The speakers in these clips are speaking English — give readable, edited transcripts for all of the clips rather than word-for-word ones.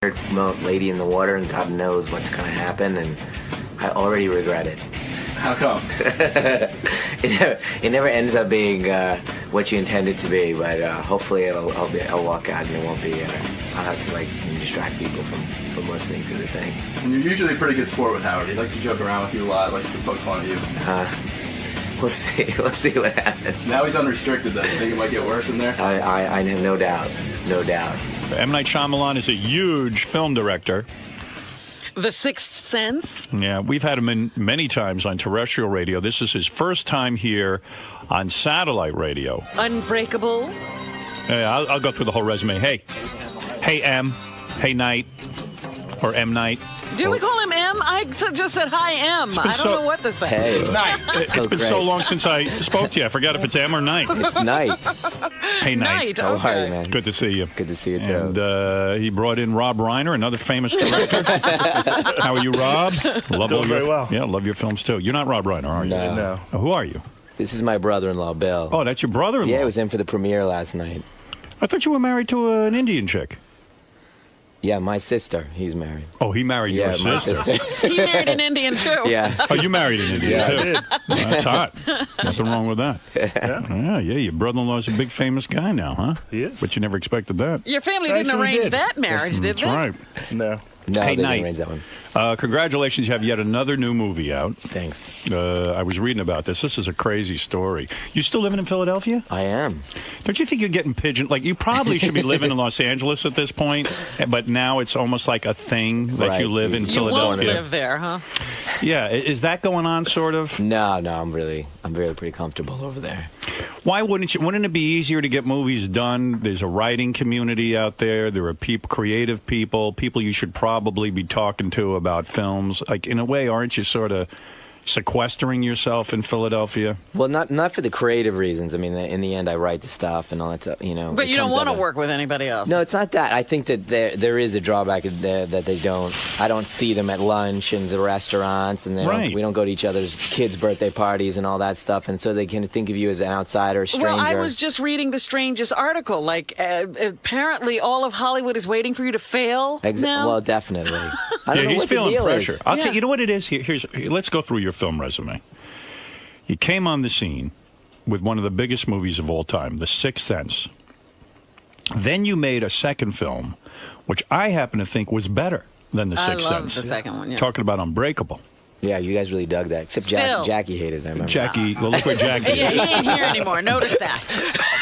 promote Lady in the Water, and God knows what's going to happen, and I already regret it. How come? It never ends up being what you intend it to be, but hopefully I'll walk out and it won't be. I'll have to distract people from listening to the thing. And you're usually a pretty good sport with Howard. He likes to joke around with you a lot, likes to poke fun at you. We'll see. We'll see what happens. Now he's unrestricted, though. You think it might get worse in there? I have no doubt. No doubt. M. Night Shyamalan is a huge film director. The Sixth Sense? Yeah, we've had him in many times on terrestrial radio. This is his first time here on satellite radio. Unbreakable? Yeah, I'll go through the whole resume. Hey M. Hey Night. Or M. Night. Do we call him M? I just said hi, M. I don't know what to say. Hey. It's Night. It's been so long since I spoke to you. I forgot if it's M or Night. It's Night. Hey Night. How are you, man? Good to see you. Good to see you, too. And he brought in Rob Reiner, another famous director. How are you, Rob? Doing very well. Yeah, love your films, too. You're not Rob Reiner, are you? No. Who are you? This is my brother-in-law, Bill. Oh, that's your brother-in-law? Yeah, I was in for the premiere last night. I thought you were married to an Indian chick. Yeah, my sister. He's married. Oh, he married your my sister. He married an Indian, too. Yeah. Oh, you married an Indian, Yeah, I too? did. Well, that's hot. Nothing wrong with that. Yeah. Yeah, your brother-in-law's a big famous guy now, huh? He is. But you never expected that. Your family Actually, didn't arrange did. that marriage, did That's they? right. No. No, Hey, they Night. didn't arrange that one. Congratulations, you have yet another new movie out. Thanks. I was reading about this. This is a crazy story. You still living in Philadelphia? I am. Don't you think you're getting pigeoned? Like, you probably should be living in Los Angeles at this point, but now it's almost like a thing that Right. you live in You won't Philadelphia. live there, huh? Yeah, is that going on, sort of? No, I'm really pretty comfortable over there. Why wouldn't you? Wouldn't it be easier to get movies done? There's a writing community out there. There are creative people you should probably be talking to about films. Like, in a way, aren't you sort of sequestering yourself in Philadelphia? Well, not for the creative reasons. I mean, in the end, I write the stuff and all that stuff. But it you don't comes want to out of- work with anybody else. No, it's not that. I think that there is a drawback there that they don't. I don't see them at lunch and the restaurants, and we don't go to each other's kids' birthday parties and all that stuff, and so they can think of you as an outsider, a stranger. Well, I was just reading the strangest article. Like, apparently all of Hollywood is waiting for you to fail now. Well, definitely. I don't know He's what feeling the deal pressure. Is. I'll tell you, you know what it is? Let's go through your film resume. You came on the scene with one of the biggest movies of all time, The Sixth Sense. Then you made a second film, which I happen to think was better than The Sixth I love Sense. the second one, yeah. Talking about Unbreakable. Yeah, you guys really dug that. Except Still. Jackie hated it. I remember. Jackie, well, look where Jackie Yeah, is. he ain't here anymore. Notice that.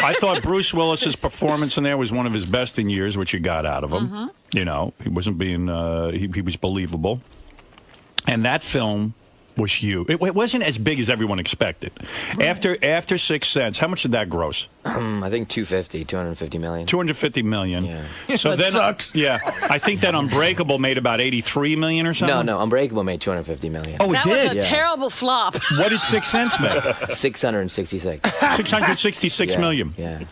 I thought Bruce Willis's performance in there was one of his best in years, which you got out of him. Mm-hmm. You know, he wasn't being, he was believable. And that film was huge. It wasn't as big as everyone expected. Right. After Sixth Sense, how much did that gross? I think 250 million. 250 million. Yeah. So That then, sucks. Yeah, I think that Unbreakable made about 83 million or something. No, Unbreakable made 250 million. Oh, it That did. was a terrible flop. What did Sixth Sense make? 666. 666 million. Yeah.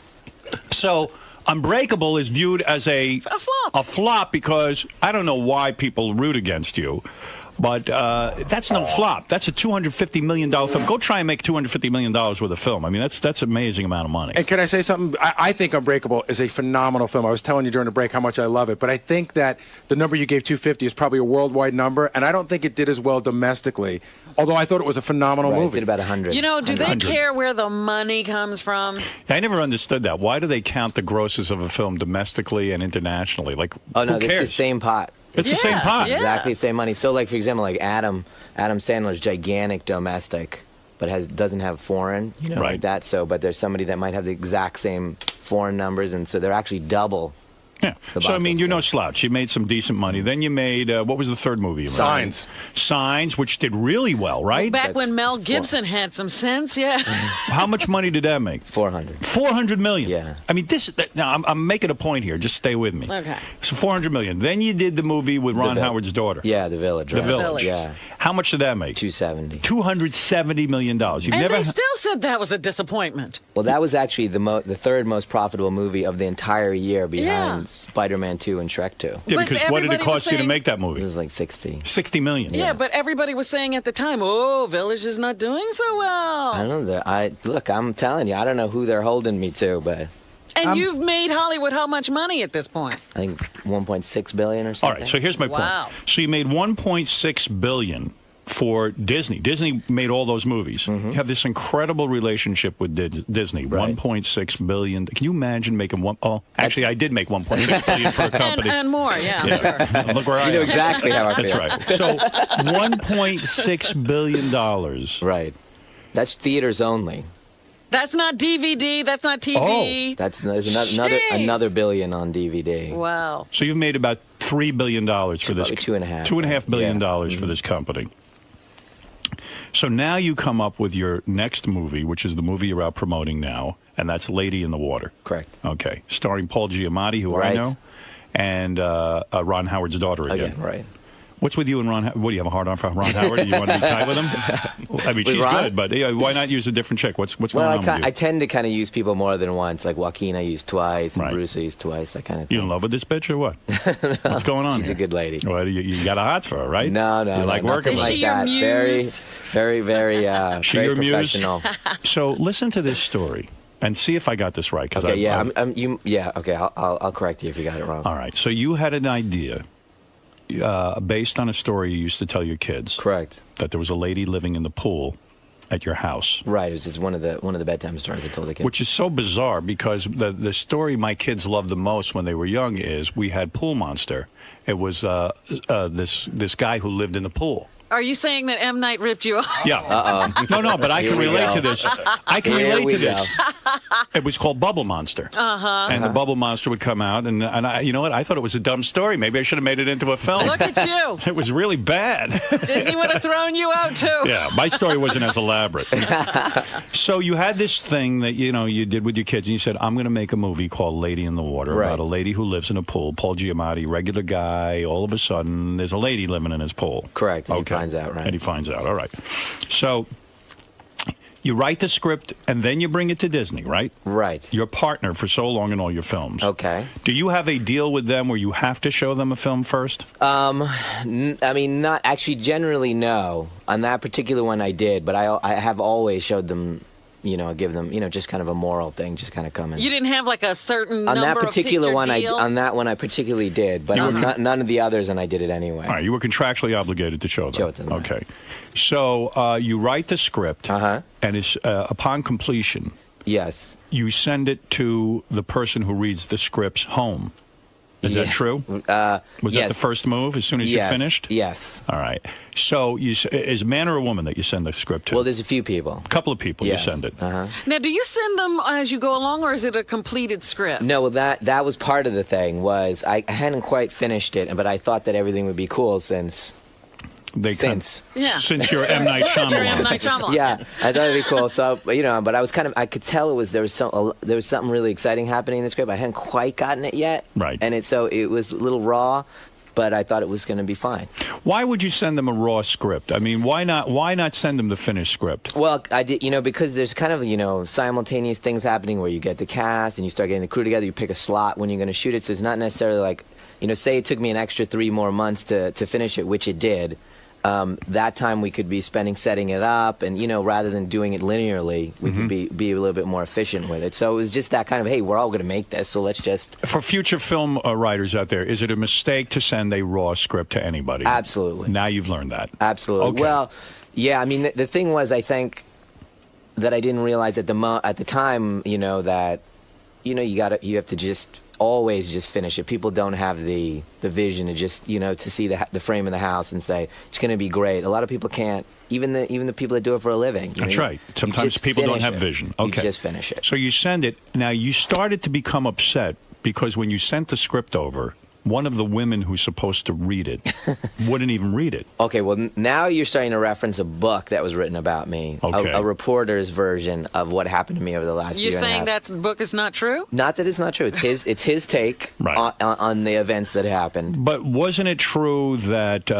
So Unbreakable is viewed as a flop because I don't know why people root against you. But that's no flop. That's a $250 million film. Go try and make $250 million with a film. I mean, that's an amazing amount of money. And can I say something? I think Unbreakable is a phenomenal film. I was telling you during the break how much I love it, but I think that the number you gave, 250, is probably a worldwide number, and I don't think it did as well domestically, although I thought it was a phenomenal Right, movie. did about 100. You know, do they 100. care where the money comes from? I never understood that. Why do they count the grosses of a film domestically and internationally? Like, Oh, no, who it's cares? the same pot. It's the same pot. yeah. Exactly the same money. So, like, for example, like Adam Sandler's gigantic domestic, but doesn't have foreign, Right. like that. So, but there's somebody that might have the exact same foreign numbers, and so they're actually double. Yeah. The So, I box mean, you're no office. slouch. You made some decent money. Then you made, what was the third movie you made? Signs. Signs, which did really well, right? Back when Mel Gibson had some sense, yeah. How much money did that make? 400. 400 million. Yeah. I mean, now I'm making a point here. Just stay with me. Okay. So 400 million. Then you did the movie with Ron Village. Howard's daughter. Yeah, The Village. The right? Village. Yeah, How much did that make? 270. $270 million. You've And never. they still said that was a disappointment. Well, that was actually the third most profitable movie of the entire year behind Yeah. Spider-Man 2 and Shrek 2. Yeah, But because what did it everybody cost was you to saying- make that It movie? was like 60. 60 million. Yeah, but everybody was saying at the time, oh, Village is not doing so well. I don't know. Look, I'm telling you, I don't know who they're holding me to, but And you've made Hollywood how much money at this point? I think 1.6 billion or something. All right, so here's my Wow. point. So you made 1.6 billion for Disney. Disney made all those movies. You have this incredible relationship with Disney. Right. 1.6 billion. Can you imagine making one? Oh, actually, I did make 1.6 billion for a company. And more, yeah. Look where I am. You know exactly how I feel. That's right. So 1.6 billion dollars. Right. That's theaters only. That's not DVD. That's not TV. There's another billion on DVD. Wow. So you've made about $3 billion for this. Probably $2.5. $2.5 billion Yeah. for this company. So now you come up with your next movie, which is the movie you're out promoting now, and that's Lady in the Water. Correct. Okay. Starring Paul Giamatti, who I Right. know, and Ron Howard's daughter again. Again, right. What's with you and Ron? What do you have a hard on for Ron Howard? Do you want to be tight with him? I mean, she's Ron? good, but why not use a different chick? What's going Well, on with you? I tend to kind of use people more than once. Like Joaquin, I used twice, and Right. Bruce, I used twice. That kind of thing. You in love with this bitch or what? What's going on? She's here? a good lady. Well, you got a hots for her, right? No, You like working nothing Is with like she your that. muse? Very, She very your muse? professional. So listen to this story and see if I got this right. Okay, okay, I'll correct you if you got it wrong. All right. So you had an idea based on a story you used to tell your kids. Correct. That there was a lady living in the pool at your house. Right. It was just one of the bedtime stories I told the kids. Which is so bizarre because the story my kids loved the most when they were young is we had Pool Monster. It was this guy who lived in the pool. Are you saying that M. Night ripped you off? Yeah. No, but I Here can we relate go. to this. I can Here relate we to this. It was called Bubble Monster. And the Bubble Monster would come out, and I, you know what? I thought it was a dumb story. Maybe I should have made it into a film. Look at you. It was really bad. Disney would have thrown you out, too. Yeah, my story wasn't as elaborate. So you had this thing that, you did with your kids, and you said, I'm going to make a movie called Lady in the Water Right. about a lady who lives in a pool. Paul Giamatti, regular guy. All of a sudden, there's a lady living in his pool. Correct. And he finds out, right? And he finds out. All right. So you write the script, and then you bring it to Disney, right? Right. Your partner for so long in all your films. Okay. Do you have a deal with them where you have to show them a film first? I mean, not actually. Generally, no. On that particular one, I did, but I have always showed them. Give them, just kind of a moral thing, just kind of come in. You didn't have like a certain On number that particular of one, picture deal? on that one, I particularly did, but on none of the others, and I did it anyway. All right, you were contractually obligated to show them. Show it to them. Okay. So you write the script, and it's, upon completion, Yes. you send it to the person who reads the scripts home. Is that true? Was that yes. the first move as soon as you Yes. finished? Yes. All right. So is a man or a woman that you send the script to? Well, there's a few people. A couple of people Yes. you send it. Uh-huh. Now, do you send them as you go along, or is it a completed script? No, well, that was part of the thing. Was I hadn't quite finished it, but I thought that everything would be cool since Since you're M. Night You're M. Shyamalan. Night Shyamalan. Yeah, I thought it'd be cool. So but I was I could tell there was something really exciting happening in the script. I hadn't quite gotten it yet. Right. And it was a little raw, but I thought it was going to be fine. Why would you send them a raw script? I mean, why not send them the finished script? Well, I did, because there's kind of, simultaneous things happening where you get the cast and you start getting the crew together. You pick a slot when you're going to shoot it. So it's not necessarily like, say it took me an extra 3 more months to finish it, which it did. That time we could be spending setting it up, and rather than doing it linearly, we could be a little bit more efficient with it. So it was just that kind of, hey, we're all going to make this, so let's just. For future film writers out there, is it a mistake to send a raw script to anybody? Absolutely. Now you've learned that. Absolutely. Okay. Well, yeah. I mean, the thing was, I think that I didn't realize at the time, that you have to just always just finish it. People don't have the vision to just to see the frame of the house and say it's going to be great. A lot of people can't. Even the people that do it for a living. That's right. Sometimes people don't have vision. Okay. You just finish it. So you send it. Now you started to become upset because when you sent the script over, one of the women who's supposed to read it wouldn't even read it. Okay, well, now you're starting to reference a book that was written about me, Okay. a reporter's version of what happened to me over the last year You're and a saying half. that book is not true? Not that it's not true. It's his take Right. on the events that happened. But wasn't it true that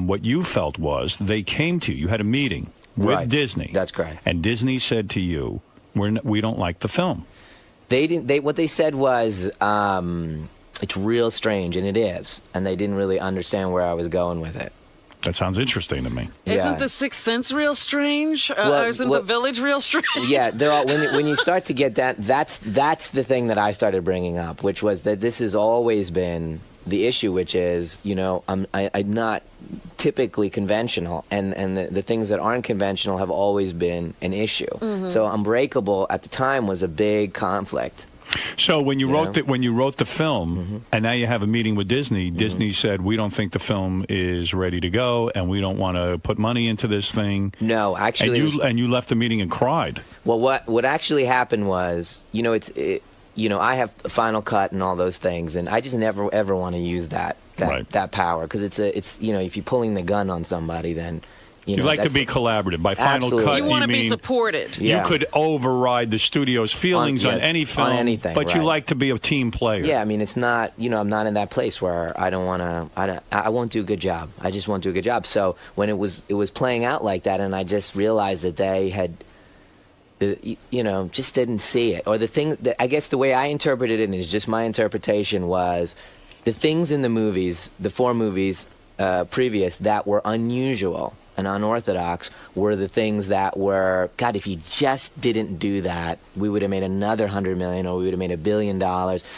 what you felt was they came to you, you had a meeting with Right. Disney. That's correct. And Disney said to you, we don't like the film. They didn't. What they said was, it's real strange, and it is. And they didn't really understand where I was going with it. That sounds interesting to me. Isn't The Sixth Sense real strange? Isn't The Village real strange? Yeah, they're all, when you start to get that's the thing that I started bringing up, which was that this has always been the issue, which is, I'm not typically conventional, and the things that aren't conventional have always been an issue. Mm-hmm. So Unbreakable at the time was a big conflict. So when you wrote the film, mm-hmm. and now you have a meeting with Disney, mm-hmm. Disney said, we don't think the film is ready to go, and we don't want to put money into this thing. No, actually, and you left the meeting and cried. Well, what actually happened was, I have a Final Cut and all those things, and I just never ever want to use that power, because it's if you're pulling the gun on somebody, then. You like to be collaborative. By Final Cut, you want to be supported. You could override the studio's feelings on any film, on anything, but you like to be a team player. Yeah, I mean, it's not, I'm not in that place where I don't want to, I won't do a good job. I just won't do a good job. So when it was playing out like that, and I just realized that they had, just didn't see it. Or the thing, I guess the way I interpreted it, and it's just my interpretation, was the things in the movies, the 4 movies previous, that were unusual and unorthodox were the things that were, God, if you just didn't do that, we would have made another $100 million, or we would have made $1 billion.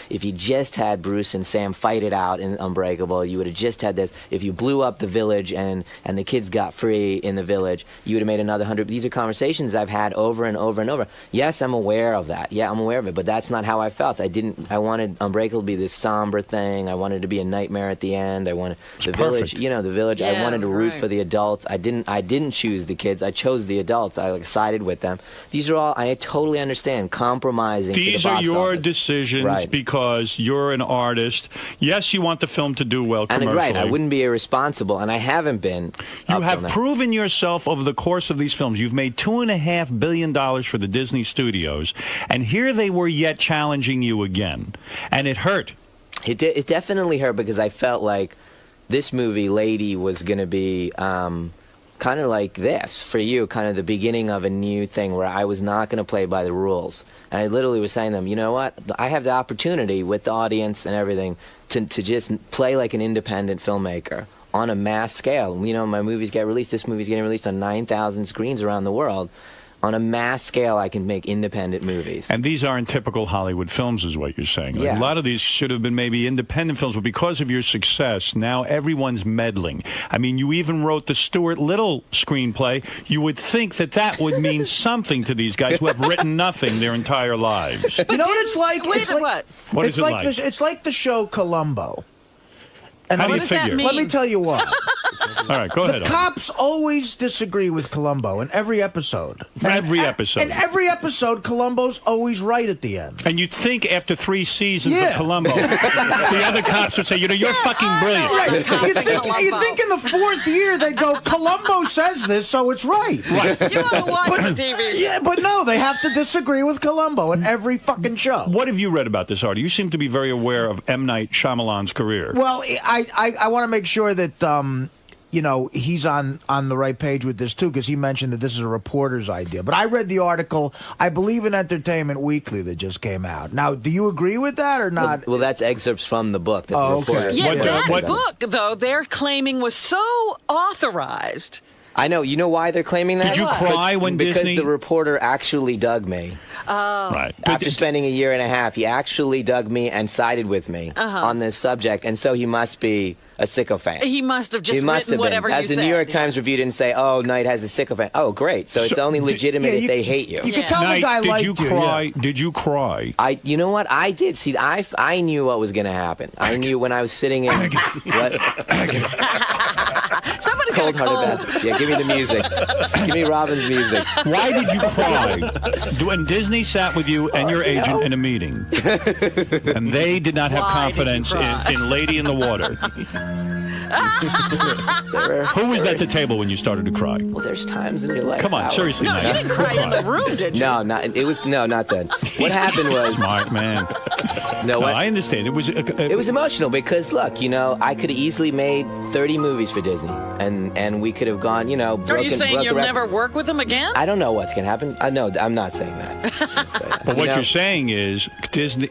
If you just had Bruce and Sam fight it out in Unbreakable, you would have just had this. If you blew up the village and the kids got free in the village, you would have made another 100. These are conversations I've had over and over and over. Yes, I'm aware of that. Yeah, I'm aware of it, but that's not how I felt. I wanted Unbreakable to be this somber thing. I wanted it to be a nightmare at the end. I wanted village, the village. Yeah, I wanted to root for the adults. I didn't choose the kids. I chose the adults. I sided with them. These are all, I totally understand, compromising. These are your decisions because you're an artist. Yes, you want the film to do well commercially. And I wouldn't be irresponsible, and I haven't been. You have proven yourself over the course of these films. You've made $2.5 billion for the Disney studios, and here they were yet challenging you again, and it hurt. It definitely hurt, because I felt like this movie, Lady, was going to be kind of like this for you, kind of the beginning of a new thing where I was not going to play by the rules. And I literally was saying to them, you know what? I have the opportunity with the audience and everything to just play like an independent filmmaker on a mass scale. My movies get released. This movie's getting released on 9,000 screens around the world. On a mass scale, I can make independent movies. And these aren't typical Hollywood films, is what you're saying. Like, a lot of these should have been maybe independent films, but because of your success, now everyone's meddling. I mean, you even wrote the Stuart Little screenplay. You would think that would mean something to these guys who have written nothing their entire lives. You know what it's like? What is it like? It's like the show Columbo. And how do you figure? Let me tell you what. All right, go ahead. The cops always disagree with Columbo in every episode. Every episode. In every episode, Columbo's always right at the end. And you'd think after 3 seasons of Columbo, the other cops would say, you're fucking brilliant. Right. You think in the 4th year they'd go, Columbo says this, so it's right. Right. You want to watch the TV. Yeah, but no, they have to disagree with Columbo in every fucking show. What have you read about this, Artie? You seem to be very aware of M. Night Shyamalan's career. Well, I want to make sure that he's on the right page with this too, because he mentioned that this is a reporter's idea. But I read the article, I believe, in Entertainment Weekly that just came out. Now, do you agree with that or not? Well, that's excerpts from the book. That okay. Yeah, that book, though, they're claiming was so authorized. I know. You know why they're claiming that? Did you cry when Disney? Because the reporter actually dug me. Right. After spending a year and a half, he actually dug me and sided with me on this subject, and so he must be a sycophant. He must have just written whatever you said. As the New York Times review didn't say, "Oh, Knight has a sycophant." Oh, great. So it's only legitimate if they hate you. You can tell the guy liked you. Did you cry? You know what? I did. See, I knew what was going to happen. I knew when I was sitting in what. Somebody's got a cold. Yeah, give me the music. Give me Robin's music. Why did you cry? When Disney sat with you and your agent in a meeting, and they did not have confidence in Lady in the Water. Who was at the table when you started to cry? Well, there's times in your life. Come on, seriously. No, you didn't cry in the room, did you? No, not then. What happened was smart man. No, I understand. It was emotional because look, I could have easily made 30 movies for Disney, and we could have gone, Are you saying you'll never work with them again? I don't know what's gonna happen. No, I'm not saying that. But what you're saying is Disney,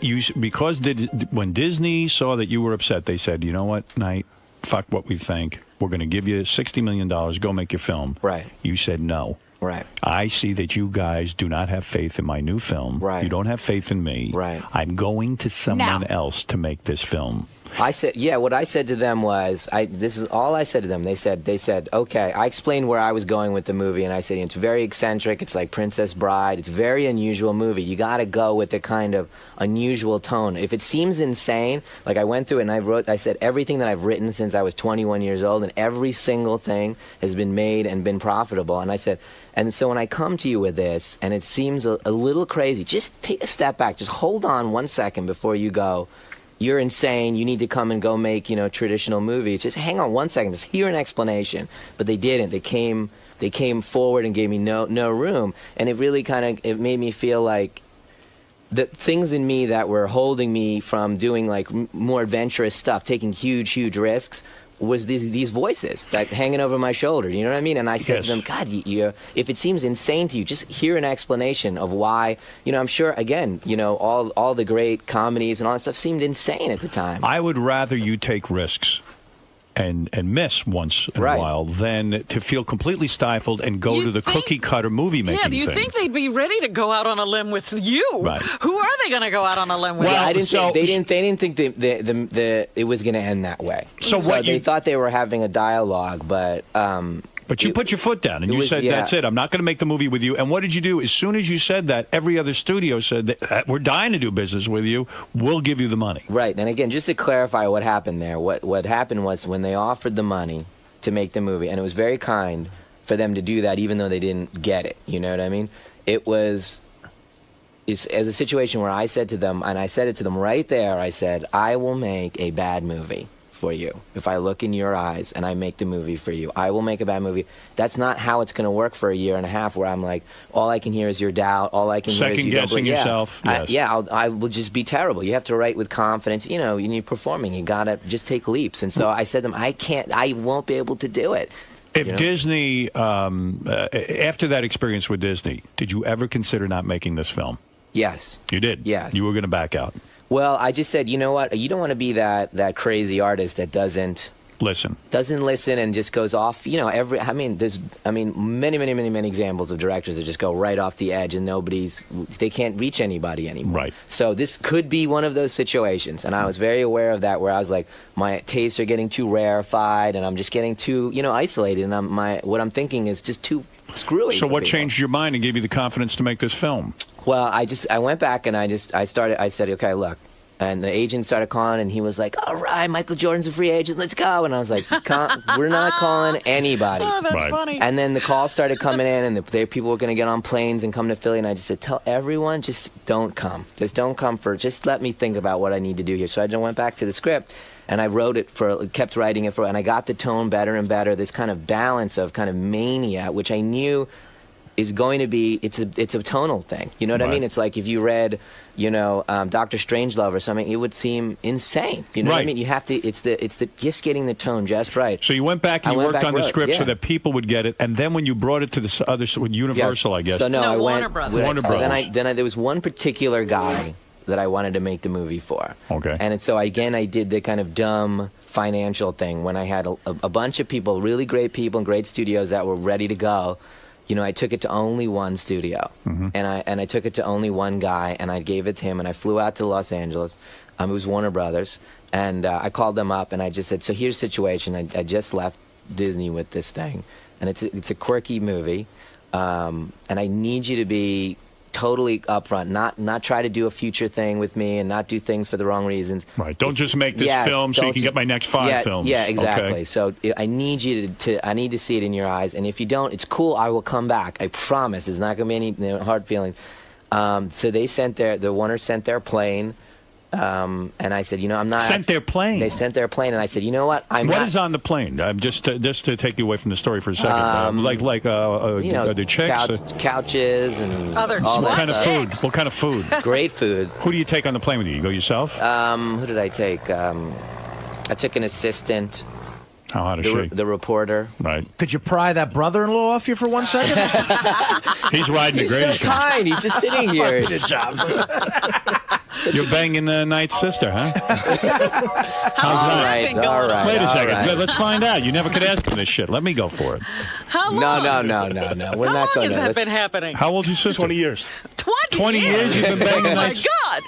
when Disney saw that you were upset, they said, you know what, Knight, fuck what we think. We're going to give you $60 million. Go make your film. Right. You said no. Right. I see that you guys do not have faith in my new film. Right. You don't have faith in me. Right. I'm going to someone else to make this film. I said, yeah, what I said to them was, this is all I said to them. They said, okay, I explained where I was going with the movie, and I said, it's very eccentric, it's like Princess Bride, it's a very unusual movie. You got to go with the kind of unusual tone. If it seems insane, like I went through it and I said everything that I've written since I was 21 years old, and every single thing has been made and been profitable. And I said, and so when I come to you with this, and it seems a little crazy, just take a step back, just hold on 1 second before you go, you're insane, you need to come and go make, traditional movies. Just hang on 1 second, just hear an explanation. But they didn't. They came forward and gave me no room. And it really it made me feel like the things in me that were holding me from doing like more adventurous stuff, taking huge risks, was these voices that hanging over my shoulder, you know what I mean? And I said to them, God, if it seems insane to you, just hear an explanation of why. I'm sure, again, all the great comedies and all that stuff seemed insane at the time. I would rather you take risks and miss once in a while than to feel completely stifled and go to the cookie-cutter movie-making thing. Yeah, do you think they'd be ready to go out on a limb with you? Right. Who are they going to go out on a limb with? Well, they didn't think it was going to end that way. So they thought they were having a dialogue, but you put your foot down and you said, that's it. I'm not going to make the movie with you. And what did you do? As soon as you said that, every other studio said, that, we're dying to do business with you. We'll give you the money. Right. And again, just to clarify what happened there, what happened was when they offered the money to make the movie, and it was very kind for them to do that even though they didn't get it. You know what I mean? It's a situation where I said to them, and I said it to them right there, I said, I will make a bad movie for you. If I look in your eyes and I make the movie for you, I will make a bad movie. That's not how it's going to work for a year and a half where I'm like, all I can hear is your doubt, all I can hear is you second-guessing yourself. I will just be terrible. You have to write with confidence. When you're performing, you got to just take leaps. And so I said to them, I won't be able to do it. If Disney, after that experience with Disney, did you ever consider not making this film? Yes. You did? Yes. You were going to back out? Well, I just said, you know what? You don't want to be that crazy artist that doesn't listen and just goes off. There's many examples of directors that just go right off the edge and they can't reach anybody anymore. Right. So this could be one of those situations, and I was very aware of that, where I was like, my tastes are getting too rarefied, and I'm just getting too isolated, and what I'm thinking is just too screwy. So what changed your mind and gave you the confidence to make this film? Well, I went back and I said, okay, look. And the agent started calling, and he was like, all right, Michael Jordan's a free agent, let's go. And I was like, we're not calling anybody. Oh, that's funny. And then the calls started coming in, and people were going to get on planes and come to Philly. And I just said, tell everyone, just don't come. Just don't come just let me think about what I need to do here. So I just went back to the script, and I kept writing it and I got the tone better and better, this kind of balance of kind of mania, which I knew is going to be, it's a tonal thing. You know what I mean? It's like if you read, Dr. Strangelove or something, it would seem insane. You know what I mean? You have to, it's the just getting the tone just right. So you went back and you worked on the script so that people would get it, and then when you brought it to the other, with Universal, I guess. So I went, Warner Brothers. Warner Brothers. Then there was one particular guy that I wanted to make the movie for. Okay. And so again, I did the kind of dumb financial thing when I had a bunch of people, really great people and great studios that were ready to go. I took it to only one studio, and I took it to only one guy, and I gave it to him, and I flew out to Los Angeles. It was Warner Brothers, and I called them up, and I just said, so here's the situation. I just left Disney with this thing, and it's a quirky movie, and I need you to be totally upfront, not try to do a future thing with me and not do things for the wrong reasons. Right. Don't just make this film so you can get my next 5 films. Yeah, exactly. Okay. So I need you I need to see it in your eyes, and if you don't, it's cool. I will come back. I promise. There's not going to be any hard feelings. So they the Warner sent their plane. And I said, I'm not. Sent their plane. They sent their plane, and I said, you know what? What is on the plane? Just to take you away from the story for a second. The chicks, couches, and other. All what that kind stuff. of food? What kind of food? Great food. Who do you take on the plane with you? You go yourself? Who did I take? I took an assistant. How hot is she? The reporter. Right. Could you pry that brother-in-law off you for 1 second? He's riding the greatest. He's so kind. He's just sitting here. Good job. You're banging Knight's sister, huh? All right. Wait a second. All right. Let's find out. You never could ask him this shit. Let me go for it. How long? No. We're How not long going has to. that been happening? How old's your sister? 20 years. 20 years you've been banging Oh my Knight's. God!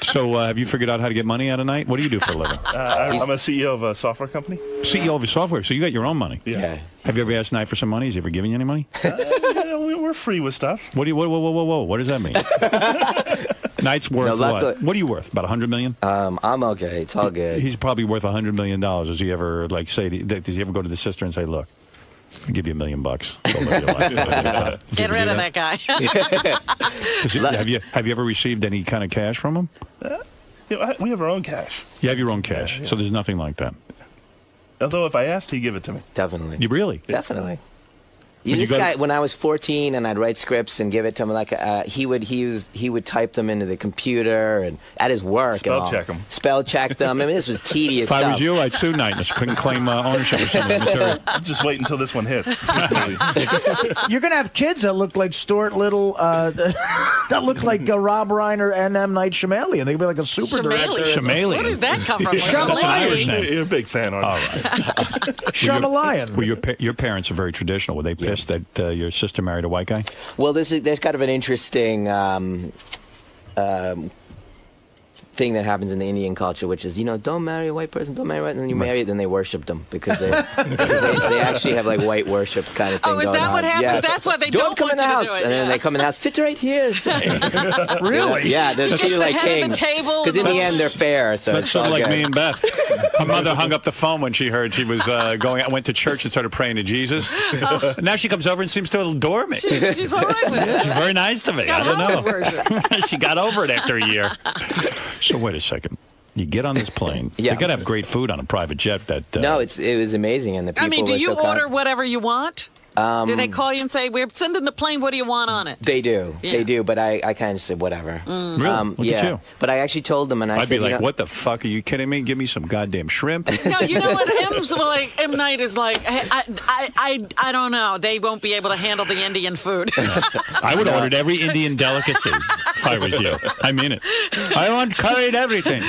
So have you figured out how to get money out of Knight? What do you do for a living? I'm a CEO of a software company. CEO of a software, so you got your own money. Yeah. Have you ever asked Knight for some money? Has he ever given you any money? We're free with stuff. What do you? Whoa! What does that mean? Knight's worth what? What are you worth? About $100 million? I'm okay. It's all good. He's probably worth $100 million. Does he ever say? Does he ever go to the sister and say, "Look, I'll give you $1 million bucks"? Get rid of that guy. Have you ever received any kind of cash from him? We have our own cash. You have your own cash, so there's nothing like that. Although if I asked, he'd give it to me. Definitely. You really? Definitely. When This guy, when I was 14 and I'd write scripts and give it to him, like he would type them into the computer and at his work. Spell and all. check them. Spell check them. I mean, this was tedious If I stuff. was you, I'd sue Knight and couldn't claim ownership of some of the material. I'm just waiting until this one hits. You're gonna have kids that look like Stuart Little, that look like Rob Reiner and M. Night Shyamalan. They'd be like a super director. Shyamalan. Where did that come from? Shyamalan. Irish name. You're a big fan, aren't you? All right. Shyamalan. Well, your parents are very traditional. Were they pissed that your sister married a white guy? Well, there's kind of an interesting thing that happens in the Indian culture, which is, don't marry a white person, don't marry a white, and then you marry it, then they worship them because they actually have like white worship kind of thing Oh, is going that on. what happens? Yeah. That's why they don't come want in the you house, to do it. and then they come in the house. Sit right here. Really? Yeah, they're Just treated the like head of kings. the table. Because in the end, they're fair. So That's it's sort of all like good. me and Beth. Her mother hung up the phone when she heard she was went to church and started praying to Jesus. Now she comes over and seems to adore me. She's all right with it. She's very nice to me. Got I don't over know. She got over it after a year. So wait a second. You get on this plane. Yeah. You got to have great food on a private jet. No, it was amazing, and the people I mean, do were you so order whatever you want? Do they call you and say, we're sending the plane, what do you want on it? They do, Yeah. they do, but I kind of said whatever. Really? Look yeah, at you. but I actually told them, and I I'd said, be like, what the fuck? Are you kidding me? Give me some goddamn shrimp. No, you know what? M. Night is like, I don't know. They won't be able to handle the Indian food. I would have ordered every Indian delicacy if I was you. I mean it. I want curried everything.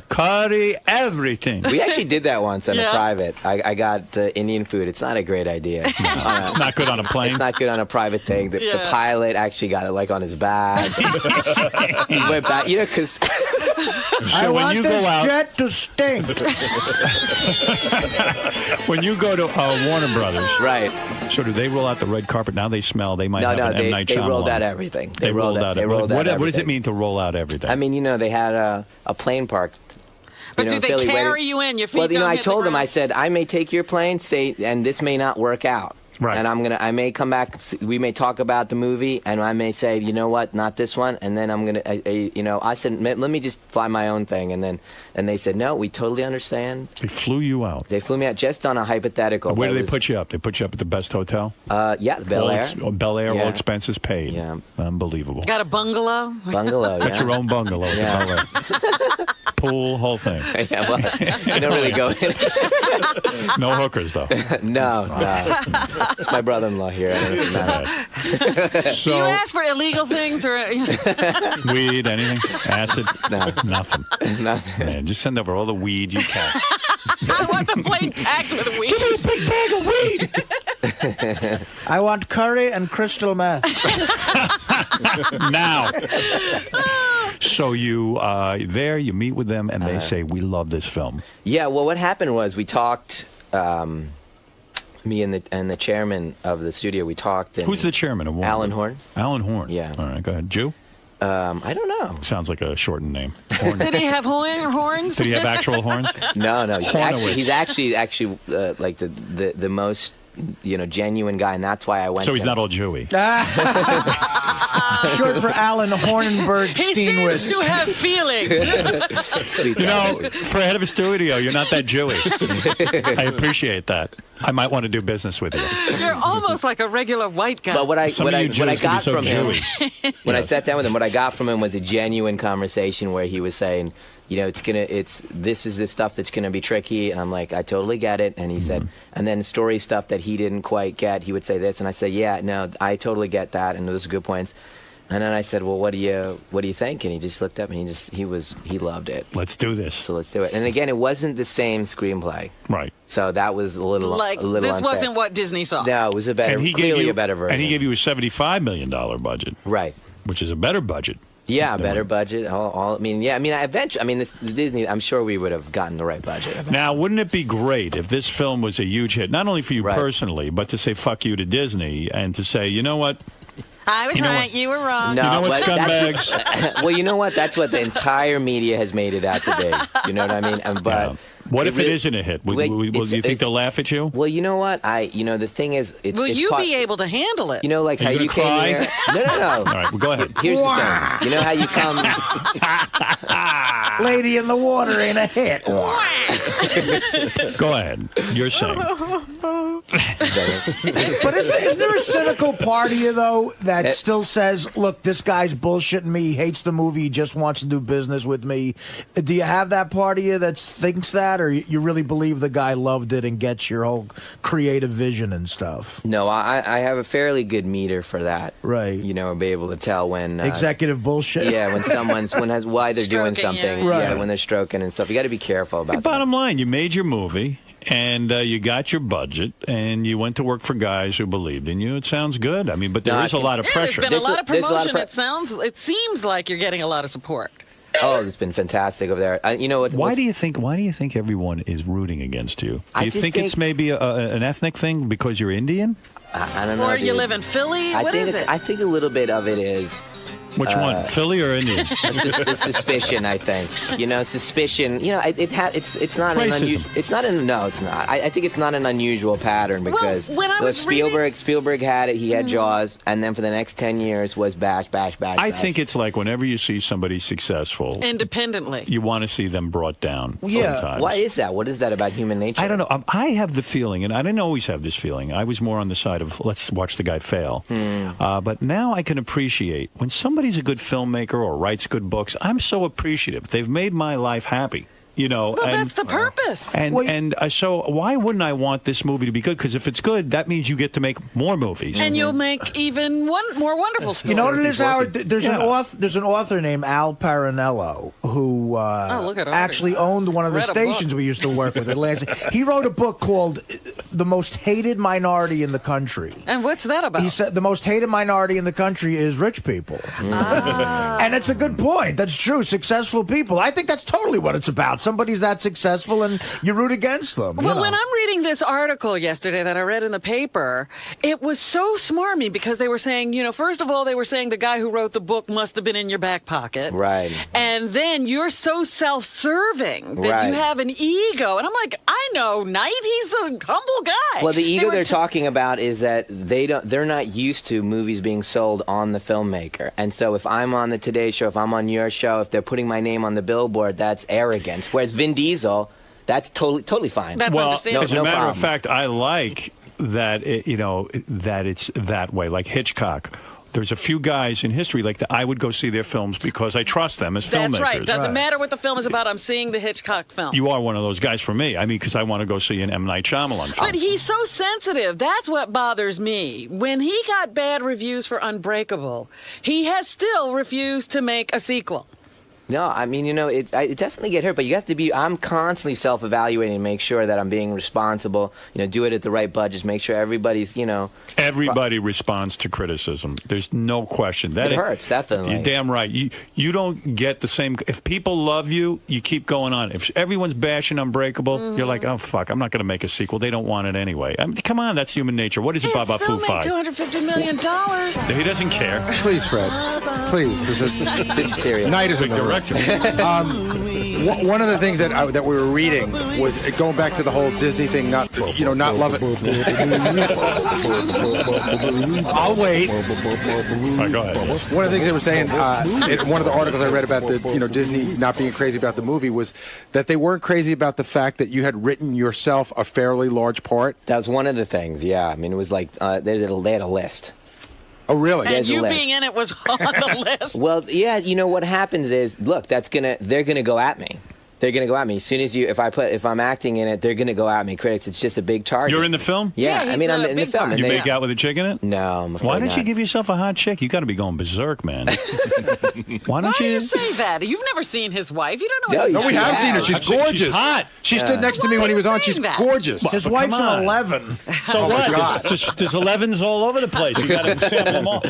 Curry everything. We actually did that once on Yeah. a private. I got Indian food. It's not a great idea. It's not good on a plane. It's not good on a private thing. The Yeah. pilot actually got it like on his back. He went back, because I when want you go this out- jet to stink. When you go to Warner Brothers, right. so do they roll out the red carpet? Now they smell. They might No, have no, an M. Night they Shyamalan. rolled out everything. They rolled out. They rolled out What does it everything. mean to roll out everything? I mean, they had a plane park. But in do they Philly carry waiting- you in? Your feet Well, don't I hit told the them, I ground? said, I may take your plane, and this may not work out. Right. And I may come back, we may talk about the movie, and I may say, you know what, not this one, and then I'm going to, I said, let me just fly my own thing, and they said, no, we totally understand. They flew you out. They flew me out just on a hypothetical. Where but do it they put you up? They put you up at the best hotel? Yeah, Bel Air. Bel Air, all Yeah. expenses paid. Yeah. Unbelievable. Got a bungalow? Bungalow, Got yeah. your own bungalow at Yeah. Bel Air. Pool, whole thing. Yeah, well, you don't really go in. No hookers, though. No. It's my brother-in-law here. I don't know if it matters. Do you So, ask for illegal things or? weed, anything? Acid? No. Nothing. Nothing. Man, just send over all the weed you can. I want the plane packed with weed. Big bag of weed! I want curry and crystal meth. Now. So you there, you meet with them, and they say, we love this film. Yeah, well, what happened was we talked, me and the chairman of the studio, we talked. And Who's the chairman of Warner? Alan Horn. Alan Horn. Yeah. All right, go ahead. Jew? I don't know. Sounds like a shortened name. Horn. Did he have horns? Did he have actual horns? No. Hornowitz. He's actually like the most genuine guy, and that's why I went. So he's there. not all Jewy. Short for Alan Hornenberg He seems to Steenwitz. have feelings. Sweet You guy. know, for a head of a studio, you're not that Jewy. I appreciate that. I might want to do business with you. You're almost like a regular white guy. But what I Some of you Jews can be got so from him, Jewy. when I Yes. sat down with him, what I got from him was a genuine conversation where he was saying, this is the stuff that's gonna be tricky, and I'm like, I totally get it. And he said, and then story stuff that he didn't quite get, he would say this, and I say, yeah, no, I totally get that, and those are good points. And then I said, well, what do you think? And he just looked up and he loved it. Let's do this. So let's do it. And again, it wasn't the same screenplay. Right. So that was a little Like, unfair. this wasn't what Disney saw. No, it was a better, clearly a better version. And he gave you a $75 million budget. Right. Which is a better budget. Yeah, better budget. This Disney. I'm sure we would have gotten the right budget. Now, wouldn't it be great if this film was a huge hit, not only for you personally, but to say "fuck you" to Disney and to say, you know what? I was right. You were wrong. No, you know what, scumbags? well, you know what? That's what the entire media has made it out to be. You know what I mean? But what if it isn't a hit? Will you think they'll laugh at you? Well, you know what? The thing is, will you be able to handle it? You know, like how you came here. No. All right, well, go ahead. Here's the thing. You know how you come. Lady in the Water ain't a hit. Go ahead. You're saying. But isn't there a cynical part of you, though, that still says, look, this guy's bullshitting me, he hates the movie, he just wants to do business with me? Do you have that part of you that thinks that, or you really believe the guy loved it and gets your whole creative vision and stuff? No, I have a fairly good meter for that. Right. You know, be able to tell when... executive bullshit? Yeah, why they're doing something. You. Right. Yeah, when they're stroking and stuff. You got to be careful about that. Bottom line, you made your movie. And you got your budget, and you went to work for guys who believed in you. It sounds good. I mean, but there is a lot of pressure. There's been a lot of promotion. It seems like you're getting a lot of support. Oh, it's been fantastic over there. You know what? Why do you think everyone is rooting against you? Do you think it's maybe an ethnic thing because you're Indian? I don't know. Or you live in Philly? What is it? I think a little bit of it is. Which one, Philly or Indian? The suspicion, I think. Suspicion. It's not Racism. an unusual. It's not an. No, it's not. I think it's not an unusual pattern because when I was Spielberg had it. He had Jaws, and then for the next 10 years was bash. I think it's like whenever you see somebody successful independently, you want to see them brought down. Yeah. Sometimes. Why is that? What is that about human nature? I don't know. I have the feeling, and I didn't always have this feeling. I was more on the side of let's watch the guy fail. But now I can appreciate when somebody's a good filmmaker or writes good books. I'm so appreciative. They've made my life happy. Well, that's the purpose. And so why wouldn't I want this movie to be good? Because if it's good, that means you get to make more movies. And you'll make even more wonderful stories. You know what it is, Howard? There's an author named Al Parinello who actually owned one of the stations we used to work with at Lansing. He wrote a book called The Most Hated Minority in the Country. And what's that about? He said the most hated minority in the country is rich people. And it's a good point. That's true. Successful people. I think that's totally what it's about. Somebody's that successful and you root against them. Well, when I'm reading this article yesterday that I read in the paper, it was so smarmy because they were saying, first of all, they were saying the guy who wrote the book must have been in your back pocket. Right. And then you're so self-serving that you have an ego. And I'm like, I know Knight, he's a humble guy. Well, the ego they're talking about is that they're not used to movies being sold on the filmmaker. And so if I'm on the Today Show, if I'm on your show, if they're putting my name on the billboard, that's arrogant. Whereas Vin Diesel, that's totally fine. That's understandable. As a matter of fact, I like that that it's that way. Like Hitchcock. There's a few guys in history like that I would go see their films because I trust them as filmmakers. That's right. Doesn't matter what the film is about. I'm seeing the Hitchcock film. You are one of those guys for me. I mean, because I want to go see an M. Night Shyamalan film. But he's so sensitive. That's what bothers me. When he got bad reviews for Unbreakable, he has still refused to make a sequel. No, I mean, it definitely get hurt, but you have to be, I'm constantly self-evaluating to make sure that I'm being responsible, do it at the right budgets, make sure everybody's, Everybody responds to criticism. There's no question. It hurts, definitely. You're damn right. You don't get the same, if people love you, you keep going on. If everyone's bashing Unbreakable, you're like, oh, fuck, I'm not going to make a sequel. They don't want it anyway. I mean, come on, that's human nature. What is it about Foo Fight? $250 million. He doesn't care. Please, Fred. Please. This is serious. Night is a director. One of the things that we were reading was going back to the whole Disney thing, not love it. I'll wait. All right, go ahead. One of the things they were saying, in one of the articles I read about the Disney not being crazy about the movie was that they weren't crazy about the fact that you had written yourself a fairly large part. That was one of the things. Yeah, I mean, it was like they had a list. Oh, really? And you being in it was on the list. Well, yeah, what happens is, look, they're gonna go at me. They're gonna go at me as soon as if I'm acting in it, they're gonna go at me. Critics, it's just a big target. You're in the film? Yeah, Yeah, I mean, he's I'm a in the big film. part. and You they- make out with a chick in it? No, I'm afraid Why don't not. you give yourself a hot chick? You got to be going berserk, man. Why Why don't do you? you say that? You've never seen his wife. You don't know. No, what No, we have Yeah. seen her. She's I've seen- gorgeous. she's hot. She stood next to me Why when he are was you on. She's saying that? gorgeous. His But wife's come on. an 11. So my what? God. There's 11s all over the place. You got to sample them all.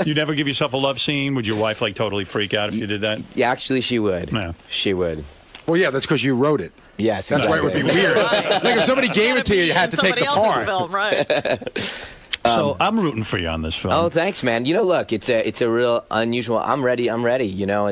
You never give yourself a love scene? Would your wife like totally freak out if you did that? Yeah, actually, she would. Yeah. She would. Well, yeah, that's because you wrote it. Yes, That's why it would be exactly. weird. Right. Like if somebody gave it to you, you Gotta had to be take in the somebody part. else's film, right? So I'm rooting for you on this film. Oh, thanks, man. You know, look, it's a real unusual. I'm ready. You know,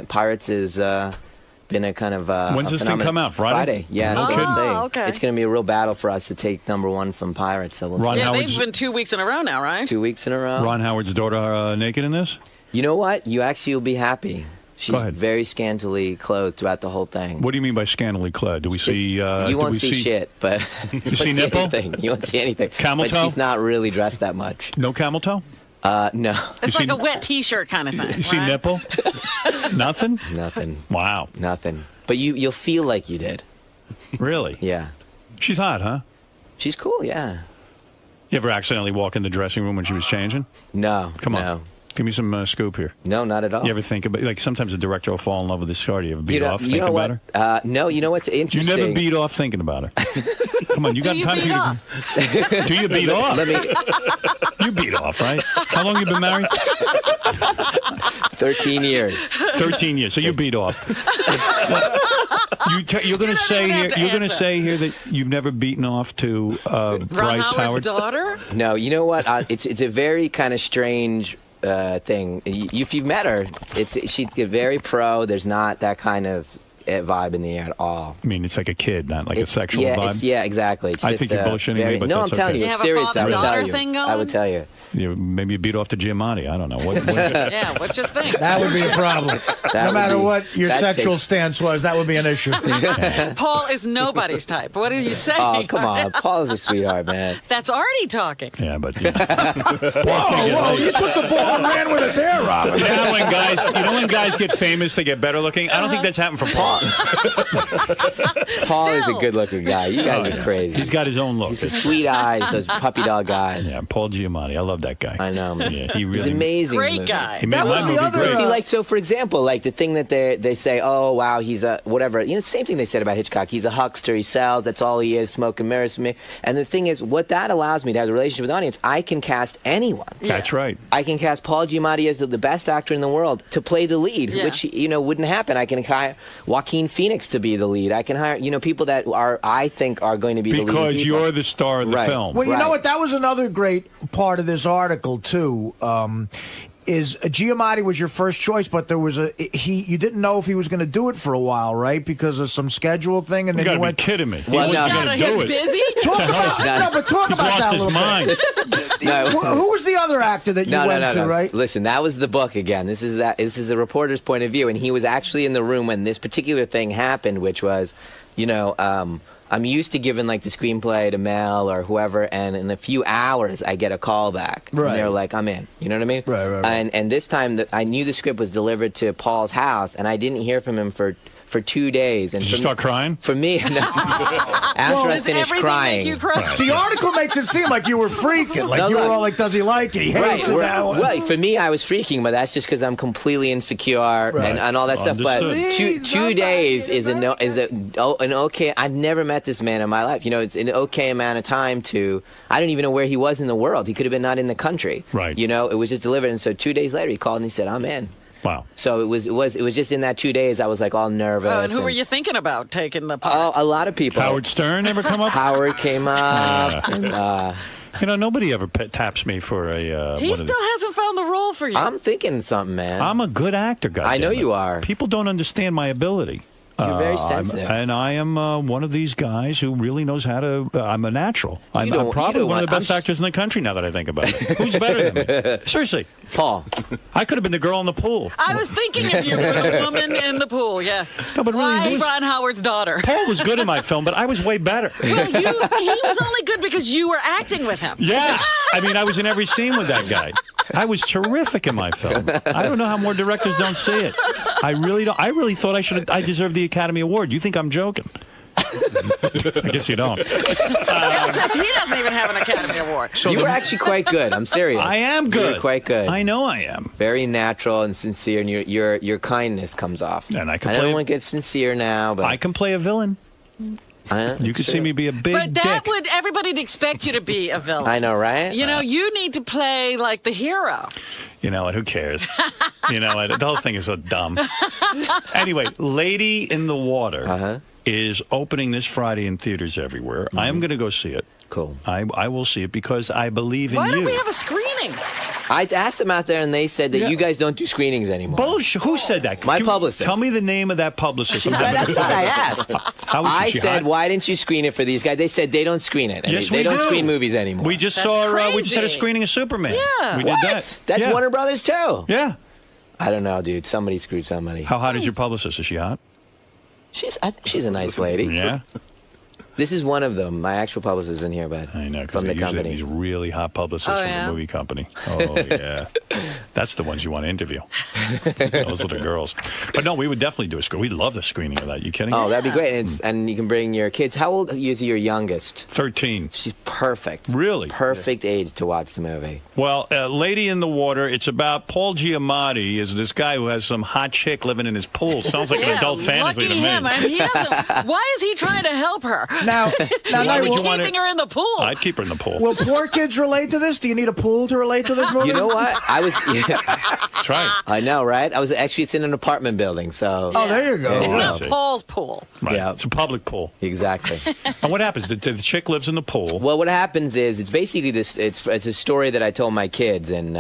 Pirates is been a kind of. When's this thing phenomenon. come out? Friday? Yeah. No that's what I'm kidding. saying. Okay. It's going to be a real battle for us to take #1 from Pirates. So we'll Ron see. Yeah, Howard's- they've been 2 weeks in a row now, right? 2 weeks in a row. Ron Howard's daughter naked in this? You know what? You actually will be happy. She's Go ahead. very scantily clothed throughout the whole thing. What do you mean by scantily clad? Do we see? You won't see shit, but you won't see nipple? anything. You won't see anything. Camel but toe? she's not really dressed that much. No camel toe? No, It's You like see- a wet T-shirt kind of thing. You see right? nipple? Nothing? nothing, Wow. nothing. But you'll feel like you did. Really? Yeah, She's hot, huh? she's cool. Yeah. You ever accidentally walk in the dressing room when she was changing? No. Come on. No. Give me some scoop here. No, not at all. You ever think about, like, sometimes a director will fall in love with his star. Do you ever beat off you thinking know about what? her? No, you know what's You interesting? never beat off thinking about her. Come on, you got Do you time beat for off? you. Do you beat off? Let me. You beat off, right? How long you been married? 13 years. 13 years. So you beat off. You're going to say even here. have to You're going to answer. say here that you've never beaten off to Ron Bryce Howard's Howard. daughter? No, you know what? It's a very kind of strange thing. If you've met her, she's very pro. There's not that kind of vibe in the air at all. I mean, it's like a kid, not like a sexual yeah, vibe. Yeah, exactly. It's I just, think you're bullshitting me, but no, that's I'm telling okay. you, You it's have a serious. I would tell father-daughter you. thing I would tell you. Maybe you beat off to Giamatti. I don't know. What, Yeah, what's your thing? That would be a problem. That No would matter be- what your that'd sexual take- stance was, that would be an issue. Paul is nobody's type. What are you saying? Oh, come on. Paul's a sweetheart, man. That's Artie talking. yeah, but Whoa, you took the ball and ran with it there, Robin. you know when guys get famous, they get better looking. I don't think that's happened for Paul. Paul is a Still. good-looking guy. You guys are crazy. He's got his own look. He's the sweet eyes, those puppy dog eyes. Yeah, Paul Giamatti. I love that guy. I know, man. Yeah, he He's really. amazing. in the Great movie. guy. He made That my was the movie other, great. See, like, so for example, like the thing that they say, oh wow, he's a whatever. You know, the same thing they said about Hitchcock. He's a huckster. He sells. That's all he is. Smoke and mirrors for me. And the thing is, what that allows me to have a relationship with the audience. I can cast anyone. That's right. I can cast Paul Giamatti as the best actor in the world to play the lead, Yeah. which wouldn't happen. I can hire Joaquin Phoenix to be the lead. I can hire people that I think are going to be the lead. Because people. you're the star of the Right. film. Well, you know Right. what? That was another great part of this article too. Is Giamatti was your first choice, but there was you didn't know if he was going to do it for a while, right? Because of some schedule thing, and You then gotta you be went. kidding me. He Well, wasn't no. gonna Gotta do get it. busy. Talk about No. talk He's about lost that a his little mind. bit. Who was the other actor that you No, went to, no. right? Listen, that was the book again. This is a reporter's point of view, and he was actually in the room when this particular thing happened, which was, I'm used to giving like the screenplay to Mel or whoever, and in a few hours I get a call back. Right. And they're like, I'm in. You know what I mean? Right. And this time I knew the script was delivered to Paul's house, and I didn't hear from him for 2 days. And Did you start crying? For me, no. After I Does finished everything crying. make you cry? The article makes it seem like you were freaking, like No, you were look. all like, "Does he like it? He hates it now." Well, for me, I was freaking, but that's just because I'm completely insecure and all that stuff. But Understood. two days is an okay. I've never met this man in my life. It's an okay amount of time to. I don't even know where he was in the world. He could have been not in the country. Right. It was just delivered, and so 2 days later he called and he said, "I'm in." Wow. So it was just in that 2 days I was like all nervous. Oh, and who were you thinking about taking the part? Oh, a lot of people. Howard Stern ever come up? Howard came up. And, Nobody ever taps me for a. He still hasn't found the role for you. I'm thinking something, man. I'm a good actor, guys. I know you are. People don't understand my ability. You're very sensitive. And I am one of these guys who really knows how to. I'm a natural. I'm don't- probably you one of don't the best want- actors in the country now that I think about it. Who's better than me? Seriously, Paul. I could have been the girl in the pool. I was thinking of you, a woman in the pool. Yes. No, but really, Why who's- Ron Howard's daughter? Paul was good in my film, but I was way better. Well, he was only good because you were acting with him. Yeah, I mean, I was in every scene with that guy. I was terrific in my film. I don't know how more directors don't see it. I really don't. I really thought I deserved the Academy Award. You think I'm joking? I guess you don't. Bill says he doesn't even have an Academy Award. So you were actually quite good. I'm serious. I am good. You're quite good. I know I am. Very natural and sincere, and your kindness comes off. And I don't want to get sincere now, but I can play a villain. You could see me be a big But that dick. would everybody'd expect you to be a villain. I know, right? You know, you need to play like the hero. You know what? Who cares? You know what? The whole thing is so dumb. Anyway, Lady in the Water is opening this Friday in theaters everywhere. I am going to go see it. Cool. I will see it because I believe in you. Why don't we have a screening? I asked them out there, and they said that you guys don't do screenings anymore. Bullshit. Who said that? My publicist. Tell me the name of that publicist. That's what I asked. I said, hot? why didn't you screen it for these guys? They said they don't screen it. Yes, they don't do. screen movies anymore. We just That's saw. We crazy. just had a screening of Superman. Yeah. We What? did that. That's Yeah. Warner Brothers too. Yeah. I don't know, dude. Somebody screwed somebody. How hot is your publicist? Is she hot? I think she's a nice lady. Yeah. This is one of them. My actual publicist is in here, but I know, because from they the usually have company. these really hot publicists Oh, from yeah? the movie company. Oh, yeah. That's the ones you want to interview. Those are the girls. But no, we would definitely do a screening. We'd love the screening of that. You kidding? Oh, that'd be great. And you can bring your kids. How old is your youngest? 13. She's perfect. Really? Perfect age to watch the movie. Well, Lady in the Water, it's about Paul Giamatti is this guy who has some hot chick living in his pool. Sounds like an adult fantasy lucky to me. him. I mean, he doesn't, why is he trying to help her? Now, Why would He's you want keeping it? her in the pool. I'd keep her in the pool. will poor kids relate to this? Do you need a pool to relate to this movie? You know what? I was. That's right. I know, right? I was actually. It's in an apartment building, so. Oh, there you go. It's Oh, I not see. Paul's pool. Right. Yeah. It's a public pool. Exactly. And what happens? The chick lives in the pool. Well, what happens is it's basically this. It's a story that I told my kids, and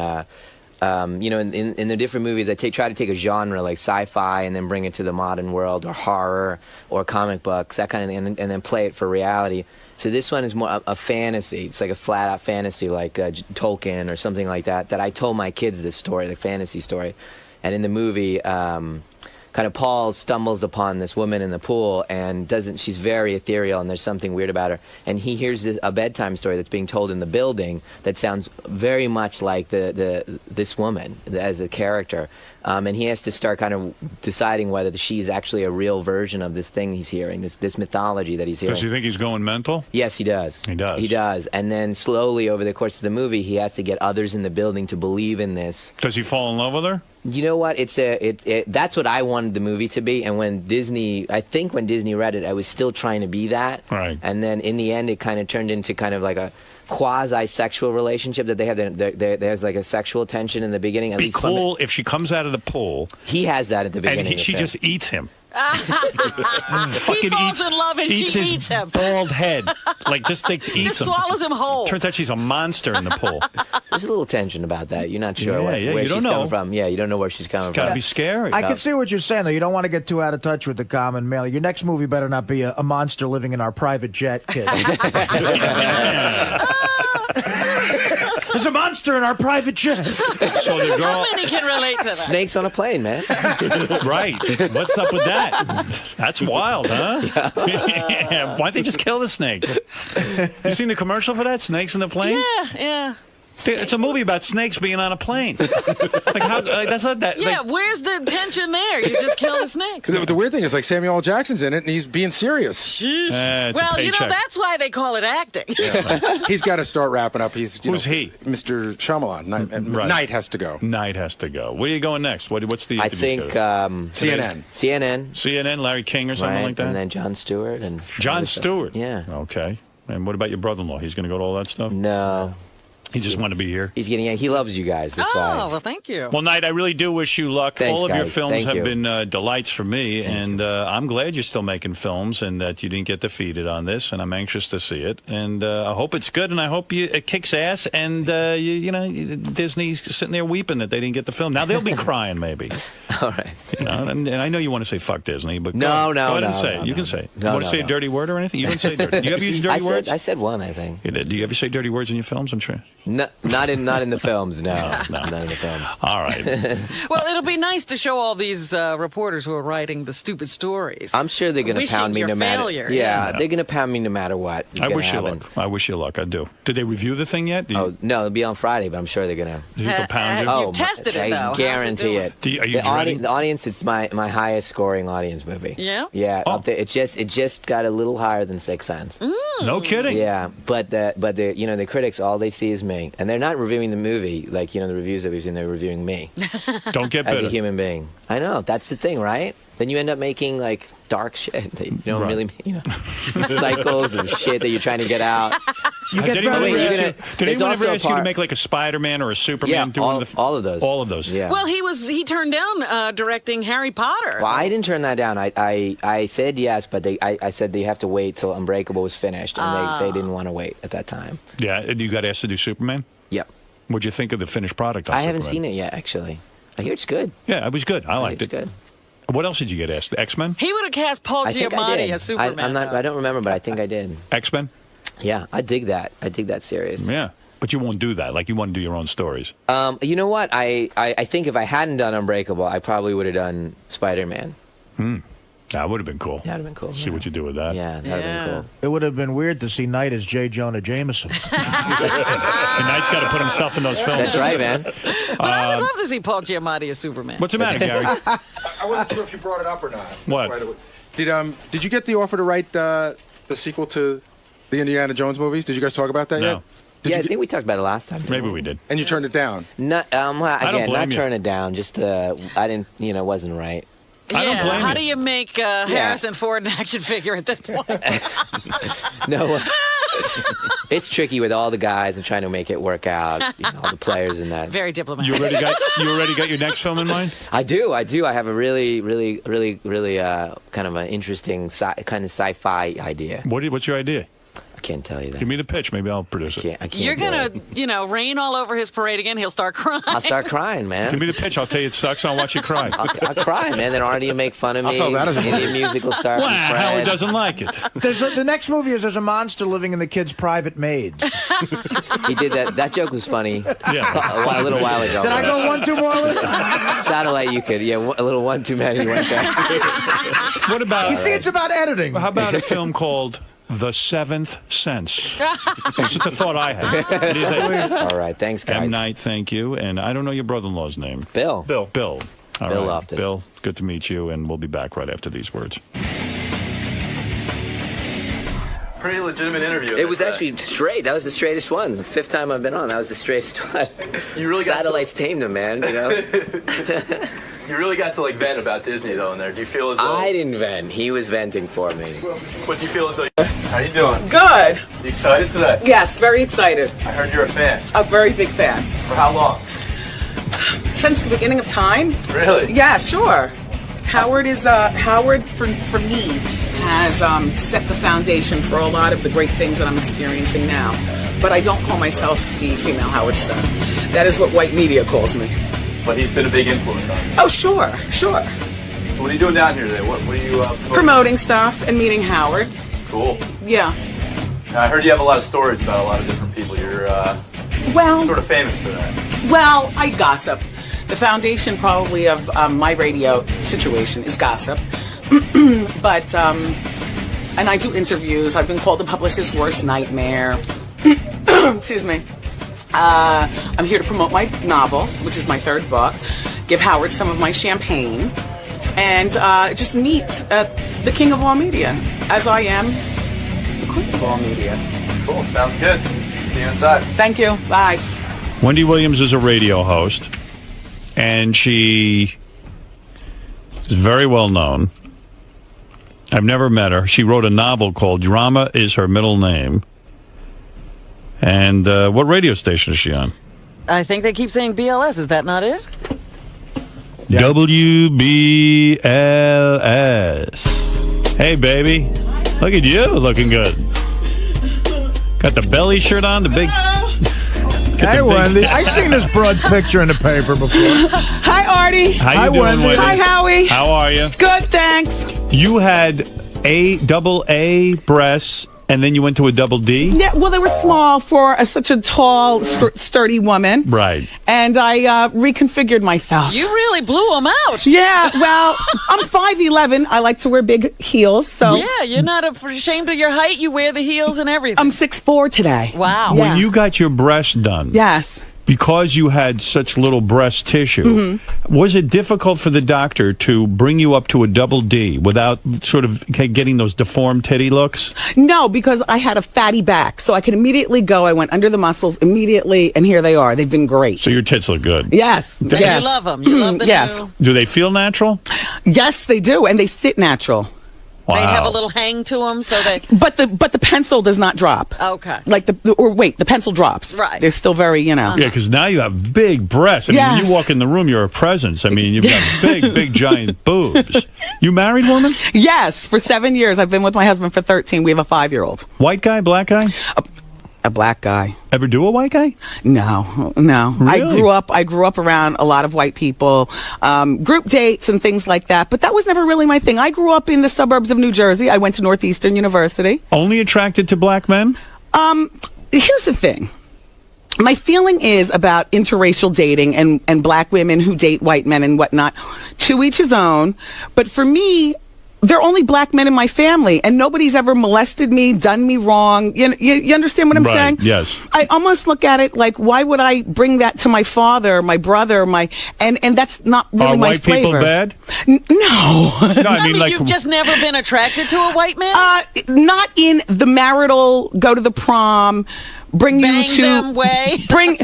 you know, in the different movies, I try to take a genre like sci-fi and then bring it to the modern world, or horror, or comic books, that kind of thing, and then play it for reality. So this one is more a fantasy. It's like a flat-out fantasy, like Tolkien or something like that. That I told my kids this story, the fantasy story, and in the movie. Kind of Paul stumbles upon this woman in the pool and she's very ethereal, and there's something weird about her, and he hears a bedtime story that's being told in the building that sounds very much like this woman as a character, and he has to start kind of deciding whether she's actually a real version of this thing he's hearing, this mythology that he's hearing. Does he think he's going mental? Yes, he does. He does. He does. And then slowly over the course of the movie, he has to get others in the building to believe in this. Does he fall in love with her? You know what? That's what I wanted the movie to be. And when Disney read it, I was still trying to be that. Right. And then in the end, it kind of turned into kind of like a quasi-sexual relationship that they have. There's like a sexual tension in the beginning. At Be least from cool if she comes out of the pool he has that at the beginning. and of the she film. just eats him. He falls in love and she his eats him. bald head. Like just eats Just him. swallows him whole. Turns out she's a monster in the pool. There's a little tension about that. You're not sure Yeah, where you don't she's know. coming from. Yeah, you don't know where she's coming Gotta from. be scary. I can see what you're saying, though. You don't want to get too out of touch with the common man. Your next movie better not be a monster living in our private jet, kid. There's a monster in our private jet. So the girl, How many can relate to that? Snakes on a plane, man. right? What's up with that? That's wild, huh? Yeah. Why'd they just kill the snakes? You seen the commercial for that? Snakes in the plane? Yeah. It's a movie about snakes being on a plane. Like how? That's not that. Yeah, Like, where's the tension there? You just kill the snakes. The weird thing is, like, Samuel L. Jackson's in it, and he's being serious. it's a Well, you know, paycheck. that's why they call it acting. He's got to start wrapping up. He's Who's he? Mr. Shyamalan. Right. Knight has to go. Night has to go. Where are you going next? What's the? I interview think schedule? CNN. CNN. CNN, Larry King or something Right, like that. and then Jon Stewart and Jon other stuff. Stewart. Yeah. Okay. And what about your brother-in-law? He's going to go to all that stuff. No, He just wanted to be here. he's getting. He loves you guys. That's Oh, why. well, thank you. Well, Knight, I really do wish you luck. Thanks, All of your guys. films Thank have you. been delights for me, and I'm glad you're still making films and that you didn't get defeated on this, and I'm anxious to see it. And I hope it's good, and I hope it kicks ass, and you know, Disney's sitting there weeping that they didn't get the film. Now they'll be crying, maybe. All right. You know, and I know you want to say fuck Disney, but No, go ahead no, and no, say no, it. You no, can no. say it. No, You want to no, say a no. dirty word or anything? You don't say dirty. Do you ever use dirty words? I said one, I think. You did. Do you ever say dirty words in your films? I'm sure. Not in the films, no. Not in the films. All right. Well, it'll be nice to show all these reporters who are writing the stupid stories. I'm sure they're going to pound me no matter. Yeah, they're going to pound me no matter what. I wish you luck. I wish you luck. I do. Did they review the thing yet? No, it'll be on Friday, but I'm sure they're going to. You think they'll pound you? You've tested it, though. I guarantee it. Are you the audience, it's my highest scoring audience movie. Yeah? Yeah. Up there, it just got a little higher than Sixth Sense. No kidding. Yeah, but the critics, all they see is me, and they're not reviewing the movie like the reviews that we've seen. They're reviewing me. Don't get as bitter. a human being. I know, that's the thing, right? Then you end up making like dark shit that you don't really, cycles of shit that you're trying to get out. Did anyone ever ask you to make like a Spider-Man or a Superman? Yeah, all of those. All of those. Yeah. Well, he turned down directing Harry Potter. Well, I didn't turn that down. I said yes, but I said they have to wait till Unbreakable was finished, and they didn't want to wait at that time. Yeah, and you got asked to do Superman? Yep. What'd you think of the finished product? I haven't seen it yet, actually. I hear it's good. Yeah, it was good. I liked it. It's good. What else did you get asked? X-Men? He would have cast Paul Giamatti as Superman. I don't remember, but I think I did. X-Men? Yeah, I dig that. I dig that series. Yeah, but you won't do that. Like, you want to do your own stories. You know what? I think if I hadn't done Unbreakable, I probably would have done Spider-Man. That would have been cool. That would have been cool. See what you do with that. Yeah, that would have been cool. It would have been weird to see Knight as J. Jonah Jameson. And Knight's got to put himself in those films. That's right, man. But I would love to see Paul Giamatti as Superman. What's the matter, Gary? I wasn't sure if you brought it up or not. What? Did you get the offer to write the sequel to the Indiana Jones movies? Did you guys talk about that yet? I think we talked about it last time. Maybe we did. And you turned it down? Not blame you. turn it down. Just I didn't. It wasn't right. I don't blame How you. do you make Harrison Ford an action figure at this point? No. It's tricky with all the guys and trying to make it work out. All the players and that. Very diplomatic. You already got your next film in mind? I do. I have a really kind of an interesting kind of sci-fi idea. What's your idea? I can't tell you that. Give me the pitch. Maybe I'll produce it. I can't You're do it. gonna, rain all over his parade again. He'll start crying. I'll start crying, man. Give me the pitch. I'll tell you it sucks. I'll watch you cry. I'll cry, man. Then already you make fun of me. I'll tell that as a Indian musical star. Well, Howard doesn't like it. The next movie is there's a monster living in the kid's private maids. He did that. That joke was funny. Yeah. A little while ago. Did I go one too more? Satellite, you could. Yeah, a little one too many. Went there. What about? You see, it's about editing. How about a film called The Seventh Sense? That's just a thought I had. What do you think? All right, thanks, guys. M. Night, thank you. And I don't know your brother-in-law's name. Bill. Bill. All right. Loftus. Bill, good to meet you, and we'll be back right after these words. Pretty legitimate interview. It was actually straight. That was the straightest one. The 5th time I've been on, that was the straightest one. You really got Satellites tamed him, man. You really got to vent about Disney though in there. Do you feel as though I didn't vent. He was venting for me. What do you feel as though? How you doing? Good. You excited today? Yes, very excited. I heard you're a fan. A very big fan. For how long? Since the beginning of time? Really? Yeah, sure. Howard for me has set the foundation for a lot of the great things that I'm experiencing now. But I don't call myself the female Howard Stern. That is what white media calls me. But he's been a big influence on you. Oh, sure. So what are you doing down here today? What are you promoting stuff and meeting Howard. Cool. Yeah. Now, I heard you have a lot of stories about a lot of different people. You're sort of famous for that. Well, I gossip. The foundation probably of my radio situation is gossip. But, and I do interviews. I've been called the publicist's worst nightmare. Excuse me. I'm here to promote my novel, which is my 3rd book, give Howard some of my champagne, and just meet the king of all media, as I am the queen of all media. Cool. Sounds good. See you inside. Thank you. Bye. Wendy Williams is a radio host, and she is very well known. I've never met her. She wrote a novel called Drama Is Her Middle Name. And what radio station is she on? I think they keep saying BLS. Is that not it? Yeah. WBLS. Hey, baby. Look at you looking good. Got the belly shirt on, the big... Hey, Wendy. I've seen this broad's picture in the paper before. Hi, Artie. How you doing, Wendy? Hi, Howie. How are you? Good, thanks. You had AA breasts And then you went to a double D? Yeah, well, they were small for such a tall, sturdy woman. Right. And I reconfigured myself. You really blew them out. Yeah, well, I'm 5'11". I like to wear big heels, so... Yeah, you're not ashamed of your height. You wear the heels and everything. I'm 6'4" today. Wow. When you got your breast done... Yes. Because you had such little breast tissue, was it difficult for the doctor to bring you up to a double D without sort of getting those deformed titty looks? No, because I had a fatty back, so I could immediately go. I went under the muscles immediately, and here they are. They've been great. So your tits look good. Yes. And yes. you love them. You love the Yes. new... Do they feel natural? Yes, they do, and they sit natural. Wow. They have a little hang to them, so they... But the pencil does not drop. Okay. Like the pencil drops. Right. They're still very, Yeah, because now you have big breasts. I mean, when Yes. you walk in the room, you're a presence. I mean, you've got big, giant boobs. You married woman? Yes, for 7 years. I've been with my husband for 13. We have a 5-year-old. White guy, black guy? A black guy. Ever do a white guy? No. Really? I grew up around a lot of white people, group dates and things like that. But that was never really my thing. I grew up in the suburbs of New Jersey. I went to Northeastern University. Only attracted to black men? Here's the thing. My feeling is about interracial dating and black women who date white men and whatnot. To each his own. But for me, there are only black men in my family, and nobody's ever molested me, done me wrong. You understand what I'm saying? Yes. I almost look at it like, why would I bring that to my father, my brother, and that's not really my white flavor. people bad? No. No, I mean, you've just never been attracted to a white man? Not in the marital, go to the prom, bring Bang you to them way? bring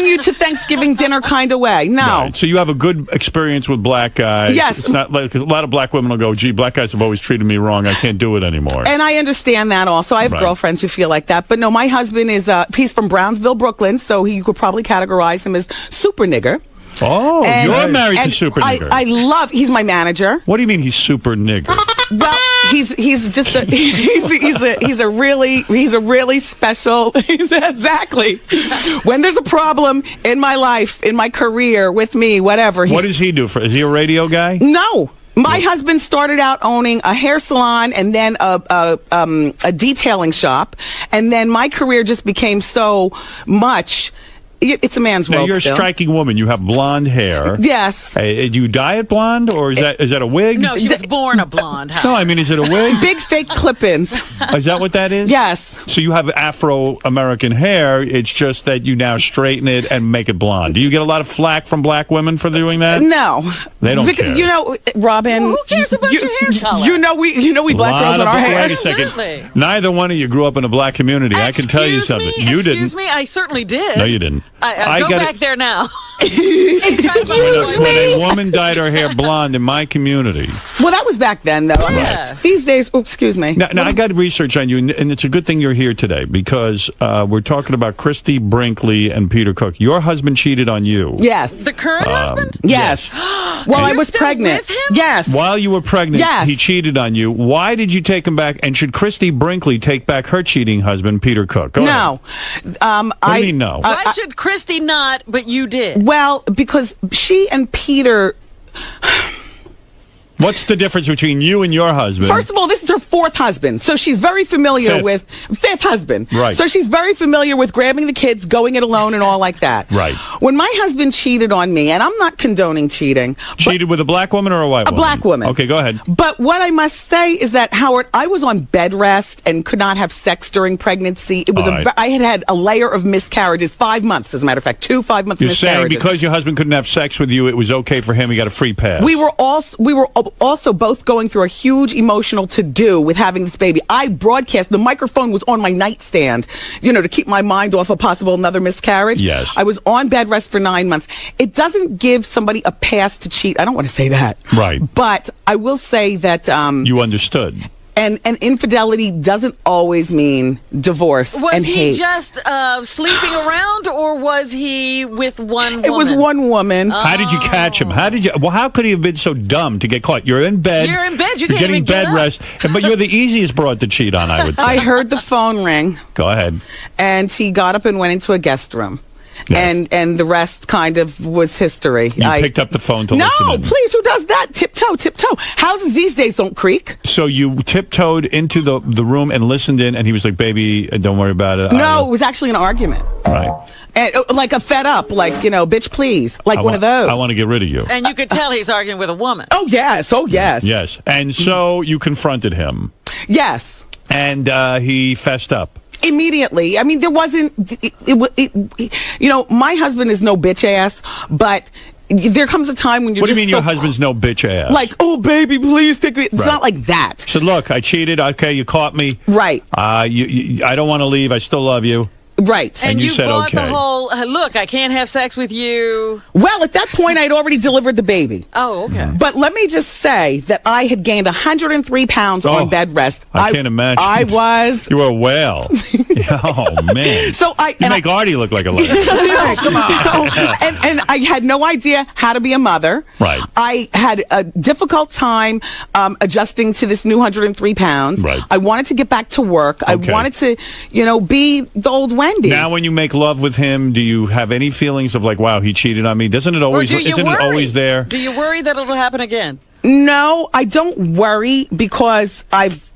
you to Thanksgiving dinner kind of way. No. Right. So you have a good experience with black guys. Yes. It's not like, 'cause a lot of black women will go, gee, black guys have always treated me wrong. I can't do it anymore. And I understand that also. I have Right. girlfriends who feel like that. But no, my husband is, he's from Brownsville, Brooklyn, so you could probably categorize him as super nigger. Oh, And- you're married to and super nigger. he's my manager. What do you mean he's super nigger? Well, he's just he's a really special. Exactly. When there's a problem in my life, in my career, with me, whatever. What does he do? Is he a radio guy? No. My husband started out owning a hair salon and then a detailing shop, and then my career just became so much. It's a man's Now world. you're a still. striking woman. You have blonde hair. Yes. Do you dye it blonde, or is that a wig? No, she was born a blonde. No, I mean, is it a wig? Big fake clip-ins. Is that what that is? Yes. So you have Afro-American hair. It's just that you now straighten it and make it blonde. Do you get a lot of flack from black women for doing that? No. They don't because, care. You know, Robin. Well, who cares about your hair color? You know we black girls in our hair. Wait a second. Absolutely. Neither one of you grew up in a black community. I can tell you something. You didn't. Excuse me, I certainly did. No, you didn't. I go got back there now. When a woman dyed her hair blonde in my community. Well, that was back then, though. I mean, Yeah. these days, excuse me. Now, I got research on you, and it's a good thing you're here today because we're talking about Christy Brinkley and Peter Cook. Your husband cheated on you. Yes. The current husband? Yes. Well, I You're was still pregnant. with him? Yes. While you were pregnant, Yes. he cheated on you. Why did you take him back? And should Christy Brinkley take back her cheating husband, Peter Cook? Go No. ahead. What do you mean no? Why should Christy not, but you did? Well, because she and Peter. What's the difference between you and your husband? First of all, this is her fourth husband, so she's very familiar with fifth husband. Right. So she's very familiar with grabbing the kids, going it alone, and all like that. Right. When my husband cheated on me, and I'm not condoning cheating. Cheated with a black woman or a white woman? A black woman. Okay, go ahead. But what I must say is that, Howard, I was on bed rest and could not have sex during pregnancy. It was All right. I had a layer of miscarriages, 5 months, as a matter of fact, 5 months You're saying miscarriages. because your husband couldn't have sex with you, it was okay for him, he got a free pass? We were also both going through a huge emotional to-do with having this baby. I broadcast, the microphone was on my nightstand, to keep my mind off a possible another miscarriage. Yes. I was on bed rest for 9 months. It doesn't give somebody a pass to cheat. I don't want to say that. Right. But I will say that... You understood. And infidelity doesn't always mean divorce Was and he hate. just sleeping around, or was he with one woman? It was one woman. How did you catch him? How could he have been so dumb to get caught? You're in bed. You're in bed. You You're can't getting even get bed up. rest. But you're the easiest broad to cheat on, I would think. I heard the phone ring, Go ahead. and he got up and went into a guest room. Yes. and the rest kind of was history. You picked up the phone to no, listen in. please, who does that? Tiptoe. Houses these days don't creak. So you tiptoed into the room and listened in, and he was like, "Baby, don't worry about it." No, it was actually an argument. Right. And, like a fed up, like, bitch, please. Like one of those. I want to get rid of you. And you could tell he's arguing with a woman. Oh, yes. Yes. And so you confronted him. Yes. And he fessed up. Immediately. I mean, there wasn't, my husband is no bitch ass, but there comes a time when you're What do you just mean your husband's no bitch ass? like, oh, baby, please take me. It's not like that. He said, look, I cheated. Okay, you caught me. Right. I don't want to leave. I still love you. Right. And you you said bought okay. the whole, look, I can't have sex with you. Well, at that point, I'd already delivered the baby. Oh, okay. But let me just say that I had gained 103 pounds on bed rest. I can't imagine. I was. You were a whale. Oh, man. So You make Artie look like a lady. Come on. And I had no idea how to be a mother. Right. I had a difficult time adjusting to this new 103 pounds. Right. I wanted to get back to work. Okay. I wanted to, be the old Wendy. Now, when you make love with him, do you have any feelings of like, wow, he cheated on me? Isn't it always there? Do you worry that it'll happen again? No, I don't worry because I've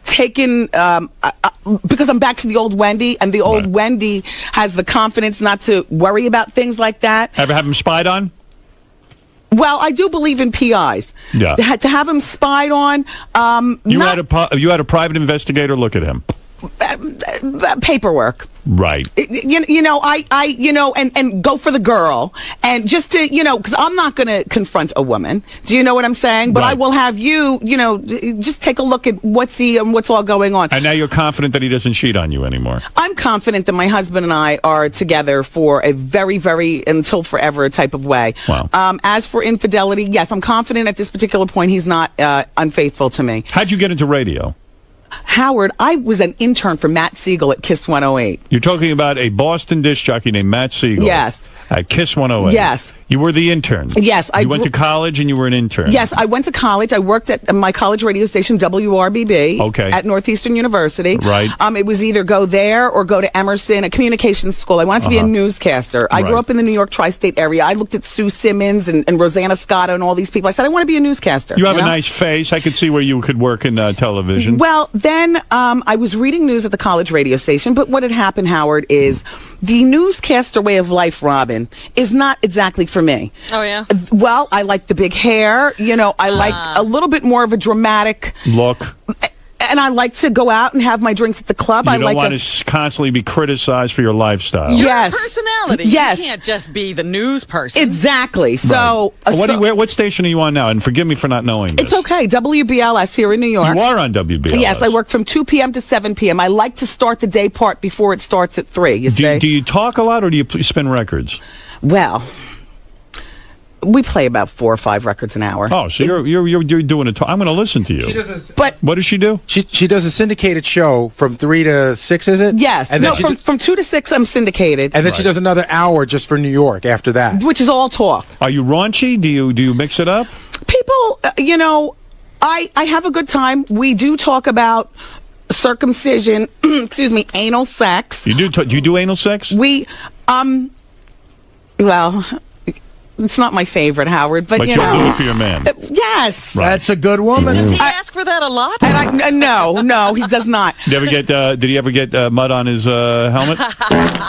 taken because I'm back to the old Wendy, and the old Wendy has the confidence not to worry about things like that. Ever have him spied on? Well, I do believe in PIs. Yeah. To have him spied on. You had a private investigator look at him. Paperwork. Right. And go for the girl, and just to, because I'm not going to confront a woman. Do you know what I'm saying? But Right. I will have you, just take a look at what's all going on. And now you're confident that he doesn't cheat on you anymore. I'm confident that my husband and I are together for a very, very until forever type of way. Wow. As for infidelity, yes, I'm confident at this particular point he's not unfaithful to me. How'd you get into radio? Howard, I was an intern for Matt Siegel at Kiss 108. You're talking about a Boston disc jockey named Matt Siegel. Yes. At Kiss 108. Yes. You were the intern. Yes. You went to college and you were an intern. Yes, I went to college. I worked at my college radio station, WRBB, Okay. at Northeastern University. Right. It was either go there or go to Emerson, a communications school. I wanted to be a newscaster. I grew Right. up in the New York tri-state area. I looked at Sue Simmons and Rosanna Scotto and all these people. I said, I want to be a newscaster. You have a nice face. I could see where you could work in television. Well, then I was reading news at the college radio station, but what had happened, Howard, is the newscaster way of life, Robin, is not exactly for me. Oh, yeah? Well, I like the big hair. I like a little bit more of a dramatic Look. And I like to go out and have my drinks at the club. You I don't like want to constantly be criticized for your lifestyle. Yes. Your personality. Yes. You can't just be the news person. Exactly. So, What station are you on now? And forgive me for not knowing this. It's okay. WBLS here in New York. You are on WBLS. Yes, I work from 2 p.m. to 7 p.m. I like to start the day part before it starts at 3, you see. Do you talk a lot or do you spin records? Well, we play about 4 or 5 records an hour. Oh, so you're doing it. I'm going to listen to you. But what does she do? She does a syndicated show from 3 to 6, is it? yes, And no, then from 2 to 6, I'm syndicated. and then she does another hour just for New York after that. Which is all talk. Are you raunchy? Do you mix it up? People, I have a good time. We do talk about circumcision, excuse me, anal sex. You do? Do you do anal sex? We, well, it's not my favorite, Howard, but But you you'll know. do it for your man. Yes. Right. That's a good woman. Does he ask for that a lot? And no, he does not. Did he ever get mud on his helmet?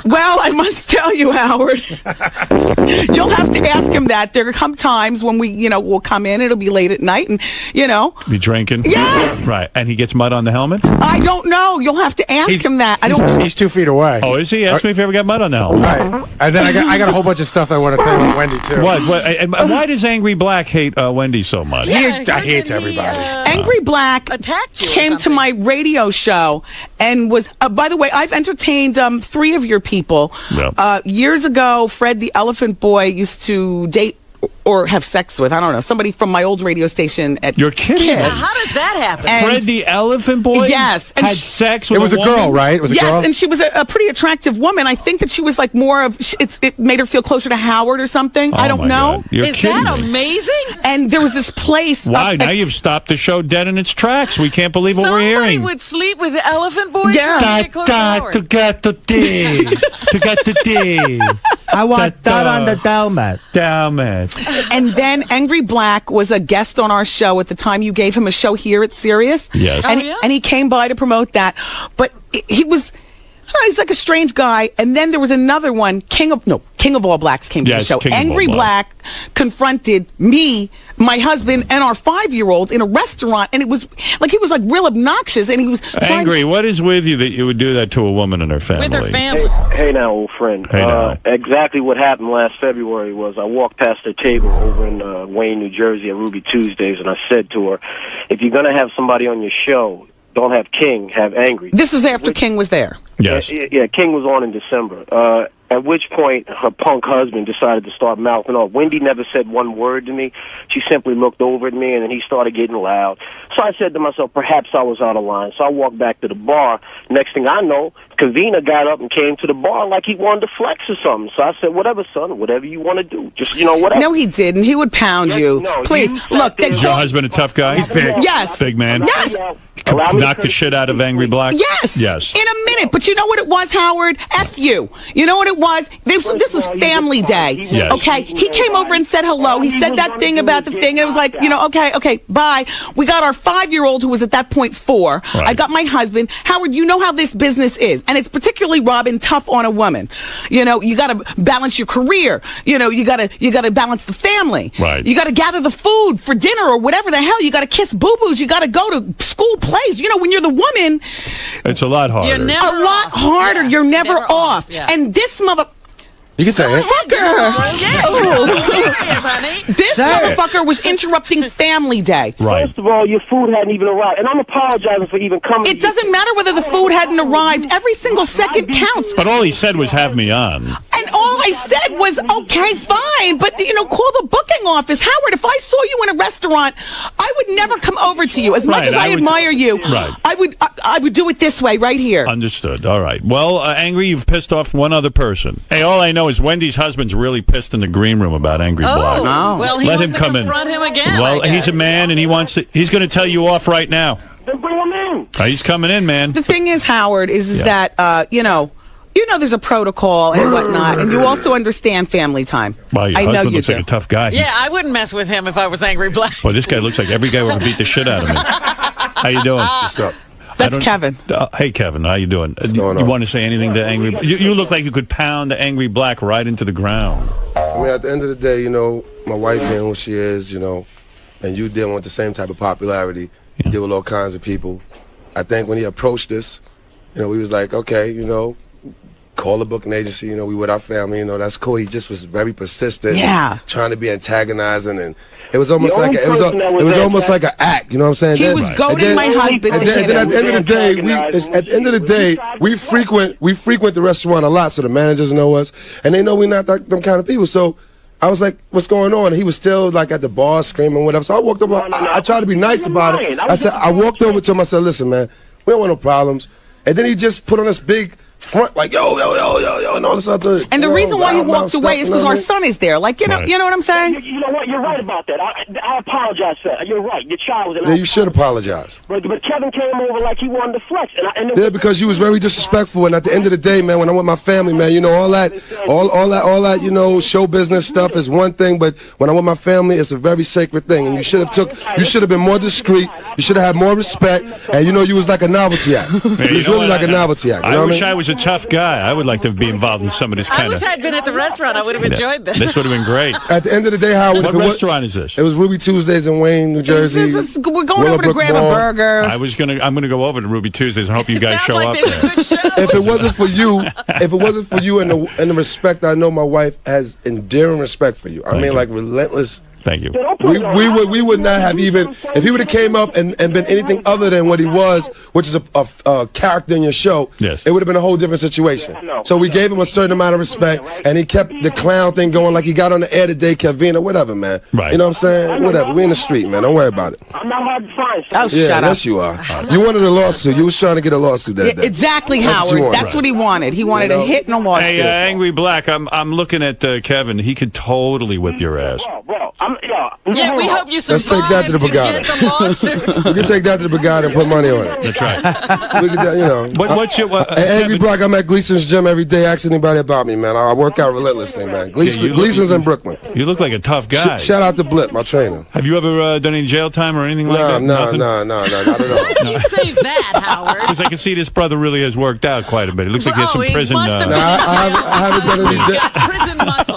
Well, I must tell you, Howard, you'll have to ask him that. There come times when we'll come in. It'll be late at night, and Be drinking? Yes. Right. And he gets mud on the helmet? I don't know. You'll have to ask him that. I don't. He's 2 feet away. Oh, is he? Ask me if he ever got mud on the helmet. Right. And then I got a whole bunch of stuff I want to tell you about Wendy too. What? And why does Angry Black hate Wendy so much? Yeah, I hate everybody. Angry Black attacked you or came to something. my radio show and was, by the way, I've entertained 3 of your people. Yeah. Years ago, Fred the Elephant Boy used to date or have sex with, I don't know, somebody from my old radio station at You're kidding me. Kiss. How does that happen? And- Fred the Elephant Boy? Yes. And Had sex with It was a woman? girl, right? It was a Yes, girl. and she was a pretty attractive woman. I think that she was like more of, it made her feel closer to Howard or something. I Oh, don't my know. God. You're Is kidding that me. amazing? And there was this place. Why? up Now at- you've stopped the show dead in its tracks. We can't believe what we're Somebody hearing. would sleep with the Elephant Boy? Yeah. trying to get close to Howard. get the To get the D. I want that on the Dalmat. Dalmat. And then Angry Black was a guest on our show at the time you gave him a show here at Sirius. Yes. And, Oh, yeah? and he came by to promote that. But he was, I don't know, he's like a strange guy. And then there was another one, King of All Blacks came to the Yes, show. King of All Angry Blacks. Black confronted me, my husband, and our 5-year-old in a restaurant. And it was like, he was like real obnoxious. And he was trying Angry, what is with you that you would do that to a woman and her family? With her family. Hey now, old friend. Hey now. Exactly what happened last February was I walked past her table over in Wayne, New Jersey at Ruby Tuesdays, and I said to her, if you're going to have somebody on your show, don't have King, have Angry. This is after King was there. Yes. Yeah, King was on in December. At which point, her punk husband decided to start mouthing off. Wendy never said one word to me. She simply looked over at me, and then he started getting loud. So I said to myself, perhaps I was out of line. So I walked back to the bar. Next thing I know, Kavina got up and came to the bar like he wanted to flex or something. So I said, whatever, son, whatever you want to do. Just, whatever. No, he didn't. He would pound you. no, Please, you sat look. there- Is your husband a tough guy? He's big. Yes. Big man. Yes. Allow me to Knock the shit out of Angry Black? Yes. Yes. In a minute. But you know what it was, Howard? F you. You know what it was? This was family day. Yes. Okay? He came over and said hello. He said that thing about the thing, and it was like, okay, bye. We got our 5-year-old who was at that point 4. Right. I got my husband. Howard, you know how this business is. And it's particularly, Robin, tough on a woman. You got to balance your career. You got to balance the family. Right. You got to gather the food for dinner or whatever the hell. You got to kiss boo-boos. You got to go to school plays. When you're the woman, It's a lot harder. You're never a lot off. harder. Yeah, You're never off. Yeah. And this You can say it. motherfucker, this Say it. motherfucker was interrupting family day. Right. First of all, your food hadn't even arrived, and I'm apologizing for even coming. It doesn't matter whether the food hadn't arrived. Every single second counts. But all he said was have me on. And all I said was, okay, fine, but, call the booking office. Howard, if I saw you in a restaurant, I would never come over to you. As much Right, as I I would- admire you, Right. I would do it this way, right here. Understood. All right. Well, Angry, you've pissed off one other person. Hey, all I know is Wendy's husband's really pissed in the green room about Angry Black. Well, he Let wants him to come in. confront him again. Well, I he's a guess. man, and he's going to tell you off right now. Then bring him in. He's coming in, man. The thing is, Howard, is Yeah. that, there's a protocol and whatnot, and you also understand family time. Well, your I know husband you looks do. like a tough guy. Yeah, I wouldn't mess with him if I was Angry Black. Boy, this guy looks like every guy would beat the shit out of me. How you doing? What's up? That's Kevin. Hey, Kevin, how you doing? going You on? want to say anything to Angry? You look like you could pound the Angry Black right into the ground. I mean, at the end of the day, my wife being who she is, and you dealing with the same type of popularity, you deal with all kinds of people. I think when he approached us, we was like, okay, call the booking agency, we with our family, that's cool. He just was very persistent. Yeah. Trying to be antagonizing, and it was almost The like only it was person that was it was that almost like an act, you know what I'm saying? He Then- was and goading then- my husband and to then, hit and then at him. the end of the day, we frequent the restaurant a lot, so the managers know us, and they know we're not them kind of people. So I was like, "What's going on?" And he was still like at the bar screaming, whatever. So I walked over. I tried to be nice about it. I walked over to him. I said, "Listen, man, we don't want no problems." And then he just put on this big front, like yo, and all this other. And the reason why he walked away is because our son. son is there. Like, Right. you know what I'm saying? You know what? You're right about that. I apologize for that. You're right. Your child was an Yeah, you should apologize. But Kevin came over like he wanted to flex. And Yeah, because you was very disrespectful, and at the end of the day, man, when I'm with my family, man, all that, show business stuff is one thing, but when I'm with my family, it's a very sacred thing, and you should have been more discreet, you should have had more respect, and you was like a novelty act. You was you know really what? like a novelty act. You I know what wish I I mean? was a tough guy. I would like to be involved in some of this I kind wish of. I'd been at the restaurant. I would have enjoyed this. This would have been great. At the end of the day, Howard, What if it was- restaurant is this? It was Ruby Tuesdays in Wayne, New Jersey. We're going over to Willowbrook grab Mall. a burger. I'm gonna go over to Ruby Tuesdays and hope you guys Sounds show like up they did there. a good show. If it wasn't for you and the respect I know my wife has endearing respect for you. I Thank mean, you. like relentless. Thank you. We would not have even if he would have came up and been anything other than what he was, which is a character in your show. Yes. It would have been a whole different situation. So we gave him a certain amount of respect, and he kept the clown thing going, like he got on the air today, Kevin, or whatever, man. Right. You know what I'm saying? Whatever. We in the street, man. Don't worry about it. I'm not hard to find. Oh, Yeah, shut up. yes you are. You wanted a lawsuit. You was trying to get a lawsuit that day. Exactly, That's what you Howard. want. That's what he wanted. He wanted a hit and a lawsuit. Hey, Angry Black, I'm looking at Kevin. He could totally whip your ass. Bro, I'm Yeah, we hope you Let's survive take that to the get the lawsuit. We can take that to the Bugatti and put money on it. That's right. We can, you know. What's your... Hey, Angry Black, I'm at Gleason's gym every day. Ask anybody about me, man. I work out relentlessly, man. Gleason's in Brooklyn. You look like a tough guy. Shout out to Blip, my trainer. Have you ever done any jail time or anything like that? No, not at all. You say that, Howard. Because I can see this brother really has worked out quite a bit. It looks like he has some prison... I haven't done any jail. Prison muscle.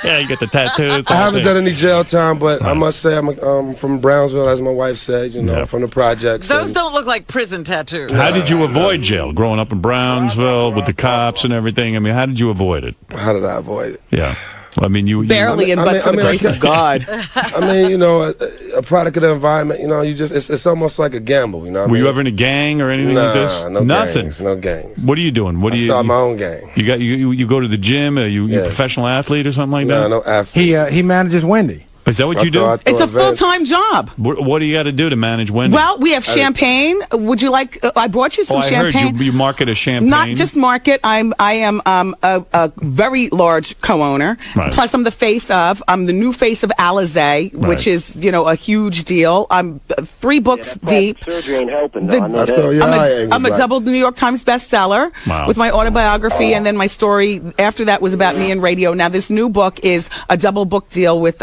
Yeah, you got the tattoos. I haven't done any jail time, but I must say I'm from Brownsville, as my wife said, you know, from the projects. Those don't look like prison tattoos. How did you avoid jail? Growing up in Brownsville with the cops and everything. I mean, how did you avoid it? How did I avoid it? Yeah. I mean, you barely, but for the grace of God. I mean, you know, a product of the environment. You know, you just it's almost like a gamble. You know, were you ever in a gang or anything like this? Nothing. Gangs, no gangs. What are you doing? What do you start my own gang? You go to the gym? Are you a professional athlete or something like that? No athlete. He manages Wendy. Is that what you do? It's a full-time job. What do you got to do to manage Wendy? Well, we have champagne. Would you like? I brought you some champagne. I heard you market a champagne. Not just market. I am a very large co-owner. Right. Plus, I'm the face of. I'm the new face of Alizé, which is a huge deal. I'm 3 books deep. Surgery ain't helping. Though. I know that. I'm a double New York Times bestseller with my autobiography, and then my story after that was about me in radio. Now, this new book is a double book deal with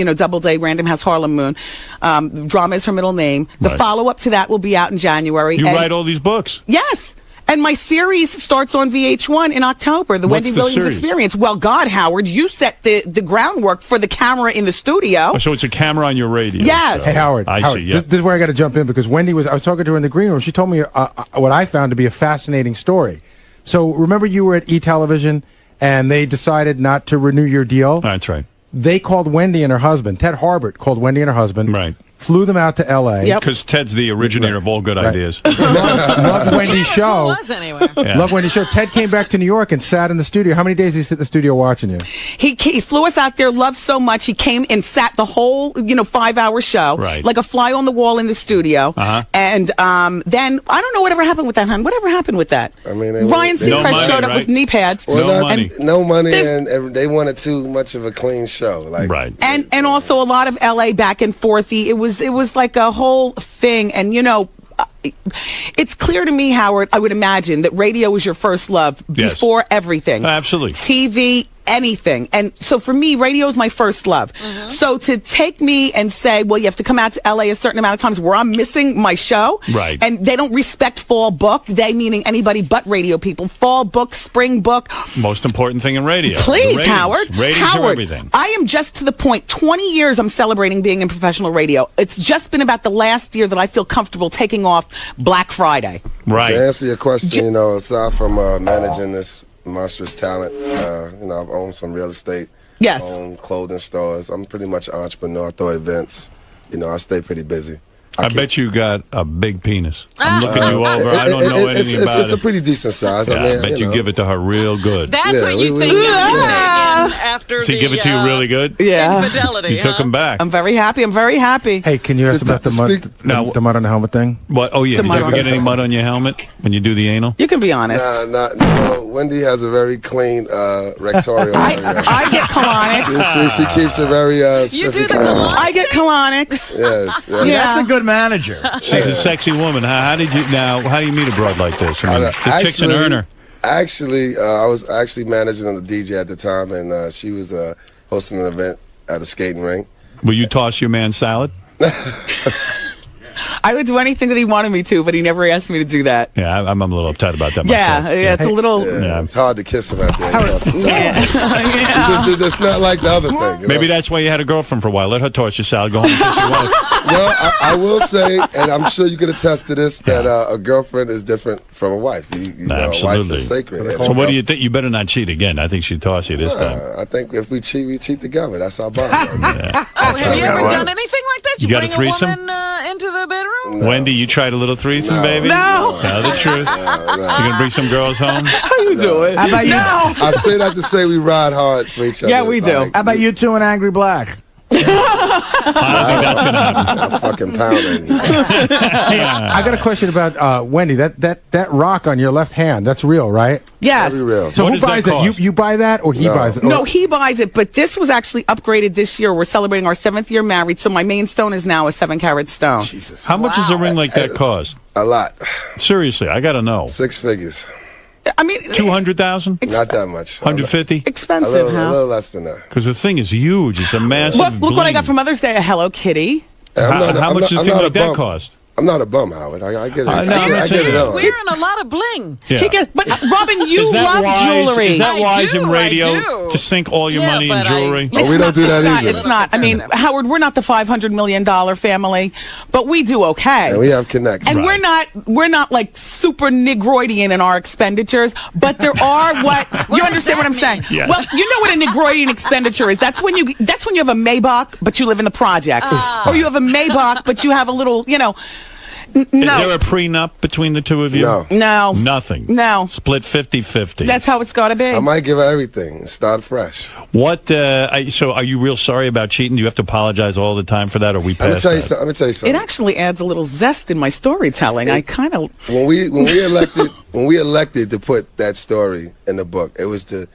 Doubleday, Random House, Harlem Moon. Drama is her middle name. The follow-up to that will be out in January. You write all these books? Yes. And my series starts on VH1 in October, the Wendy Williams Experience. Well, God, Howard, you set the groundwork for the camera in the studio. Oh, so it's a camera on your radio. Yes. Hey, Howard. I see, yeah. This is where I got to jump in because Wendy I was talking to her in the green room. She told me what I found to be a fascinating story. So remember you were at E-Television and they decided not to renew your deal? That's right. They called Wendy and her husband. Ted Harbert called Wendy and her husband. Right. Flew them out to L.A. Because Ted's the originator of all good ideas. Loved Wendy's show. Loved Wendy's show. Ted came back to New York and sat in the studio. How many days did he sit in the studio watching you? He flew us out there, loved so much. He came and sat the whole 5-hour show, like a fly on the wall in the studio. And then I don't know whatever happened with that, hon. Whatever happened with that? I mean, Ryan Seacrest showed up with knee pads. No money, and they wanted too much of a clean show. And also a lot of LA back and forthy. It was like a whole thing, and it's clear to me, Howard, I would imagine that radio was your first love before everything. Absolutely. TV, anything. And so for me, radio is my first love. So to take me and say, well, you have to come out to LA a certain amount of times where I'm missing my show. Right. And they don't respect fall book. They meaning anybody but radio people. Fall book, spring book. Most important thing in radio. Please, Howard. Ratings are everything. I am just to the point. 20 years I'm celebrating being in professional radio. It's just been about the last year that I feel comfortable taking off Black Friday. Right. To answer your question, aside from managing this monstrous talent, I've owned some real estate. Yes. Own clothing stores. I'm pretty much an entrepreneur. I throw events. I stay pretty busy. I bet you got a big penis. I'm looking you over. I don't know anything about it. It's a pretty decent size. Yeah, I bet you give it to her real good. That's what you think after Does he give it to you really good? Yeah. Infidelity. You took him back. I'm very happy. I'm very happy. Hey, can you ask about the mud on the helmet thing? What? Oh, yeah. Did you ever get any mud on your helmet when you do the anal? You can be honest. No. Wendy has a very clean rectorial area. I get colonics. She keeps it very you do the colonics? I get colonics. Yes. Yeah, that's a good manager. She's a sexy woman. How do you meet a broad like this? I mean, this chick's an earner. Actually, I was actually managing on the DJ at the time, and she was hosting an event at a skating rink. Will you toss your man salad? I would do anything that he wanted me to, but he never asked me to do that. Yeah, I'm a little upset about that myself. Yeah, it's a little... Yeah, it's hard to kiss him out there. Yeah. It's not like the other thing. Maybe that's why you had a girlfriend for a while. Let her toss your salad. Go home and kiss your wife. I will say, and I'm sure you could attest to this, that a girlfriend is different from a wife. You know, absolutely. a wife is sacred. So what do you think? You better not cheat again. I think she'd toss you this time. I think if we cheat together. That's our bond. Have you ever done anything like that? You got bring a threesome? Woman into the bedroom? No. Wendy, you tried a little threesome, baby? No. Tell the truth. No. You gonna bring some girls home? How you doing? How about you? I say that to say we ride hard for each other. Yeah, we do. How about you two and Angry Black? I don't think that's going to happen. I'm fucking pounding. Hey, I got a question about Wendy. That rock on your left hand, that's real, right? Yes. Very real. So What who does that buys it? cost? You buy that, or he No. buys it? No, he buys it, but this was actually upgraded this year. We're celebrating our 7th year married, so my main stone is now a 7-carat stone. Jesus. How much does a ring like that cost? A lot. Seriously, I got to know. 6 figures. I mean, 200,000? Not that much. 150? A expensive, little huh? less than that. Because the thing is huge. It's a massive. Look what I got bling. for Mother's Day, a Hello Kitty. How much does a thing like that cost? I'm not a bum, Howard. I get it. No, I'm not I get saying it that. on. Wearing a lot of bling. Yeah. But Robin, you Is that love wise? jewelry. Is that I wise do, in I radio do. to sink all your Yeah, money in but jewelry? Oh, we don't do that either. It's not. I mean, Howard, we're not the $500 million family, but we do okay. And we have connects. And we're not like super Negroidian in our expenditures, but there are what you understand what I'm saying. Yeah. Well, you know what a Negroidian expenditure is. That's when you have a Maybach, but you live in the projects, or you have a Maybach, but you have a little, Is there no, a prenup between the two of you? No. no, Nothing. no. Split 50-50. That's how it's got to be. I might give her everything and start fresh. What? So, are you real sorry about cheating? Do you have to apologize all the time for that, or we Let me pass tell you that? something. Let me tell you It something. actually adds a little zest in my storytelling. I kind of When we elected to put that story in the book, it was to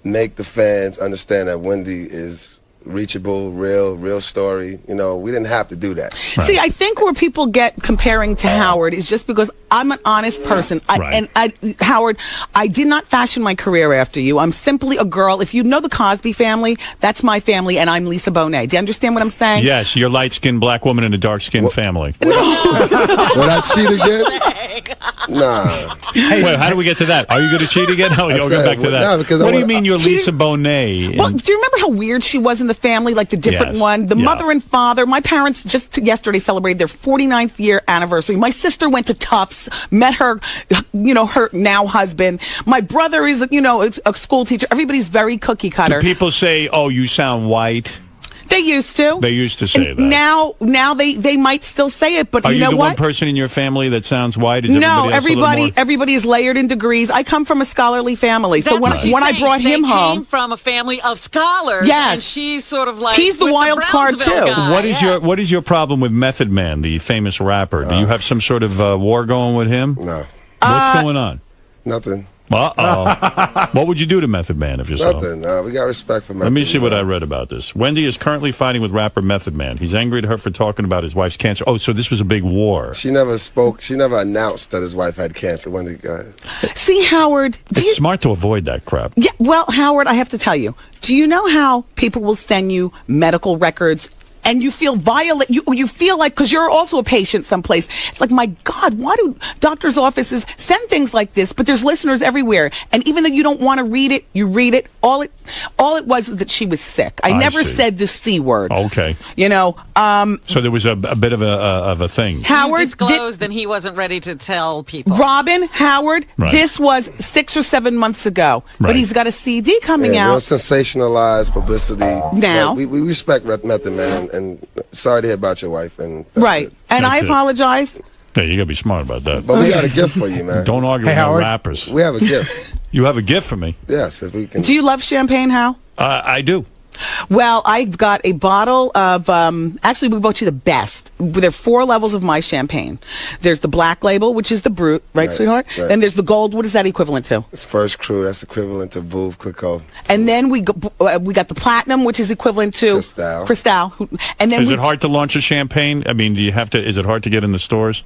make the fans understand that Wendy is reachable, real story. We didn't have to do that. See, I think where people get comparing to Howard is just because I'm an honest person. Howard, I did not fashion my career after you. I'm simply a girl. If you know the Cosby family, that's my family, and I'm Lisa Bonet. Do you understand what I'm saying? Yes, you're light-skinned black woman in a dark-skinned family. Would I cheat again? Nah. Wait, how do we get to that? Are you going to cheat again? Oh, you'll get back to that. No, because what do you mean you're Lisa Bonet? Well, do you remember how weird she was in the family, like the different Yes. one? The Yeah. mother and father. My parents just yesterday celebrated their 49th year anniversary. My sister went to Tufts, met her now husband. My brother is, a school teacher. Everybody's very cookie Do cutter. people say, "Oh, you sound white"? They used to. They used to say And that. Now they might still say it, but Are you you know the what? one person in your family that sounds white? Is No, else a little more- everybody is layered in degrees. I come from a scholarly family, so That's when what she's I saying. brought him They home, came from a family of scholars. Yes. And she's sort of like He's the with wild card, Brownsville too. guy. What is your problem with Method Man, the famous rapper? Do you have some sort of war going with him? No. What's going on? Nothing. Uh-oh. What would you do to Method Man if you saw him? Nothing. We got respect for Method. Let me see what I read about this. Wendy is currently fighting with rapper Method Man. He's angry at her for talking about his wife's cancer. Oh, so this was a big war. She never spoke. She never announced that his wife had cancer. Wendy, go ahead. see Howard. It's smart to avoid that crap. Yeah, well, Howard, I have to tell you. Do you know how people will send you medical records? And you feel violent. You feel like, because you're also a patient someplace. It's like, my God, why do doctors' offices send things like this? But there's listeners everywhere. And even though you don't want to read it, you read it. All it was that she was sick. I never see. said the C word. Okay. So there was a bit of a thing. Howard He disclosed and he wasn't ready to tell people. Robin, Howard, Right. this was 6 or 7 months ago. Right. But he's got a CD coming Real out. sensationalized publicity. Now. But we respect Method Man, and sorry to hear about your wife. And that's Right. it. And I That's it. apologize. Yeah, you got to be smart about that. But we got a gift for you, man. Don't argue Hey, with no Howard. rappers. We have a gift. You have a gift for me. Yes, if we can. Do you love champagne, Hal? I do. Well, I've got a bottle of, actually, we bought you the best. There are 4 levels of my champagne. There's the black label, which is the Brut, right, sweetheart? right. Then there's the gold. What is that equivalent to? It's First Crew. That's equivalent to Veuve Clicquot. And then we got the platinum, which is equivalent to Cristal. And then Is it hard to launch a champagne? I mean, is it hard to get in the stores?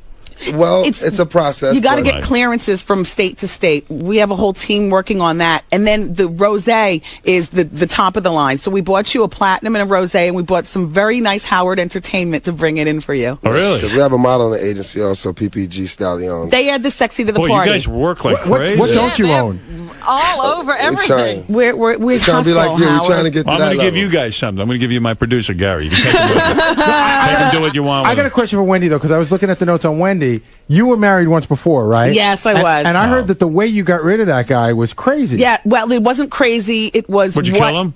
Well, it's a process. You got to but- get clearances from state to state. We have a whole team working on that. And then the rosé is the top of the line. So we bought you a platinum and a rosé, and we bought some very nice Howard Entertainment to bring it in for you. Oh, really? Because we have a model in the agency also, PPG Stallion. They add the sexy to the Boy, party. you guys work like What crazy. don't you they're own? All over everything. We're We're trying to be like you. We're trying to get to Well, I'm that going to give level. you guys something. I'm going to give you my producer, Gary. You can take him with you. Take him, do what you want I with got a him. question for Wendy though, because I was looking at the notes on Wendy. You were married once before, right? Yes, I And- was. And I Oh. heard that the way you got rid of that guy was crazy. Yeah, well, it wasn't crazy. It was Would you kill him?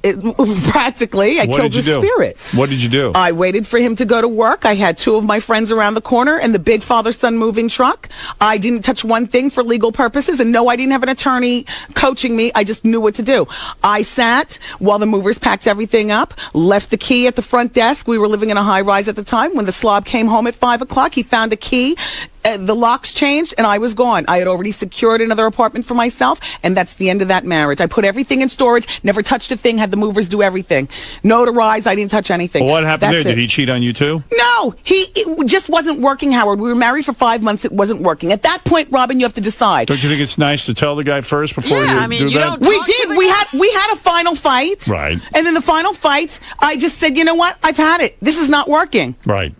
Practically, I What killed did you his do? spirit. What did you do? I waited for him to go to work. I had 2 of my friends around the corner and the big father-son moving truck. I didn't touch one thing for legal purposes, and no, I didn't have an attorney coaching me. I just knew what to do. I sat while the movers packed everything up, left the key at the front desk. We were living in a high rise at the time. When the slob came home at 5 o'clock, he found a key. The locks changed and I was gone. I had already secured another apartment for myself, and that's the end of that marriage. I put everything in storage, never touched a thing, had the movers do everything. Notarized, I didn't touch anything. Well, what happened That's there? it. Did he cheat on you too? No, it just wasn't working, Howard. We were married for 5 months. It wasn't working. At that point, Robin, you have to decide. Don't you think it's nice to tell the guy first before Yeah, you I mean, do you that? don't- We did. We had a final fight. Right. And in the final fight, I just said, you know what? I've had it. This is not working. Right.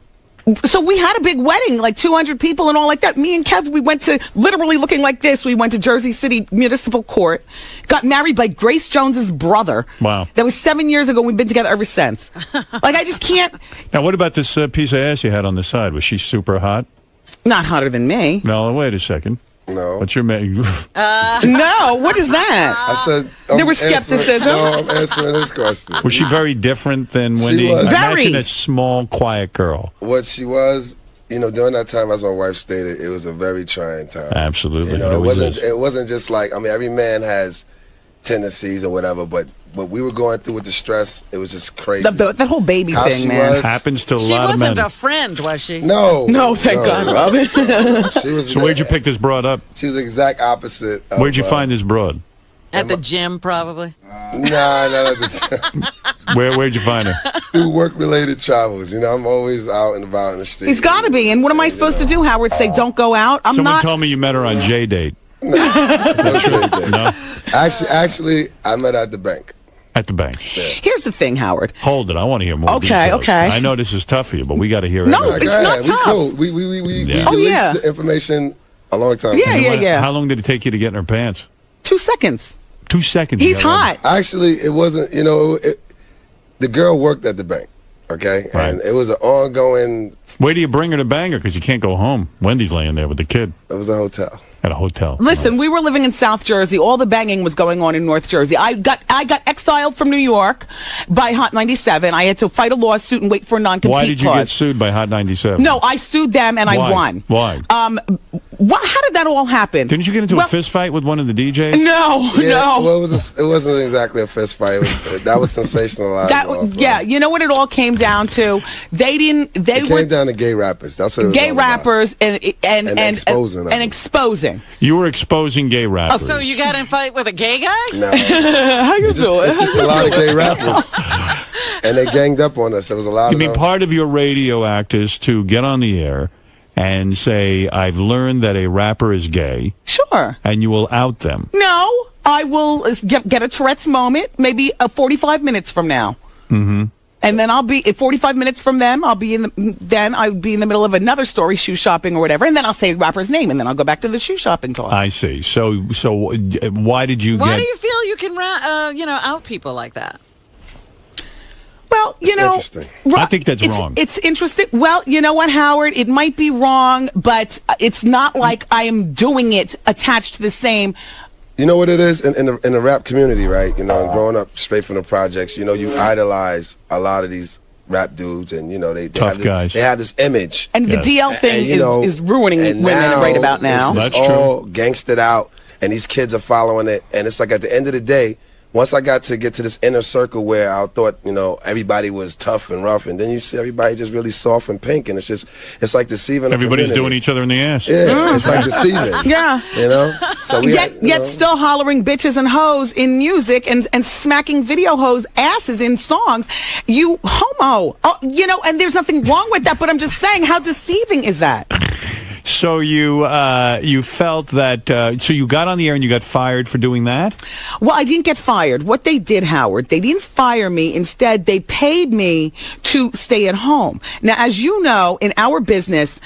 So we had a big wedding, like 200 people and all like that. Me and Kev, we went to, literally looking like this, we went to Jersey City Municipal Court, got married by Grace Jones's brother. Wow. That was 7 years ago. We've been together ever since. Like, I just can't. Now, what about this piece of ass you had on the side? Was she super hot? Not hotter than me. No, wait a second. No. What's your No, what is that? I said There was skepticism? No, I'm answering this question. Was she very different than Wendy? was. Imagine Very. a small, quiet girl. What she was, during that time, as my wife stated, it was a very trying time. Absolutely. It always wasn't. is. It wasn't just like, every man has tendencies or whatever, but what we were going through with the stress, it was just crazy. That whole baby How thing, she man. was. Happens to a She lot of wasn't men. a friend, was she? No, Thank God, Robin. She was. So where'd you pick this broad up? She was the exact opposite. Of, Where'd you find this broad? At the gym, probably. Nah, Where'd you find her? through work-related travels. I'm always out and about in the street. He's got to be. And what am I supposed to do, Howard? Say, don't go out? I'm Someone not. told me you met her on J-Date. No. Actually, I met her at the bank. At the bank. Here's the thing, Howard. Hold it. I want to hear more Okay, details. okay. I know this is tough for you, but we got to hear it. No, Like, it's go not ahead. tough. We cool. We Yeah. Oh, released yeah. the information a long time Yeah, ago. yeah. How long did it take you to get in her pants? 2 seconds. 2 seconds. He's you got hot. Actually, it wasn't. The girl worked at the bank. Okay, Right. and it was an ongoing. Where do you bring her to bang her? Because you can't go home. Wendy's laying there with the kid It was a hotel. at a hotel. Listen, we were living in South Jersey. All the banging was going on in North Jersey. I got exiled from New York by Hot 97. I had to fight a lawsuit and wait for a non-compete Why did you clause. get sued by Hot 97? No, I sued them and Why? I won. Why? How did that all happen? Didn't you get into a fist fight with one of the DJs? No, Yeah, no. well, it wasn't exactly a fist fight. That was sensationalized. also. Yeah, you know what it all came down to? They It were came down to gay rappers. That's what it was. gay all about. rappers and exposing them. and exposing. You were exposing gay rappers. So you got in a fight with a gay guy? No, How you doing? it's just a lot of gay rappers, and they ganged up on us. There was a lot You of mean them. part of your radio act is to get on the air and say, I've learned that a rapper is gay, Sure. and you will out them. No, I will get a Tourette's moment, maybe 45 minutes from now. Mm-hmm. And then I'll be 45 minutes from them. I'll be in the middle of another story, shoe shopping or whatever, and then I'll say rapper's name, and then I'll go back to the shoe shopping talk. I see. So why did you Why get... do you feel you can, out people like that? Well, interesting. I think that's wrong. It's interesting. Well, you know what, Howard? It might be wrong, but it's not like I am doing it attached to the same. You know what it is in the rap community, right? And growing up straight from the projects, you idolize a lot of these rap dudes, and they Tough have this, guys. They have this image, And the DL thing is ruining and women now right about now. It's That's all gangstered out, and these kids are following it, and it's like at the end of the day, once I got to get to this inner circle where I thought, everybody was tough and rough, and then you see everybody just really soft and pink, and it's like deceiving. Everybody's the doing community. each other in the ass. Yeah, it's like deceiving. Yeah. So Yet still hollering bitches and hoes in music and smacking video hoes asses in songs. You homo. And there's nothing wrong with that, but I'm just saying, how deceiving is that? So you felt that, so you got on the air and you got fired for doing that? Well, I didn't get fired. What they did, Howard, they didn't fire me. Instead, they paid me to stay at home. Now, as you know, in our business,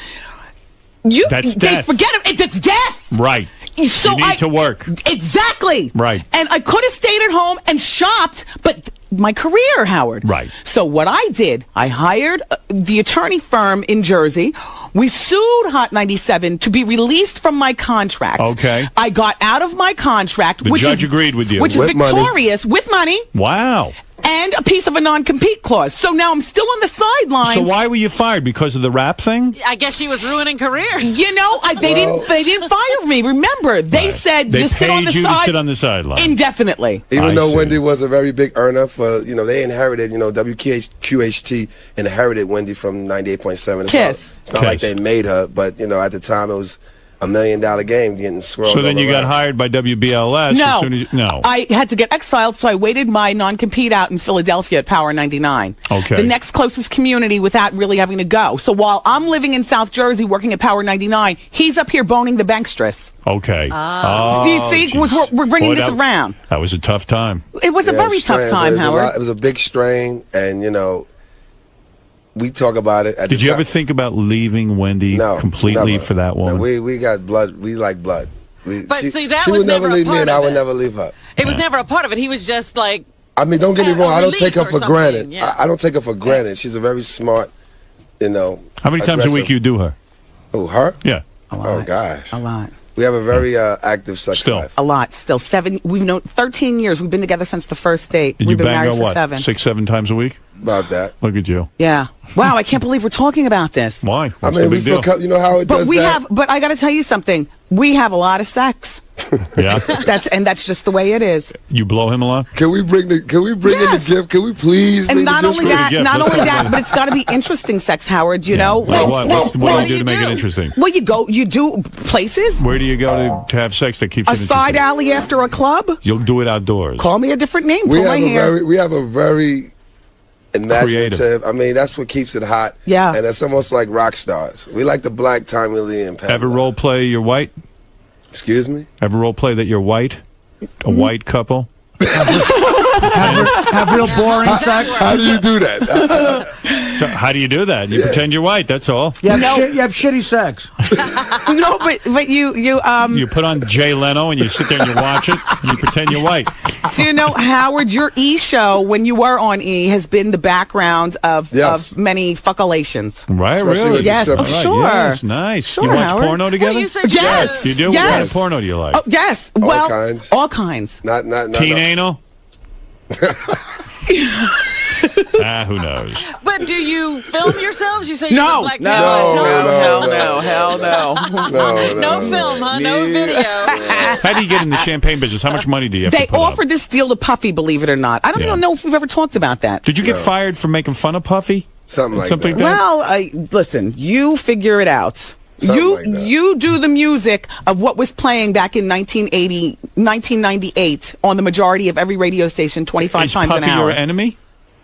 That's death. Forget it. It's death. Right. So you need to work. Exactly. Right. And I could have stayed at home and shopped, but my career, Howard. Right. So what I did, I hired the attorney firm in Jersey. We sued Hot 97 to be released from my contract. Okay. I got out of my contract. The judge agreed with you. Which With is money. victorious, with money. Wow. and a piece of a non-compete clause. So now I'm still on the sidelines. So why were you fired? Because of the rap thing? I guess she was ruining careers. You know, they didn't fire me. Remember, they said They just sit on the paid you side to sit on the sideline. indefinitely. Even though see. Wendy was a very big earner for, they inherited, WQHT inherited Wendy from 98.7. Kiss. It's not like they made her, but, at the time it was $1 million game getting swirled. So then you got around. hired by WBLS No, as soon as no. I had to get exiled, so I waited my non-compete out in Philadelphia at Power 99. Okay. The next closest community without really having to go. So while I'm living in South Jersey working at Power 99, he's up here boning the bankstress. Okay. Do you see? geez. We're bringing Boy, this around. That was a tough time. It was a very tough time, Howard. It was a big strain, and, we talk about it. Did you ever think about leaving Wendy completely never. for that one? No, we got blood. We like blood. See, that she was would never never a leave me, part and of I would it. never leave her. It was never a part of it. He was just like, I mean, don't get me a wrong. I don't take her release for or granted. something, yeah. I don't take her for granted. She's a very smart, How many times a week you do her? Oh, her? Yeah. Oh, gosh. A lot. We have a very active sex life. A lot. Still. 7. We've known 13 years. We've been together since the first date. And We've you been bang married her for what? 7. 6-7 times a week? About that. Look at you. Yeah. Wow, I can't believe we're talking about this. Why? I What's mean, the we big deal? feel, you know how it does that? But I got to tell you something. We have a lot of sex. Yeah. That's just the way it is. You blow him a lot? Can we bring in the gift? Can we please bring And not the only gift? that, but it's got to be interesting sex, Howard. You know, Like what? What do you do to make it interesting? Well, you do places. Where do you go to have sex that keeps A it interesting? side alley after a club. You'll do it outdoors. Call me a different name. We Pull my hair. have a very imaginative. Creative. I mean, that's what keeps it hot. Yeah. And it's almost like rock stars. We like the black Tommy Lee and Pamela. Ever role play you're white? Excuse me? Ever role play that you're white? A white couple? Have real boring sex. How do you do that? So how do you do that? You pretend you're white, that's all. You have shitty sex. No, but You put on Jay Leno and you sit there and you watch it and you pretend you're white. do you know, Howard, your E show, when you were on E, has been the background of many fuckulations. Right, Especially really? with the Yes, strippers. oh, Right, sure. Yes, nice. Sure, you watch Howard. porno together? well, you said Yes. You do? What Yes. kind of porno do you like? Oh, yes. Well, kinds. all kinds. Not Teen no. anal? Who knows? But do you film yourselves? You say you're No, the Black no, Panther. hell no. No film, huh? No video. How do you get in the champagne business? How much money do you have They to put offered up? this deal to Puffy, believe it or not. I don't Yeah. even know if we've ever talked about that. Did you get fired for making fun of Puffy? Something like Something that. like that? Well, listen, you figure it out. Something like that. You do the music of what was playing back in 1998 on the majority of every radio station 25 Is times Puffy an hour. your enemy?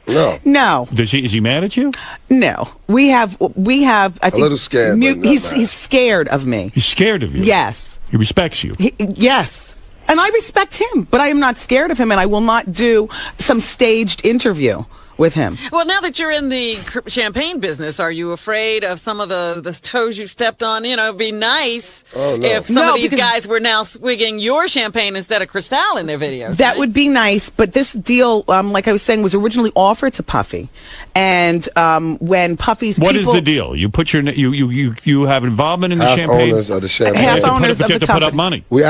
No. No, Is he mad at you? no. We have. I think little scared, but not he's mad. he's scared of me. He's scared of you. Yes. He respects you. Yes. And I respect him, but I am not scared of him, and I will not do some staged interview with him. Well, now that you're in the champagne business, are you afraid of some of the toes you stepped on? You know, it'd be nice if some No, of these because- guys were now swigging your champagne instead of Cristal in their videos. That right? would be nice, but this deal, like I was saying, was originally offered to Puffy, and when Puffy's What is people, the deal? You put your you have involvement in the Half champagne. owners of the champagne. Half owners but you have of to the put up company. money. We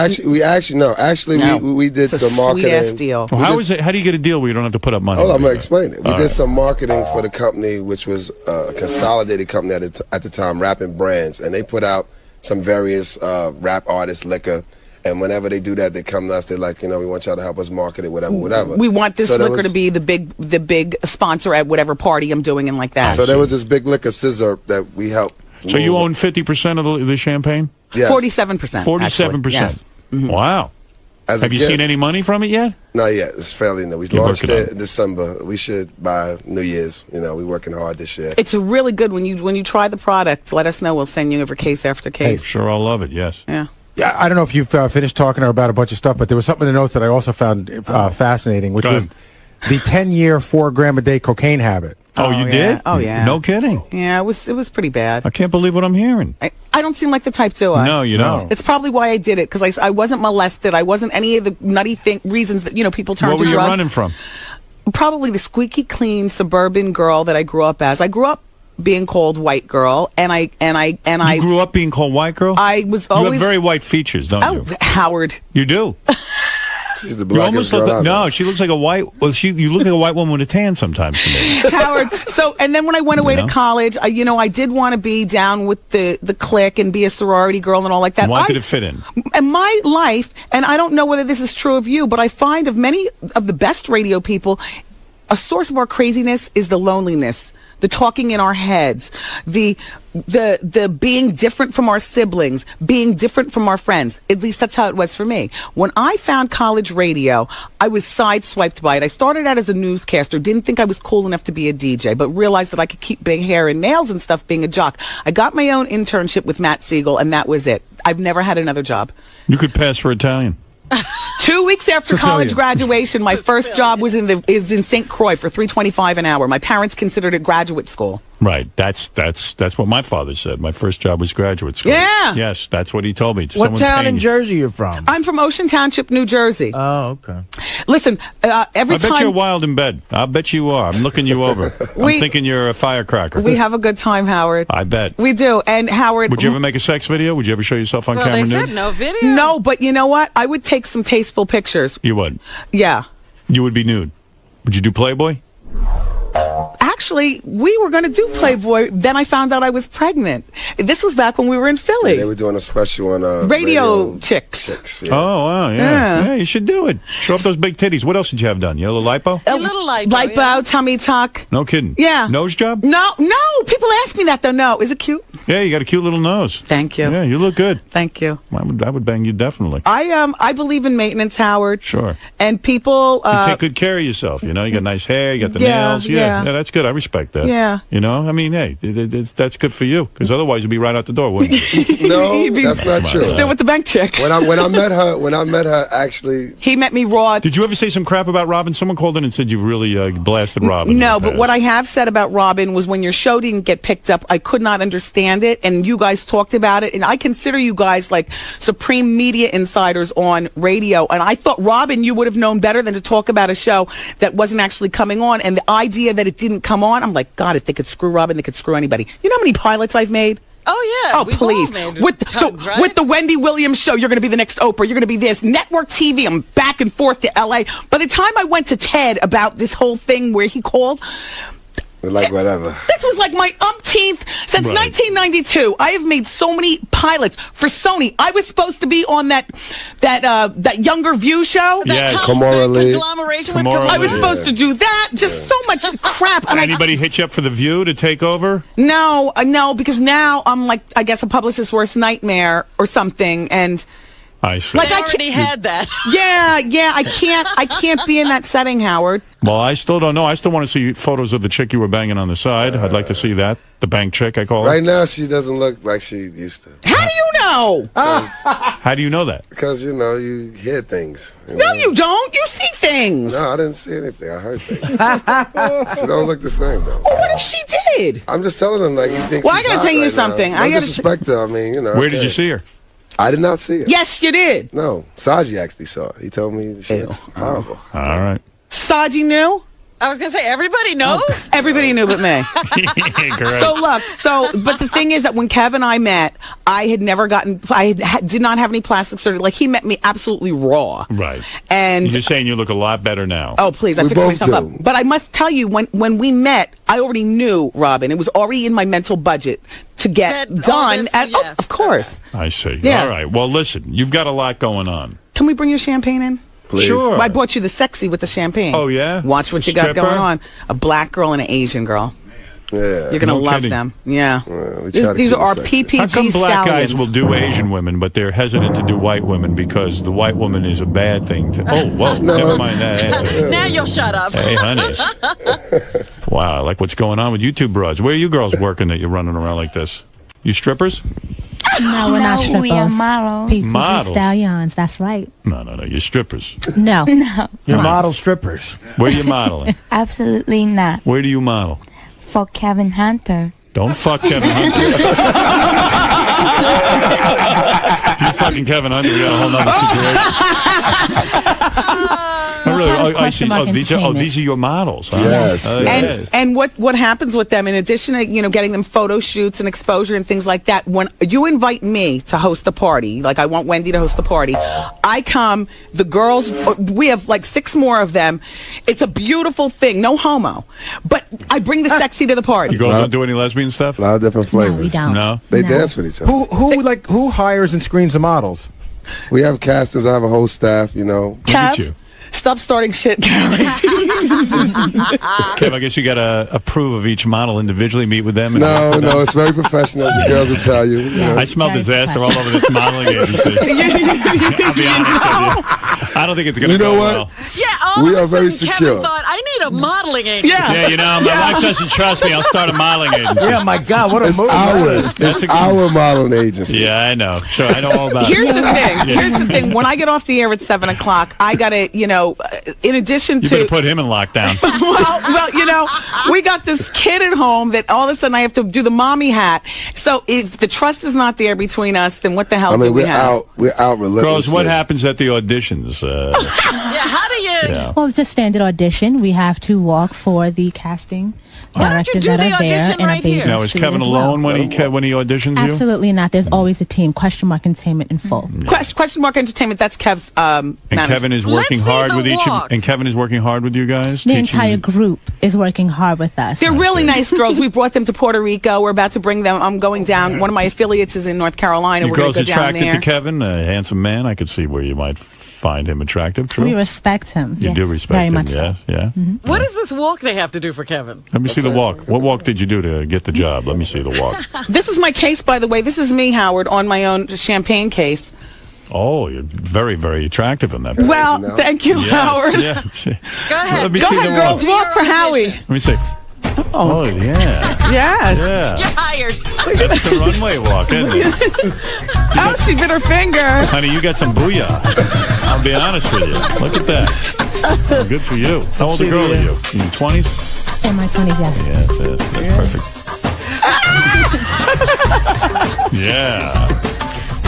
did It's a some marketing. sweet-ass deal. Well, how is it? How do you get a deal where you don't have to put up money? Hold on, I'm gonna explain it. We All did right. some marketing for the company, which was a consolidated company at the time, Rapping Brands, and they put out some various rap artists liquor. And whenever they do that, they come to us. They're like, we want y'all to help us market it, whatever. We want this So there liquor to be the big sponsor at whatever party I'm doing and like that. So there was this big liquor scissor that we helped. So you move. own 50% of the champagne? Yes. 47%. 47%. Yes. Wow. As a Have you gift. seen any money from it yet? Not yet. It's fairly new. We You're launched working on it in December. We should by New Year's. We're working hard this year. It's a really good when you try the product. Let us know. We'll send you over case after case. Sure, I'll love it. Yes. Yeah. Yeah, I don't know if you've finished talking about a bunch of stuff, but there was something in the notes that I also found fascinating, which Go was ahead. the 10-year, 4-gram-a-day cocaine habit. Oh, you yeah. did? Oh, yeah. No kidding. Yeah, it was pretty bad. I can't believe what I'm hearing. I don't seem like the type, do I? No, you don't. It's probably why I did it, because I wasn't molested. I wasn't any of the nutty reasons that people turn What to were you drugs. running from? Probably the squeaky clean suburban girl that I grew up as. I grew up being called white girl, and I You grew up being called white girl? I was You always have very white features, don't you? Howard. You do. She's the You blackest almost girl look. I know. No, she looks like a white. Well, you look like a white woman with a tan sometimes to me. Howard. So, and then when I went away You know? to college, I did want to be down with the clique and be a sorority girl and all like that. Why did it fit in? And my life, and I don't know whether this is true of you, but I find of many of the best radio people, a source of our craziness is the loneliness, the talking in our heads, the being different from our siblings, being different from our friends. At least that's how it was for me. When I found college radio, I was sideswiped by it. I started out as a newscaster, didn't think I was cool enough to be a DJ, but realized that I could keep big hair and nails and stuff being a jock. I got my own internship with Matt Siegel, and that was it. I've never had another job. You could pass for Italian. 2 weeks after college graduation, my first job was in St. Croix for $3.25 an hour. My parents considered it graduate school. Right. That's what my father said. My first job was graduate school. Yeah. Yes, that's what he told me. What town in Jersey you're from? I'm from Ocean Township, New Jersey. Oh, okay. Listen, I every bet time you're wild in bed. I bet you are. I'm looking you over. I'm thinking you're a firecracker. we have a good time, Howard. I bet. We do. And Howard, Would you ever make a sex video? Would you ever show yourself on camera They nude? said no video. no, but you know what? I would take some tasteful pictures. You would. Yeah. You would be nude. Would you do Playboy? Actually, we were going to do Playboy. Then I found out I was pregnant. This was back when we were in Philly. They were doing a special on Radio Chicks. Yeah. Oh, wow, yeah. You should do it. Show up those big titties. What else did you have done? You have a little lipo? A little lipo. Lipo, yeah. tummy tuck. No kidding. Yeah. Nose job? No. People ask me that, though. No. Is it cute? Yeah, you got a cute little nose. Thank you. Yeah, you look good. Thank you. I would bang you definitely. I believe in maintenance, Howard. Sure. And people... You take good care of yourself. You know, you got nice hair, you got the Yeah, nails. yeah. Yeah, that's good. I respect that. Yeah. You know, I mean, hey, that's good for you because otherwise you'd be right out the door, wouldn't you? No, that's not true. Still with the bank chick. When I met her, actually, He met me raw. Did you ever say some crap about Robin? Someone called in and said you really blasted Robin. No, but what I have said about Robin was when your show didn't get picked up, I could not understand it, and you guys talked about it, and I consider you guys like supreme media insiders on radio, and I thought, Robin, you would have known better than to talk about a show that wasn't actually coming on, and the idea that it didn't come on, I'm like, God, if they could screw Robin, they could screw anybody. You know how many pilots I've made? Oh, yeah. Oh, We've please. all made With tons, right? with the Wendy Williams show, you're going to be the next Oprah. You're going to be this. Network TV, I'm back and forth to L.A. By the time I went to Ted about this whole thing where he called... like whatever. This was like my umpteenth since 1992. I have made so many pilots for Sony. I was supposed to be on that Younger View show. Yeah, Conglomeration with Kamora I was Lee. supposed to do that. Just so much crap. And Anybody hit you up for the View to take over? No, because now I'm like, I guess, a publicist's worst nightmare or something, and. I see. Like I already had that. Yeah, I can't be in that setting, Howard. Well, I still don't know. I still want to see photos of the chick you were banging on the side. I'd like to see that. The bank chick, I call her. Right now, she doesn't look like she used to. How do you know? How do you know that? Because, you hear things. No, you don't. You see things. No, I didn't see anything. I heard things. She don't look the same, though. Well, what if she did? I'm just telling him, like, you think Well, I she's gotta hot tell you right something. Now. No disrespect to her. I mean, Where did you see her? I did not see it. Yes, you did. No, Saji actually saw it. He told me she looks horrible. All right. Saji knew? I was going to say, everybody knows. Everybody knew but me. Correct. So look, but the thing is that when Kev and I met, I had never did not have any plastic surgery. Like, he met me absolutely raw. Right. And You're saying you look a lot better now. oh, please, I We fixed both myself do. up. But I must tell you, when we met, I already knew Robin. It was already in my mental budget to get That- done. this, And, yes. of course. I see. Yeah. All right. Well, listen, you've got a lot going on. Can we bring your champagne in? Please. Sure. I bought you the sexy with the champagne. Oh, yeah? Watch what The you got stripper? going on. A black girl and an Asian girl. Yeah. You're going to No love kidding. them. Yeah. we These try to these keep are our it sexy. PPG How come black stallions. guys will do Asian women, but they're hesitant to do white women because the white woman is a bad thing to... Oh, whoa. Never mind that answer. Now you'll shut up. Hey, honey. Wow, I like what's going on with you two broads. Where are you girls working that you're running around like this? You strippers? No, we're not strippers. We are models. PPG Models? stallions. That's right. No, you're strippers. No. No, You're model strippers. Where are you modeling? absolutely not. Where do you model? For Kevin Hunter. Don't fuck Kevin Hunter. If you fucking Kevin Hunter, we got a whole nother situation. Oh, really? Oh, I see. These are your models. Huh? Yes. And what happens with them, in addition to getting them photo shoots and exposure and things like that, when you invite me to host a party, like I want Wendy to host the party, I come, the girls, we have like 6 more of them. It's a beautiful thing, no homo, but I bring the sexy to the party. You girls don't do any lesbian stuff? A lot of different flavors. No, we don't. No? They dance with each other. Who hires and screens the models? We have casters. I have a whole staff, Look Kev, at you. stop starting shit, Gary. Kev, I guess you got to approve of each model individually, meet with them. No, it's very professional, as the girls will tell you. I smell disaster all over this modeling agency. I'll be honest with you. I don't think it's going to go well. Yeah, all We of are a very sudden secure. Kevin thought, I need a modeling agency. Yeah, my wife doesn't trust me. I'll start a modeling agency. Yeah, my God, what a move. It's our modeling agency. Yeah, I know. Sure, I know all about it. Here's the thing. When I get off the air at 7 o'clock, I got to, in addition You to... better put him in lockdown. well, we got this kid at home that all of a sudden I have to do the mommy hat. So if the trust is not there between us, then what the hell do we have? We're out relentlessly. Girls, what happens at the auditions? How do you... Well, it's a standard audition. We have to walk for the casting directors that are there, and a bathing Now, is suit Kevin as well. alone when he auditions you? Absolutely not. There's always a team. Question Mark Entertainment in full. Question Mark Entertainment. That's Kev's And manager. Kevin is working hard with each of, and Kevin is working hard with you guys. The teaching entire you- group is working hard with us. They're really nice girls. We brought them to Puerto Rico. We're about to bring them. I'm going down. One of my affiliates is in North Carolina. You We're going girls to go down attracted there. to Kevin, a handsome man. I could see where you might find him attractive. True. We respect him. You yes, do respect very him. much Yes. so. Yeah. What is this walk they have to do for Kevin? Let me see the walk. What walk did you do to get the job? Let me see the walk. This is my case, by the way. This is me, Howard, on my own champagne case. Oh, you're very, very attractive in that. Well, thank you, Yes, Howard. Yeah. Go ahead. Let me Go see ahead, the girls. walk. Walk for Howie. Let me see. Oh, yeah. Yes. Yeah. You're hired. That's the runway walk, isn't it? Oh, she bit her finger. Honey, you got some booyah. I'll be honest with you. Look at that. Good for you. How old a girl are you? In your 20s? In my 20s, yes. That's perfect. Yeah.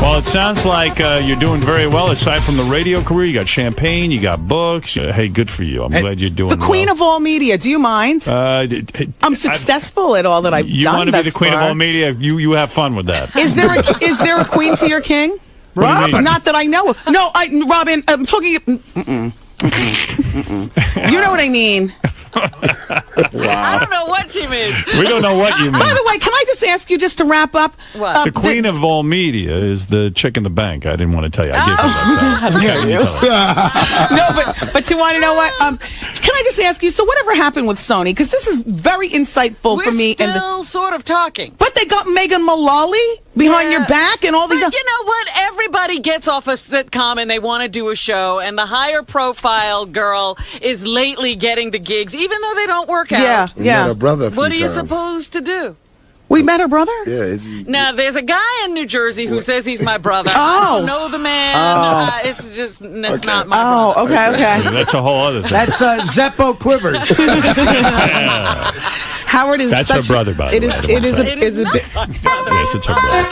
Well, it sounds like you're doing very well. Aside from the radio career, you got champagne, you got books. Hey, good for you. I'm glad you're doing The queen well. of all media. Do you mind? I'm successful at all that I've You done. want to be thus the queen far. of all media? You have fun with that. Is there a queen to your king? What do you mean? Not that I know of. No, Robin, I'm talking. You know what I mean. I don't know what she means. We don't know what you mean. By the way, can I just ask you just to wrap up? What? The queen of all media is the chick in the bank. I didn't want to tell you. I gave you that. No, but you want to know what? Can I just ask you? So whatever happened with Sony? Because this is very insightful We're for me. still sort of talking. But they got Megan Mullally behind your back and all these. But you know what? Everybody gets off a sitcom and they want to do a show, and the higher profile girl is lately getting the gigs, even though they don't work out. We met her brother a few What are you times. supposed to do? We met her brother? Yeah, is he? Now, there's a guy in New Jersey who says he's my brother. I don't know the man. It's just, it's not my brother. Oh, okay. That's a whole other thing. That's Zeppo Quivers. Howard is. That's her brother, by the way. It is a. Yes, it's her brother.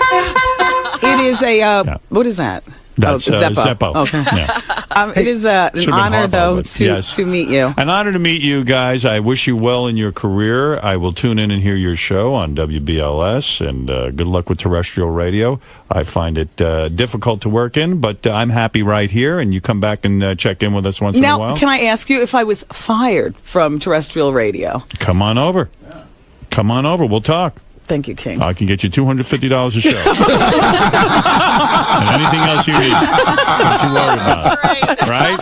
It is a. What is that? That's Zeppo. Okay. Yeah. It is an Should've been honor, Harpo, though, but to yes. meet you. An honor to meet you guys. I wish you well in your career. I will tune in and hear your show on WBLS, and good luck with terrestrial radio. I find it difficult to work in, but I'm happy right here, and you come back and check in with us once in a while. Now, can I ask you if I was fired from terrestrial radio? Come on over. Come on over. We'll talk. Thank you, King. I can get you $250 a show. And anything else you need, don't you worry about. Right?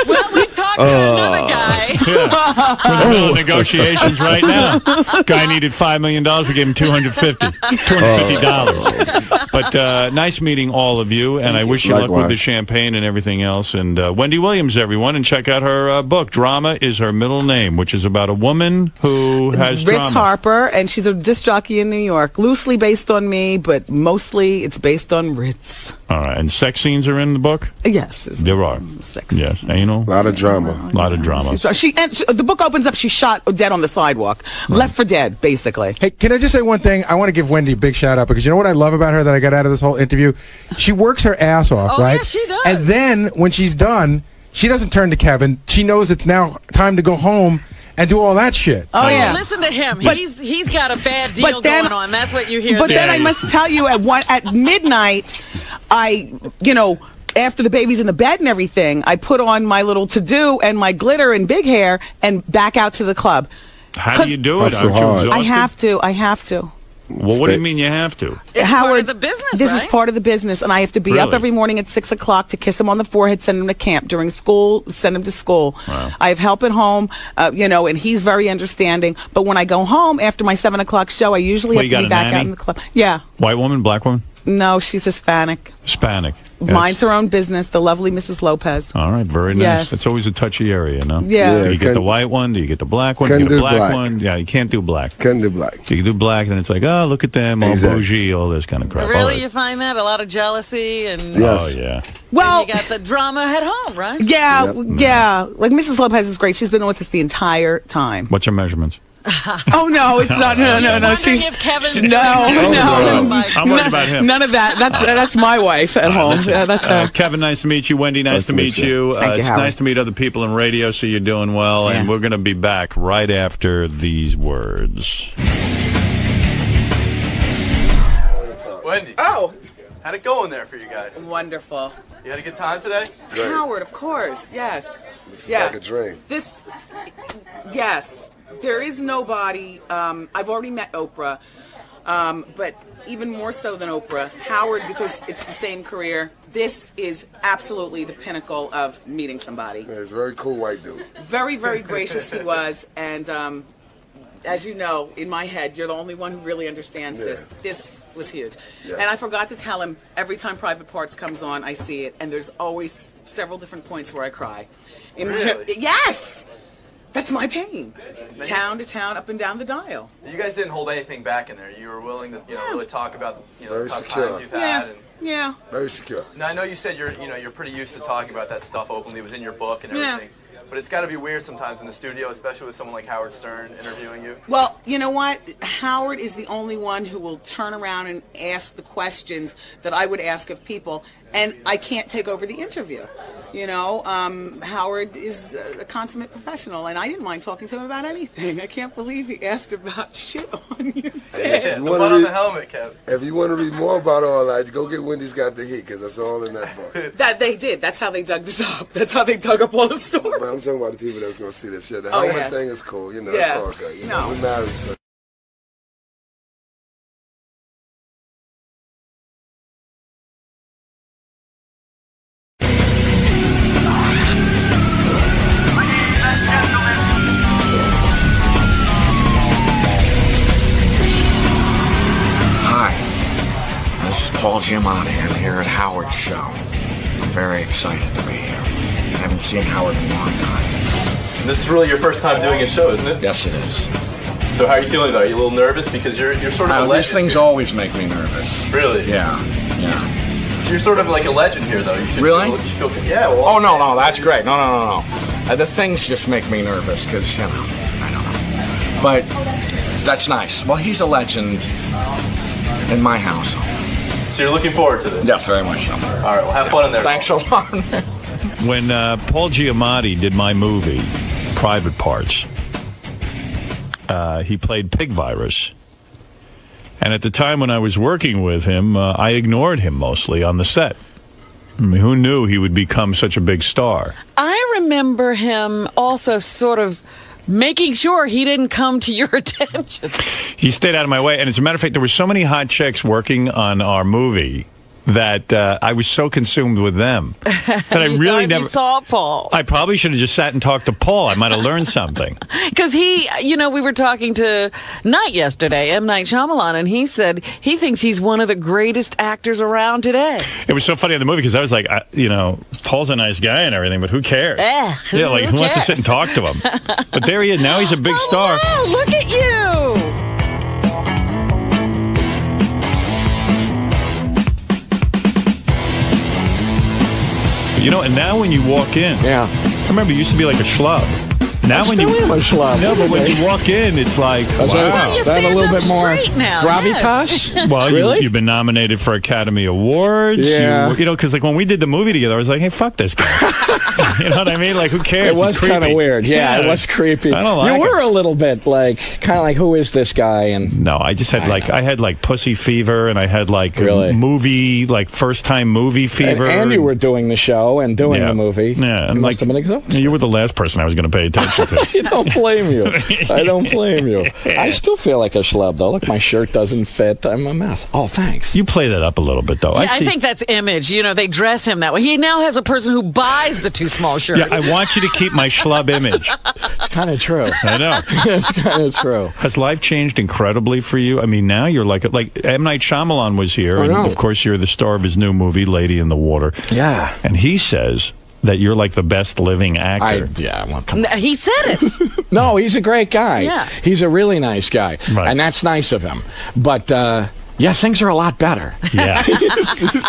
Well, we've talked to another guy. We're in the middle of negotiations right now. Guy needed $5 million. We gave him $250. But nice meeting all of you, and I wish you luck with the champagne and everything else. And Wendy Williams, everyone, and check out her book, Drama is Her Middle Name, which is about a woman who has Ritz drama. Harper, and she's a disc jockey in New York. Loosely based on me, but mostly it's based on Ritz. All right, and sex scenes are in the book? Yes. There are. Sex. Yes, anal. A lot of drama. A lot of drama. The book opens up, she's shot dead on the sidewalk. Left for dead, basically. Hey, can I just say one thing? I want to give Wendy a big shout out because you know what I love about her that I got out of this whole interview? She works her ass off, Oh, right? yeah, she does. And then when she's done, she doesn't turn to Kevin. She knows it's now time to go home and do all that shit. Oh, yeah. Listen to him. He's got a bad deal going on. That's what you hear. But then I must tell you, at midnight, after the baby's in the bed and everything, I put on my little to-do and my glitter and big hair and back out to the club. How do you do it? That's so hard. I have to. Well, what do you mean you have to? It's Howard, part of the business, this right? is part of the business, and I have to be up Really? every morning at 6 o'clock to kiss him on the forehead, send him to camp. During school, send him to school. Wow. I have help at home, and he's very understanding. But when I go home after my 7 o'clock show, I usually Well, have you to got be a back out nanny? in the club. Yeah. White woman, black woman? No, she's Hispanic. Hispanic. Yes. Minds her own business, the lovely Mrs. Lopez. All right, very nice. Yes. It's always a touchy area, no? Yeah. Do you get the white one? Do you get the black one? Do you get a black one? Yeah, you can't do black. Can't do black. So you can do black, and it's like, oh, look at them, all Exactly. bougie, all this kind of crap. All Really, right. you find that? A lot of jealousy and... Yes. Oh, yeah. Well, and you got the drama at home, right? yeah. Like Mrs. Lopez is great. She's been with us the entire time. What's your measurements? Oh no, it's not. No. She's If Kevin's no. I'm worried about him. None of that. That's my wife at home. Listen, Yeah, that's her. Kevin, nice to meet you. Wendy, nice to meet you. Thank you, It's Howard. nice to meet other people in radio, so you're doing well. And Yeah. we're going to be back right after these words. Wendy, Oh, how'd it go in there for you guys? wonderful. You had a good time today? Howard, of course. Yes. This is Yeah. like a dream. Yes. There is nobody. I've already met Oprah, but even more so than Oprah, Howard, because it's the same career. This is absolutely the pinnacle of meeting somebody. Yeah, he's a very cool white dude. Very, very gracious he was, and as you know, in my head, you're the only one who really understands this. This was huge. Yes. And I forgot to tell him, every time Private Parts comes on, I see it, and there's always several different points where I cry. Really? Yes! That's my pain. Town to town, up and down the dial. You guys didn't hold anything back in there. You were willing to, really talk about, Very the tough secure. times you've had. And Yeah. Very secure. now I know you said you're pretty used to talking about that stuff openly. It was in your book and Yeah. everything. But it's got to be weird sometimes in the studio, especially with someone like Howard Stern interviewing you. Well, you know what? Howard is the only one who will turn around and ask the questions that I would ask of people, and I can't take over the interview. Howard is a consummate professional, and I didn't mind talking to him about anything. I can't believe he asked about shit on you. Yeah, the wanna butt on read- the helmet, Kev. If you want to read more about all that, go get Wendy's Got the Heat, because that's all in that book. That they did. That's how they dug this up. That's how they dug up all the stories. But I'm talking about the people that's going to see this shit. The Oh, helmet yes. thing is cool. That's Yeah. all good. No. We're married, so. Hi, this is Paul Giamatti. I'm here at Howard's show. I'm very excited to be here. I haven't seen Howard in a long time. This is really your first time doing a show, isn't it? Yes, it is. So how are you feeling though? Are you a little nervous because you're sort of a legend? These things always make me nervous. Really? Yeah. So you're sort of like a legend here, though. You should Really? Yeah. Well, Oh, no, that's great. No. The things just make me nervous because, I don't know. But that's nice. Well, he's a legend in my house. So you're looking forward to this? Yeah, very much so. All right, well, have fun in there. Thanks a lot. When Paul Giamatti did my movie, Private Parts, he played Pig Virus. And at the time when I was working with him, I ignored him mostly on the set. I mean, who knew he would become such a big star? I remember him also sort of making sure he didn't come to your attention. He stayed out of my way. And as a matter of fact, there were so many hot chicks working on our movie that I was so consumed with them that I really never saw Paul. I probably should have just sat and talked to Paul. I might have learned something. Because he, we were talking to Night yesterday, M. Night Shyamalan, and he said he thinks he's one of the greatest actors around today. It was so funny in the movie because I was like, Paul's a nice guy and everything, but who cares? Who who wants to cares? sit and talk to him? But there he is. Now he's a big star. Wow, look at you. And now when you walk in, I remember it used to be like a schlub. Now when you am a schlub. no, but when you walk in, it's like wow. You They have a stand little up bit more straight now, gravitas. yes. Well, Really? you've been nominated for Academy Awards. Yeah. You know, because like when we did the movie together, I was like, hey, fuck this guy. You know what I mean? Like, who cares? It was kind of weird. Yeah, it was creepy. I don't like You were it. a little bit like, kind of like, who is this guy? And No, I just had I had like pussy fever, and I had like Really? movie, like first time movie fever. and you were doing the show and doing the movie. Yeah, and You like must have been exhausted. you were the last person I was going to pay attention to. I don't blame you. I don't blame you. I still feel like a schlub, though. Look, my shirt doesn't fit. I'm a mess. Oh, thanks. You play that up a little bit, though. Yeah, I think that's image. You know, they dress him that way. He now has a person who buys the too small shirt. Yeah, I want you to keep my schlub image. It's kind of true. I know. It's kind of true. Has life changed incredibly for you? I mean, now you're like M. Night Shyamalan was here, I and know. of course you're the star of his new movie, Lady in the Water. Yeah. And he says that you're like the best living actor. Well, come on. He said it. No, he's a great guy. Yeah. He's a really nice guy. Right. And that's nice of him. But, yeah, things are a lot better. Yeah.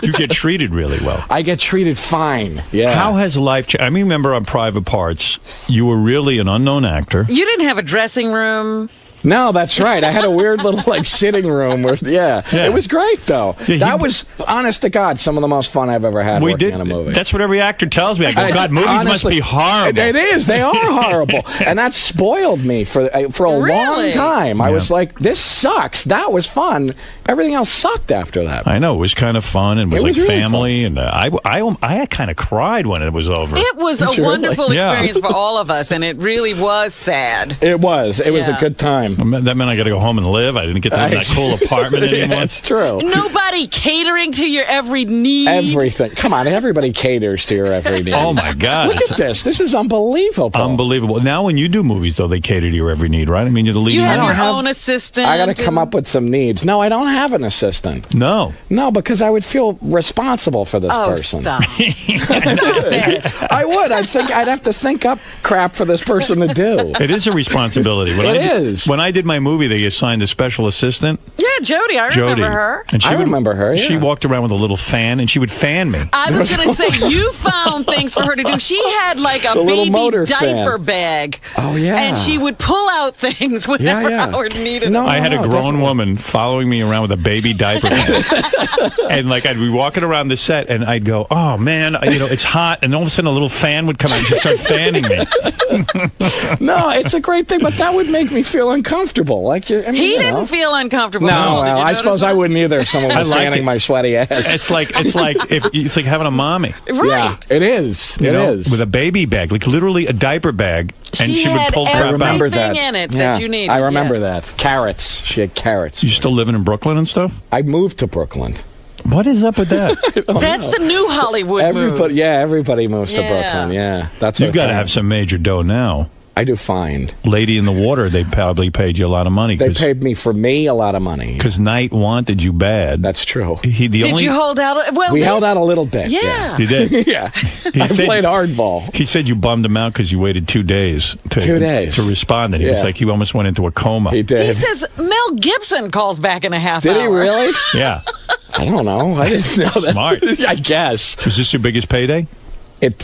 You get treated really well. I get treated fine. Yeah. How has life changed? I remember on Private Parts, you were really an unknown actor. You didn't have a dressing room. No, that's right. I had a weird little like sitting room where, yeah. It was great though. Yeah, that was, honest to God, some of the most fun I've ever had working on a movie. That's what every actor tells me. I go, God, movies must honestly, be horrible. It is. They are horrible, and that spoiled me for a long time. I was like, this sucks. That was fun. Everything else sucked after that. I know, it was kind of fun and was It was like really family, and I kind of cried when it was over. It was a wonderful experience for all of us, and it really was sad. It was. It was a good time. That meant I got to go home and live. I didn't get to live in that cool apartment anymore. That's true. Nobody catering to your every need. Everything. Come on, everybody caters to your every need. Oh my God! Look at this. This is unbelievable. Unbelievable. Now, when you do movies, though, they cater to your every need, right? I mean, you're the lead. You have your own assistant. I got to come up with some needs. No, I don't have an assistant. No. No, because I would feel responsible for this person. Stop. I would. I'd have to think up crap for this person to do. It is a responsibility. It is. When I did my movie, they assigned a special assistant. Yeah, Jody. I remember her. And I remember her, yeah. She walked around with a little fan, and she would fan me. I was going to say, you found things for her to do. She had like a The little baby motor diaper fan. bag. Oh, yeah. And she would pull out things whenever Howard needed them. I had a grown woman following me around with a baby diaper fan. And like I'd be walking around the set, and I'd go, "Oh man, it's hot," and all of a sudden a little fan would come out and she'd start fanning me. No, it's a great thing, but that would make me feel uncomfortable. Like he didn't feel uncomfortable. No, well, I suppose I wouldn't either if someone was fanning my sweaty ass. It's like having a mommy. Right. Yeah, it is. It is with a baby bag, like literally a diaper bag, and she would pull crap out. I remember that. In it that you needed. I remember that. Carrots. She had carrots. You still living in Brooklyn and stuff? I moved to Brooklyn. What is up with that? That's the new Hollywood move. Yeah, everybody moves to Brooklyn. Yeah, that's You've got to have some major dough now. I do fine. Lady in the Water, they probably paid you a lot of money. They paid me a lot of money. Because Knight wanted you bad. That's true. Did you hold out? Well, we held out a little bit. Yeah. You did? Yeah. I played hardball. He said you bummed him out because you waited 2 days to respond. And he was like, he almost went into a coma. He did. He says Mel Gibson calls back in a half hour. Did he really? Yeah. I don't know. I didn't know that. Smart. I guess. Was this your biggest payday?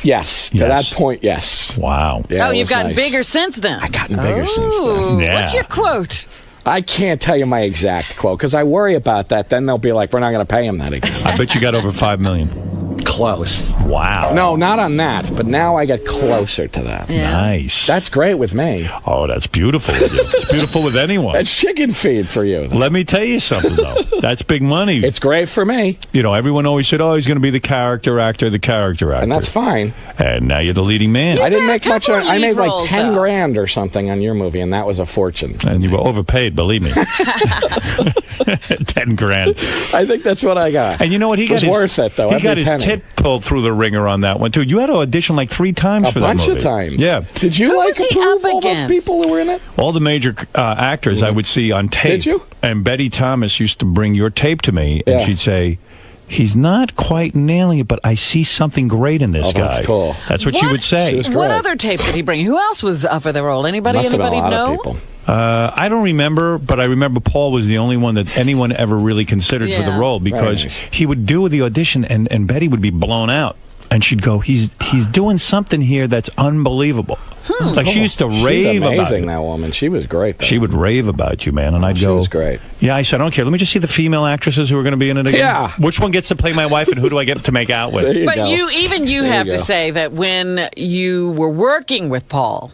Yes. To that point, yes. Wow. Yeah, you've gotten bigger since then. I've gotten bigger since then. Yeah. What's your quote? I can't tell you my exact quote because I worry about that. Then they'll be like, we're not going to pay him that again. I bet you got over $5 million. Close. Wow. No, not on that, but now I get closer to that. Yeah. Nice. That's great with me. Oh, that's beautiful with you. It's beautiful with anyone. That's chicken feed for you. Let me tell you something, though. That's big money. It's great for me. Everyone always said, he's going to be the character actor. And that's fine. And now you're the leading man. I didn't make much. I made like roles, 10 grand or something on your movie, and that was a fortune. And you were overpaid, believe me. 10 grand. I think that's what I got. And you know what? He got worth it, though. He got his tit pulled through the ringer on that one, too. You had to audition like 3 times for that movie. A bunch of times. Yeah. Did you was he approve up all the against? people who were in it? All the major actors I would see on tape. Did you? And Betty Thomas used to bring your tape to me, and Yeah. she'd say, he's not quite nailing it, but I see something great in this guy. That's cool. That's what she would say. What other tape did he bring? Who else was up for the role? Anybody Must have been a lot know? of people. I don't remember, but I remember Paul was the only one that anyone ever really considered for the Yeah. role because he would do the audition, and Betty would be blown out. And she'd go, he's doing something here that's unbelievable. Like she used to rave about amazing, you. that woman. She was great. She would rave about you, man, and I'd go. She was great. Yeah, I said, I don't care. Let me just see the female actresses who are going to be in it again. Yeah. Which one gets to play my wife, and who do I get to make out with? But you have to say that when you were working with Paul,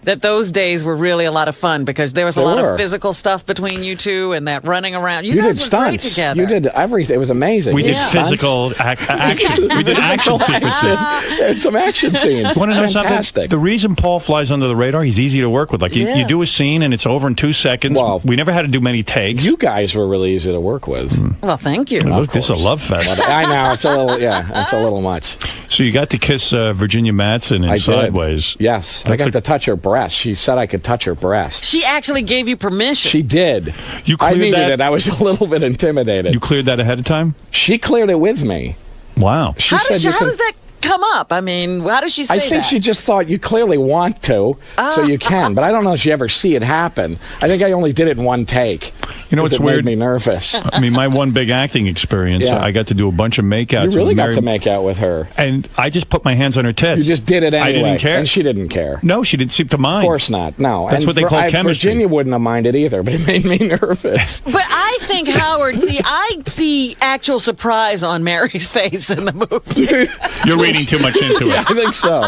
that those days were really a lot of fun because there was a lot of physical stuff between you two and that running around. You guys did were stunts. great together. You did everything. It was amazing. We did physical action. We did action sequences. And some action scenes. Want to know Fantastic. something? The reason Paul flies under the radar, he's easy to work with. Like you do a scene and it's over in 2 seconds. Well, we never had to do many takes. You guys were really easy to work with. Well, thank you. Look, this is a love fest. I know it's a little, it's a little much. So you got to kiss Virginia Madsen in Sideways. Yes, I got to touch her breast. She said I could touch her breast. She actually gave you permission. She did. I needed it. I was a little bit intimidated. You cleared that ahead of time? She cleared it with me. Wow. She how does that come up? I mean, how does she say that? I think she just thought you clearly want to, so you can. But I don't know if she ever see it happen. I think I only did it in one take. You know what's weird? Made me nervous. I mean, my one big acting experience, I got to do a bunch of makeouts. You really got to make out with her. And I just put my hands on her tits. You just did it anyway. I didn't care. And she didn't care. No, she didn't seem to mind. Of course not. No. That's what they call chemistry. Virginia wouldn't have minded either, but it made me nervous. But I think, Howard, I see actual surprise on Mary's face in the movie. You're reading too much into it. I think so.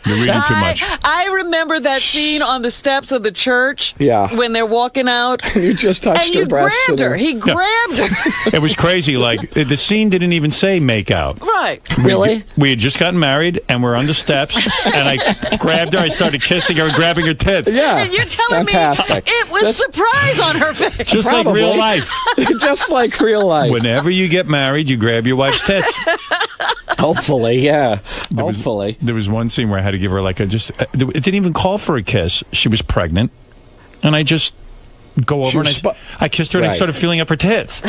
You're reading too much. I remember that scene on the steps of the church. Yeah. When they're walking out. You just touched her breast. And you grabbed her. He grabbed her. It was crazy. Like, the scene didn't even say make out. Right. Really? We had just gotten married, and we're on the steps, and I grabbed her. I started kissing her and grabbing her tits. Yeah. And you're telling Fantastic. me it was surprise on her face. Just like real life. Just like real life. Whenever you get married, you grab your wife's tits. Hopefully, yeah. Hopefully. There was one scene where I had to give her like it didn't even call for a kiss. She was pregnant, and I just go over and I kissed her and I started feeling up her tits.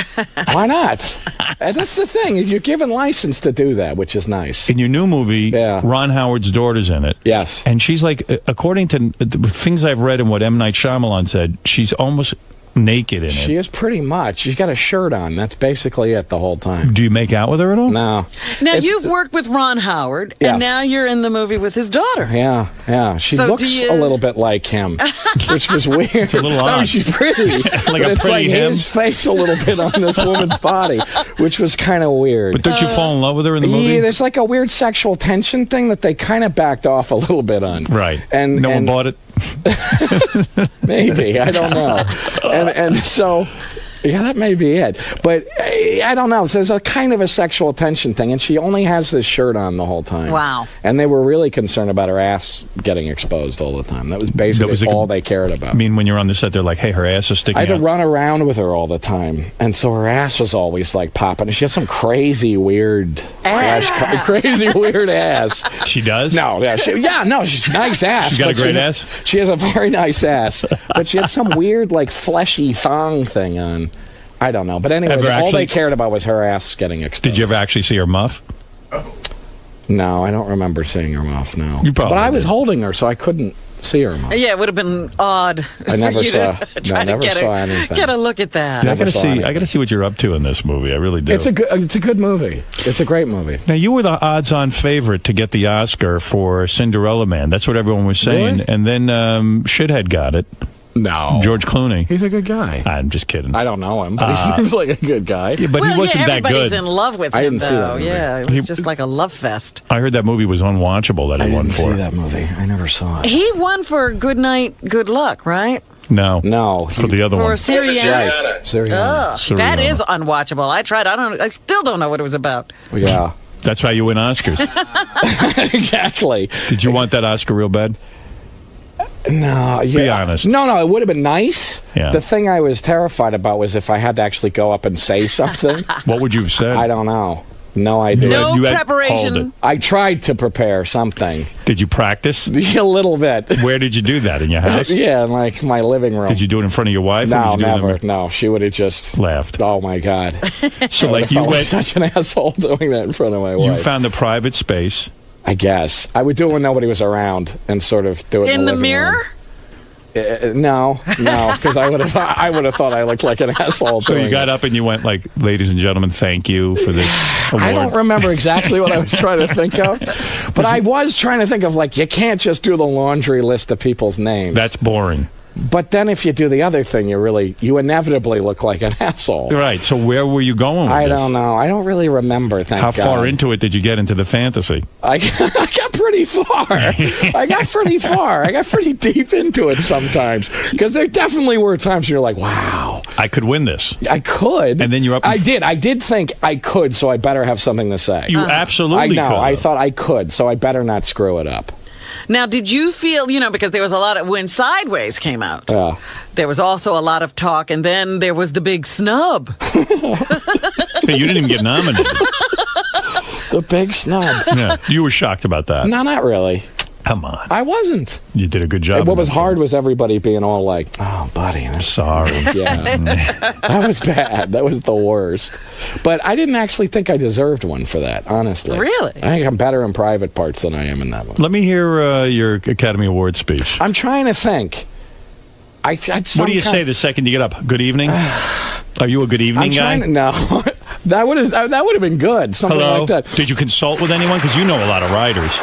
Why not? And that's the thing, is you're given license to do that, which is nice. In your new movie, Ron Howard's daughter's in it. Yes. And she's like, according to the things I've read and what M. Night Shyamalan said, she's almost naked in it. She is pretty much. She's got a shirt on. That's basically it the whole time. Do you make out with her at all? No. Now, you've worked with Ron Howard, and now you're in the movie with his daughter. Yeah. She looks a little bit like him, which was weird. It's a little odd. No, she's pretty. Like but a it's pretty like him. his face a little bit on this woman's body, which was kind of weird. But don't you fall in love with her in the movie? Yeah, there's like a weird sexual tension thing that they kind of backed off a little bit on. Right. And no one bought it? Maybe. I don't know. And so... Yeah, that may be it. But I don't know. So there's a kind of a sexual tension thing, and she only has this shirt on the whole time. Wow. And they were really concerned about her ass getting exposed all the time. That was basically all they cared about. I mean, when you're on the set, they're like, hey, her ass is sticking I had out. to run around with her all the time, and so her ass was always like popping. She had some crazy, weird, crazy, weird ass. She does? No, she's a nice ass. She's got a great ass? She has a very nice ass, but she had some weird, like, fleshy thong thing on. I don't know. But anyway, all they cared about was her ass getting exposed. Did you ever actually see her muff? No, I don't remember seeing her muff, no. You probably But I was did. holding her, so I couldn't see her muff. Yeah, it would have been odd. I never for you saw. to No, try I never to saw anything. Get a look at that. I gotta see what you're up to in this movie. I really do. It's a good movie. It's a great movie. Now, you were the odds-on favorite to get the Oscar for Cinderella Man. That's what everyone was saying. Really? And then Shithead got it. No. George Clooney. He's a good guy. I'm just kidding. I don't know him, but he seems like a good guy. Yeah, but he wasn't that everybody's good. in love with I him, didn't see though. that movie. Yeah, it was just like a love fest. I heard that movie was unwatchable that he won for. I didn't see that movie. I never saw it. He won for Good Night, Good Luck, right? No. No. For the other For one. Syriana. Right. Syriana. That is unwatchable. I tried. I still don't know what it was about. Yeah. That's how you win Oscars. Exactly. Did you want that Oscar real bad? No, yeah. Be honest. No, it would have been nice. Yeah. The thing I was terrified about was if I had to actually go up and say something. What would you have said? I don't know. No idea. No You had- preparation. hold it. I tried to prepare something. Did you practice? A little bit. Where did you do that? In your house? Yeah, in like my living room. Did you do it in front of your wife? or No, did you do it in never. the- No, she would have just Laughed. Oh my God. So, I like, would've you felt like went. such an asshole doing that in front of my You wife. found a private space. I guess I would do it when nobody was around and sort of do it in In the living mirror? room. No, because I would have thought I looked like an asshole. So you got up and you went like, "Ladies and gentlemen, thank you for this award." I don't remember exactly what I was trying to think of, but I was trying to think of like, you can't just do the laundry list of people's names. That's boring. But then if you do the other thing, you inevitably look like an asshole. Right. So where were you going with I this? don't know. I don't really remember, thank God. How far into it did you get into the fantasy? I got pretty far. I got pretty deep into it sometimes. Because there definitely were times you're like, wow. I could win this. I could. And then you're up. I did think I could, so I better have something to say. You absolutely could. I thought I could, so I better not screw it up. Now, did you feel, because there was a lot of, when Sideways came out, there was also a lot of talk, and then there was the big snub. Hey, you didn't even get nominated. The big snub. Yeah, you were shocked about that. No, not really. Come on. I wasn't. You did a good job. What was hard was everybody being all like, "Oh, buddy, I'm sorry." Yeah. That was bad. That was the worst. But I didn't actually think I deserved one for that, honestly. Really? I think I'm better in private parts than I am in that one. Let me hear your Academy Award speech. I'm trying to think. What do you say the second you get up? Good evening? Are you a good evening guy? No. That would have been good. Something Hello? like that. Did you consult with anyone? Because you know a lot of writers.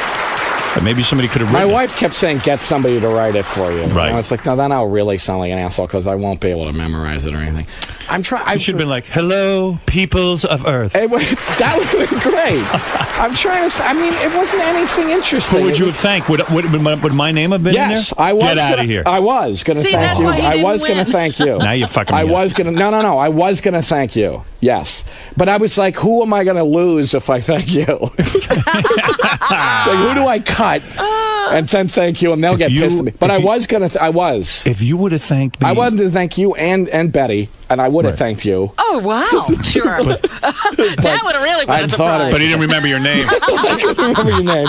Maybe somebody could have written My wife kept saying, get somebody to write it for you. Right. And I was like, no, then I'll really sound like an asshole because I won't be able to memorize it or anything. I'm trying. You should have been like, hello, peoples of Earth. That would have been great. I'm trying to. it wasn't anything interesting. Who would you have thanked? Would my name have been in there? Yes, I was. Get out of here. I was going to thank you. I was going to thank you. Now you're fucking me up. was going to. No. I was going to thank you. Yes. But I was like, who am I going to lose if I thank you? Like, who do I cut? And then thank you, and they'll get pissed at me. But I was going to. I was. If you would have thanked me. I wanted to thank you and Betty, and I would have thanked you. Oh, wow. Sure. That would have really been a surprise. But he didn't remember your name. I couldn't remember your name.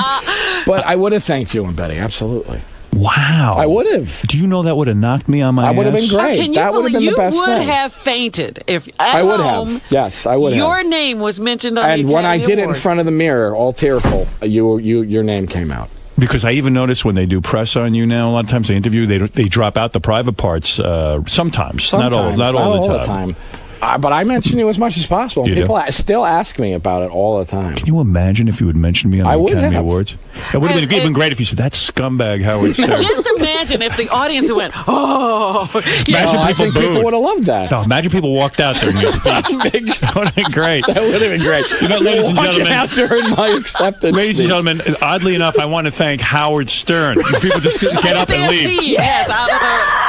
But I would have thanked you and Betty, absolutely. Wow. I would have. Do you know that would have knocked me on my ass? I would have been great. That would have been the best thing. You would have fainted if at I would home, have. Yes, I would have. Your name was mentioned on the And when I Academy did it in front of the mirror, all tearful, your name came out. Because I even notice when they do press on you now, a lot of times they interview, they drop out the private parts sometimes. Not all the time. But I mention you as much as possible. People still ask me about it all the time. Can you imagine if you would mention me on the Academy Awards? It would have been great if you said, that scumbag Howard Stern. Just imagine if the audience went, oh. I think people would have loved that. No, imagine people walked out during your speech. That would have been great. That would have been great. Ladies and gentlemen. Out during my acceptance Ladies and gentlemen, oddly enough, I want to thank Howard Stern. People just get up and leave. Yes,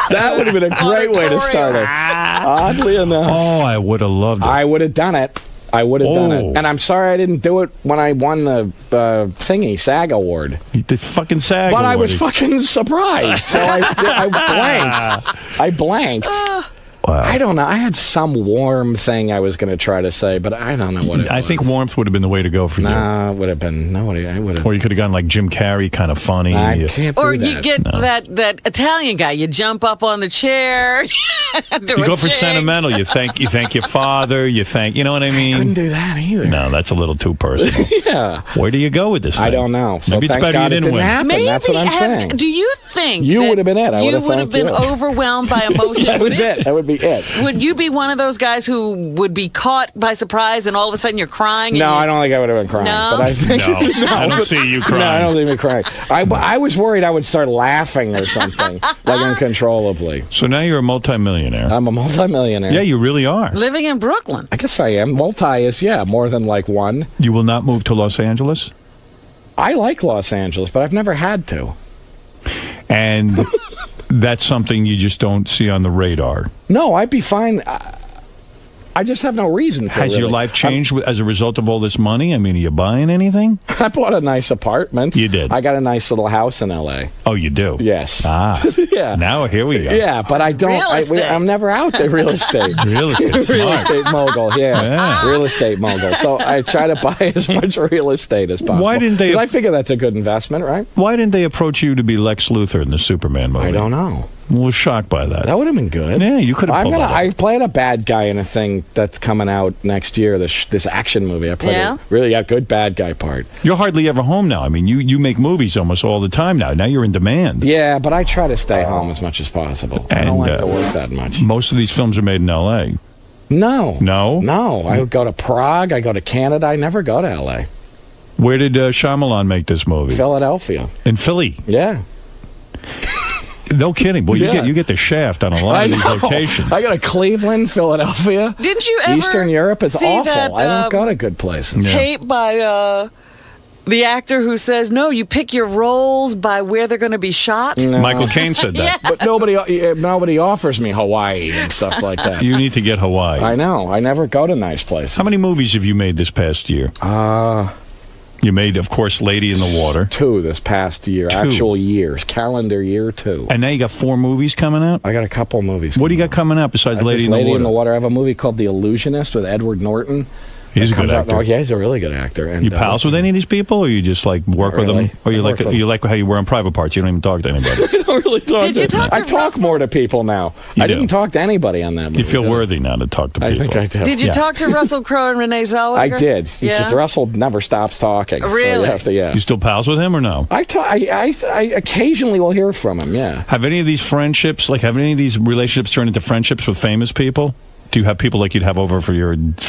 that would have been a great way to start it. Oddly enough. Oh, I would have loved it. I would have done it. And I'm sorry I didn't do it when I won the SAG award. This fucking SAG award. But I was fucking surprised. So I blanked. I blanked. Wow. I don't know. I had some warm thing I was going to try to say, but I don't know what it was. I think warmth would have been the way to go for you. Nah, it would have been. I would have. Or you could have gone like Jim Carrey, kind of funny. I can't do or that. you get that Italian guy. You jump up on the chair. You go for sentimental. You thank your father. You know what I mean? I couldn't do that either. No, that's a little too personal. Yeah. Where do you go with this thing? I don't know. So maybe it's better you didn't win. Happen. That's what I'm saying. Do you think you would have been it? I you would have been overwhelmed by emotion? That was it. That would be it. Would you be one of those guys who would be caught by surprise and all of a sudden you're crying? No, I don't think I would have been crying. No? But I think, no, I don't see you crying. No, I don't think me crying. I was worried I would start laughing or something, like uncontrollably. So now you're a multimillionaire. I'm a multimillionaire. Yeah, you really are. Living in Brooklyn. I guess I am. Multi is, more than like one. You will not move to Los Angeles? I like Los Angeles, but I've never had to. And that's something you just don't see on the radar. No, I'd be fine. I just have no reason to. Has your life changed as a result of all this money? I mean, are you buying anything? I bought a nice apartment. You did? I got a nice little house in L.A. Oh, you do? Yes. Ah. Yeah. Now, here we go. Yeah, but I don't. I'm never out there. Real estate. Real estate mogul. Yeah. Real estate mogul. So I try to buy as much real estate as possible. Why didn't they? I figure that's a good investment, right? Why didn't they approach you to be Lex Luthor in the Superman movie? I don't know. was shocked by that. That would have been good. Yeah, you could have pulled that off. I played a bad guy in a thing that's coming out next year, this action movie. I played a really good bad guy part. You're hardly ever home now. I mean, you make movies almost all the time now. Now you're in demand. Yeah, but I try to stay home as much as possible. I don't like to work that much. Most of these films are made in L.A. No. No? No. I would go to Prague. I go to Canada. I never go to L.A. Where did Shyamalan make this movie? Philadelphia. In Philly? Yeah. No kidding. Well, you get the shaft on a lot of these locations. I go to Cleveland, Philadelphia. Didn't you ever Eastern Europe is see awful. that, I don't go to good places. Tape by the actor who says, no, you pick your roles by where they're going to be shot? No. Michael Caine said that. But nobody offers me Hawaii and stuff like that. You need to get Hawaii. I know. I never go to nice places. How many movies have you made this past year? You made, of course, Lady in the Water. 2 this past year. 2. Actual years. Calendar year 2. And now you got 4 movies coming out? I got a couple movies. What do you got coming out besides Lady in the Water? Lady in the Water. I have a movie called The Illusionist with Edward Norton. He's a good actor. Oh, yeah, he's a really good actor. And, you pals with any of these people, or you just like work with them, or you like how you wear in private parts? You don't even talk to anybody. I don't really talk. I talk more to people now. I didn't talk to anybody on that movie. You feel worthy now to talk to people. I think I do. Did you talk to Russell Crowe and Renee Zellweger? I did. Yeah. Russell never stops talking. Really? So You still pals with him or no? I occasionally will hear from him. Yeah. Have any of these relationships turned into friendships with famous people? Do you have people like you'd have over for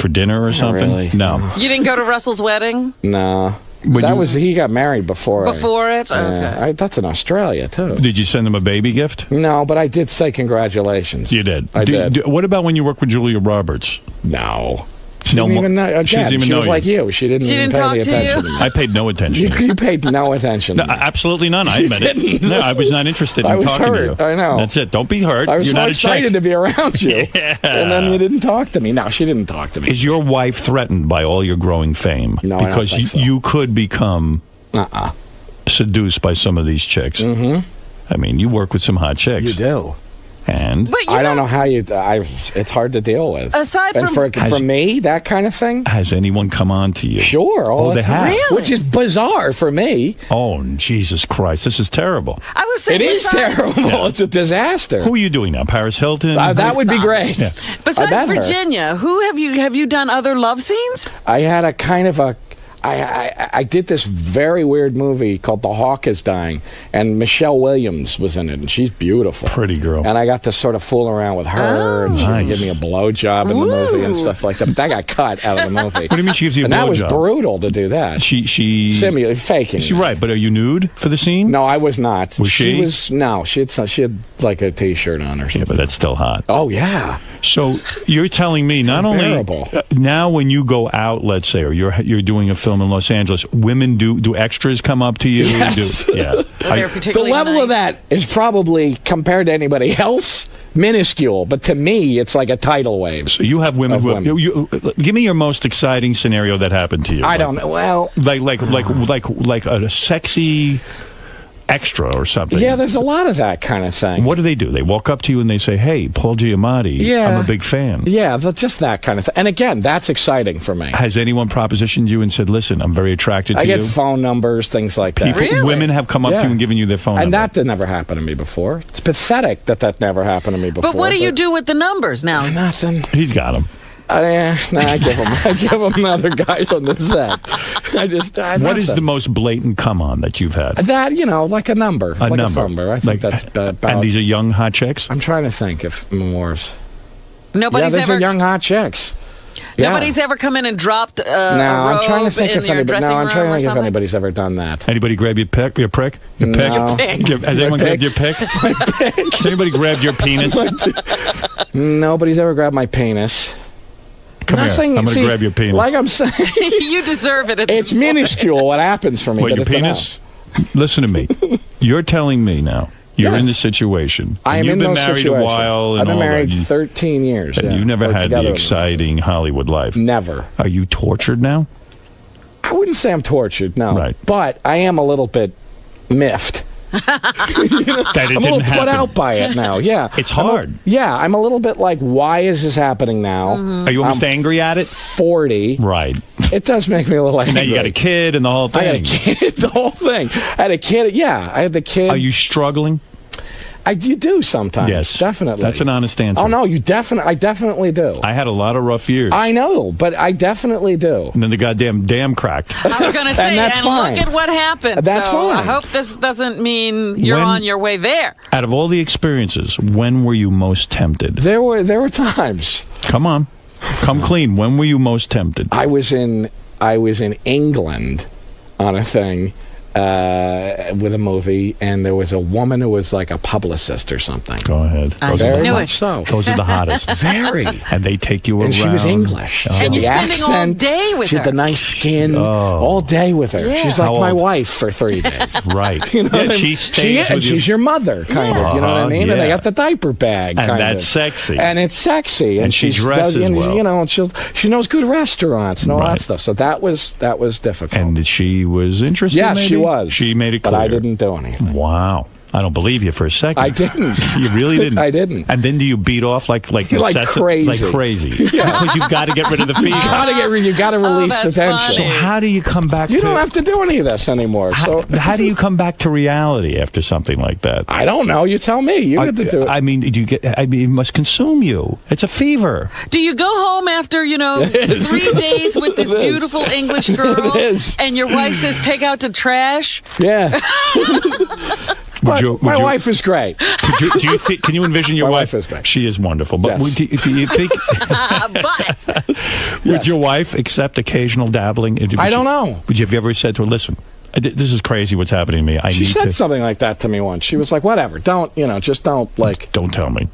dinner or something? Really. No. You didn't go to Russell's wedding? No. He got married before. Before it? Okay. That's in Australia, too. Did you send him a baby gift? No, but I did say congratulations. You did? I did. What about when you worked with Julia Roberts? No. She didn't even know. She was like you. She didn't even pay any attention to me. I paid no attention. You paid no attention. No, absolutely none. I admit it. No, I was not interested in talking to you. I know. That's it. Don't be hurt. I was You're so not excited to be around you. Yeah. And then you didn't talk to me. No, she didn't talk to me. Is your wife threatened by all your growing fame? No, because I don't think so. You could become seduced by some of these chicks. Mm-hmm. I mean, you work with some hot chicks. You do. And I don't know how it's hard to deal with. Aside from for me, that kind of thing. Has anyone come on to you? Sure. They have. Really? Which is bizarre for me. Oh, Jesus Christ. This is terrible. I was saying it is terrible. Yeah. It's a disaster. Who are you doing now? Paris Hilton? That would be great. Yeah. Besides Virginia, who have you done other love scenes? I had a kind of a I did this very weird movie called The Hawk is Dying, and Michelle Williams was in it, and she's beautiful. Pretty girl. And I got to sort of fool around with her, and she would give me a blowjob in the movie and stuff like that. But that got cut out of the movie. What do you mean she gives you a blowjob? And that was brutal to do that. She faking. She right, but are you nude for the scene? No, I was not. Was she? She had like a t-shirt on or something. Yeah, but that's still hot. Oh yeah. So you're telling me not only now when you go out, let's say, or you're doing a film in Los Angeles, women do extras come up to you? Yes. The level of that is probably, compared to anybody else, minuscule, but to me, it's like a tidal wave. So you have women give me your most exciting scenario that happened to you. I don't know. Well, like a sexy extra or something. Yeah, there's a lot of that kind of thing. What do? They walk up to you and they say, "Hey, Paul Giamatti, I'm a big fan." Yeah, just that kind of thing. And again, that's exciting for me. Has anyone propositioned you and said, "Listen, I'm very attracted to you"? I get phone numbers, things like that. Really? Women have come up to you and given you their phone number. And that never happened to me before. It's pathetic that never happened to me before. But what do you do with the numbers now? Nothing. He's got them. I give them other guys on the set. What is the most blatant come on that you've had? That, like a number. A number. I think that's about. And these are young hot chicks? I'm trying to think of Moore's. Nobody's these ever are young hot chicks. Nobody's ever come in and dropped a robe I'm trying to think in your dressing room. I'm trying to think if anybody's ever done that. Anybody grab your prick? Your prick? No. Has anyone grabbed your pick? Has anybody grabbed your penis? Nobody's ever grabbed my penis. Come Nothing, here. I'm going to grab your penis. Like I'm saying, you deserve it. It's minuscule what happens for me. What, your penis? Listen to me. You're telling me now. You're in this situation. I am in those situations. You've been married a while. And I've been married 13 years. And you never had the exciting Hollywood life. Never. Are you tortured now? I wouldn't say I'm tortured, no. Right. But I am a little bit miffed. I'm a little put out by it now. Yeah, it's hard. I'm a little bit like, why is this happening now? Are you almost angry at it? 40. Right. It does make me a little angry. And now you got a kid and the whole thing. I got a kid, the whole thing. I had a kid. Yeah, I had the kid. Are you struggling? You do sometimes. Yes, definitely. That's an honest answer. Oh no, I definitely do. I had a lot of rough years. I know, but I definitely do. And then the goddamn dam cracked. I was going to say, that's fine. look at what happened. That's so fine. I hope this doesn't mean you're on your way there. Out of all the experiences, when were you most tempted? There were times. Come on, come clean. When were you most tempted? I was in England on a thing with a movie, and there was a woman who was like a publicist or something. Go ahead. Very much so. Those are the hottest. Very. And they take you around. And she was English. Oh. And She you're had the spending all accent. day with She her. had the nice skin. All day with her. Yeah. She's like How my old? wife for 3 days. Right. You know what I mean? She stays with you. She's your mother, kind of. You know what I mean? And they yeah. got the diaper bag, And kind that's of. sexy. And it's sexy. And she dresses well. You know, and she knows good restaurants and all Right. that stuff. So that was difficult. And she was interested. Yes, maybe? she was. She made it clear. But I didn't do anything. Wow. I don't believe you for a second. I didn't. You really didn't. I didn't. And then do you beat off like Like necessity- crazy. Like crazy. Because you've got to get rid of the fever. You got to release the that's tension. So how do you come back? You to, don't have to do any of this anymore. How do you come back to reality after something like that? I don't know. You tell me. You get to do it. I mean, it must consume you. It's a fever. Do you go home after, 3 days with this beautiful English girl? It is. And your wife says, take out the trash? Yeah. Would you- my wife is great. Do you think? Can you envision your My wife? wife is great. She is wonderful. But Yes. do you think But would your wife accept occasional dabbling? I don't know. Would you have ever said to her, "Listen, this is crazy. What's happening to me? I She need said to." something like that to me once. She was like, "Whatever, don't just don't like." Don't tell me.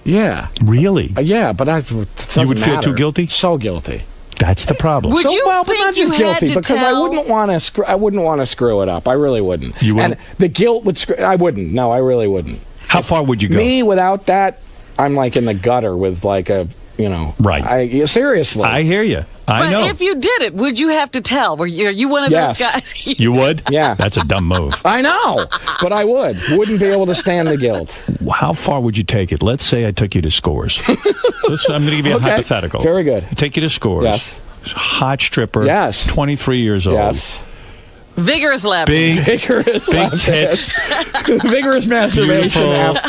Yeah, Really? yeah, but You would feel too guilty? So guilty. That's the problem. Would you but think not just you had guilty to because tell? I wouldn't want to. I wouldn't want to screw it up. I really wouldn't. You wouldn't? And the guilt would. I wouldn't. No, I really wouldn't. How far would you go? Me without that, I'm like in the gutter with like a. Right. Seriously. I hear you. I But know. if you did it, would you have to tell? Were you one of Yes. those guys? You would? Yeah. That's a dumb move. I know, but I wouldn't be able to stand the guilt. How far would you take it? Let's say I took you to Scores. I'm going to give you a Okay. hypothetical. Very good. I take you to Scores. Yes. Hot stripper. Yes. 23 years old. Yes. Vigorous lap. Vigorous big lap tits. dance. Vigorous masturbation.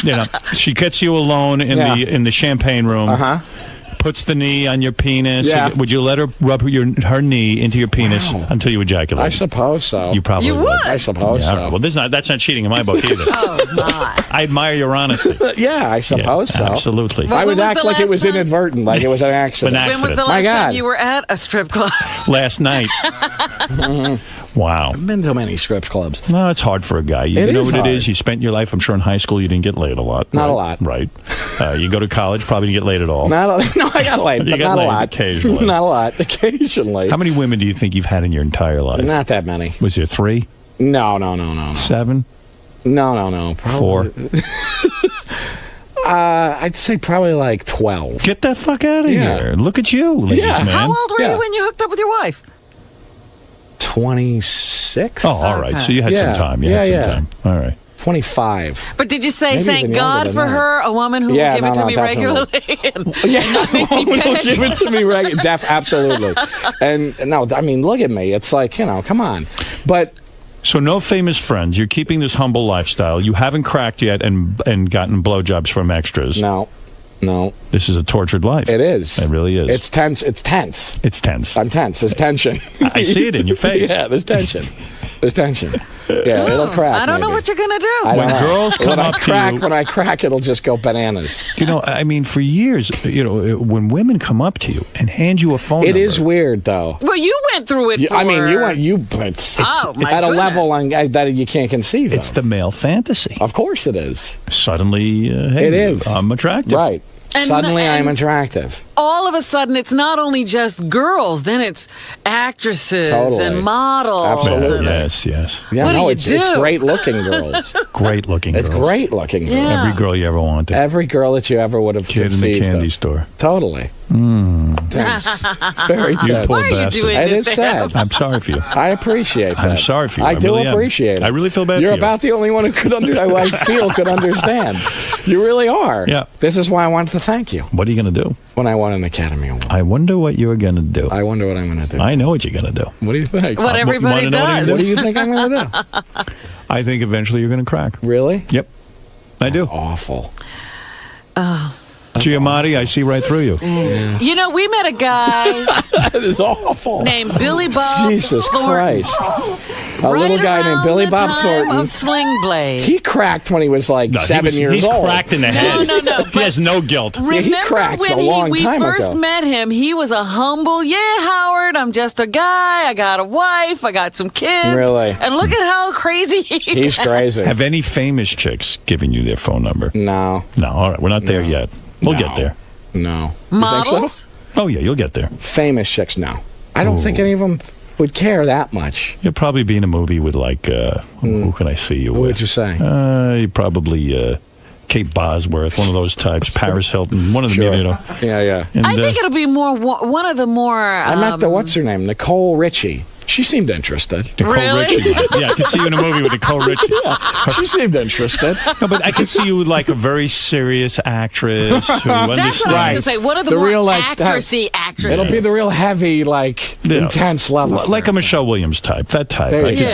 Beautiful. She gets you alone in the champagne room. Uh-huh. Puts the knee on your penis. Yeah. Would you let her rub her knee into your penis until you ejaculate? I suppose so. You probably You would. I suppose so. Well, that's not cheating in my book either. Oh, my. I admire your honesty. Yeah, I suppose so. Absolutely. Well, I would when was act the like it last was time? inadvertent, like it was an accident. An When was the accident. My last God. time you were at a strip club? Last night. Wow. I've been to many strip clubs. No, it's hard for a guy. You It know is what hard. it is? You spent your life, I'm sure in high school you didn't get laid a lot. Not right? a lot. Right. You go to college, probably didn't get laid at all. No, I got laid, You but got not a laid lot. occasionally. Not a lot. Occasionally. How many women do you think you've had in your entire life? Not that many. Was there 3? No. 7? No. Probably. 4? I'd say probably like 12. Get that fuck out of Yeah. here. Look at you, ladies, Yeah. man. How old were Yeah. you when you hooked up with your wife? 26? Oh, all right. Okay. So you had some time. You had some time. All right. 25. But did you say, Maybe thank even God younger for than that. her, a woman who Yeah, will give it to no, me definitely. regularly? Yeah, will give it to me regularly. Absolutely. And no, I mean, look at me. It's like, come on. But So no famous friends. You're keeping this humble lifestyle. You haven't cracked yet and gotten blowjobs from extras. no. This is a tortured life. It is. It really is. It's tense. It's tense. It's tense. I'm tense. There's tension. I see it in your face. Yeah, there's tension. There's tension. Yeah, it'll crack. I don't know maybe. what you're going to do. I don't When know. girls come up to you- When I crack, it'll just go bananas. I mean, for years, when women come up to you and hand you a phone It number. is weird, though. Well, you went through it I mean, you but went Oh, my at a goodness. level that you can't conceive It's of. the male fantasy. Of course it is. Suddenly, hey, It is. I'm attractive. Right. And- Suddenly I'm and- attractive. all of a sudden, it's not only just girls, then it's actresses Totally. and models. Absolutely. Yes. Yeah, What do no, you it's do? great looking girls. Great looking girls. It's great looking girls. Yeah. Every girl you ever wanted. Every girl that you ever would have Kid in the conceived candy of. store. Totally. Tense. Very You tense. poor Why are you bastard. doing It this is to him? sad. I'm sorry for you. I appreciate that. I'm sorry for you. I do really am. appreciate it. I really feel bad You're for you. about the only one who could I feel could understand. You really are. Yeah. This is why I wanted to thank you What are you going to do? when I won an Academy Award. I wonder what you're going to do. I wonder what I'm going to do. I know what you're going to do. What do you think? What everybody wanna know what does. What do you think I'm going to do? I think eventually you're going to crack. Really? Yep. I do. Awful. Giamatti, I see right through you. Yeah. You know, we met a guy. That is awful. Named Billy Bob. Jesus Thornton. Christ. A little guy named Billy Bob Thornton. Of Sling Blade. He cracked when he was like 7 years old. He's cracked in the head. No. He has no guilt. Remember he cracked when a long we time first ago. met him, he was a humble, Howard, I'm just a guy. I got a wife. I got some kids. Really? And look at how crazy he He's crazy. Have any famous chicks given you their phone number? No. No, all right. We're not there yet. We'll get there. No. Models? You think so? Oh, yeah, you'll get there. Famous chicks, no. I don't think any of them would care that much. You'll probably be in a movie with, like, who can I see you with? What would you say? You probably Kate Bosworth, one of those types, Paris Hilton, one of them, you know. Yeah. And, I think it'll be more one of the more. I met the what's her name, Nicole Richie. She seemed interested. Nicole Richie. Yeah, I could see you in a movie with Nicole Richie. Yeah, she seemed interested. No, but I could see you like a very serious actress who That's what I was understands. going to say. One of the more real, like, actressy actresses. It'll be the real heavy, like, intense level. Like a Michelle Williams type, that type. There I you could go.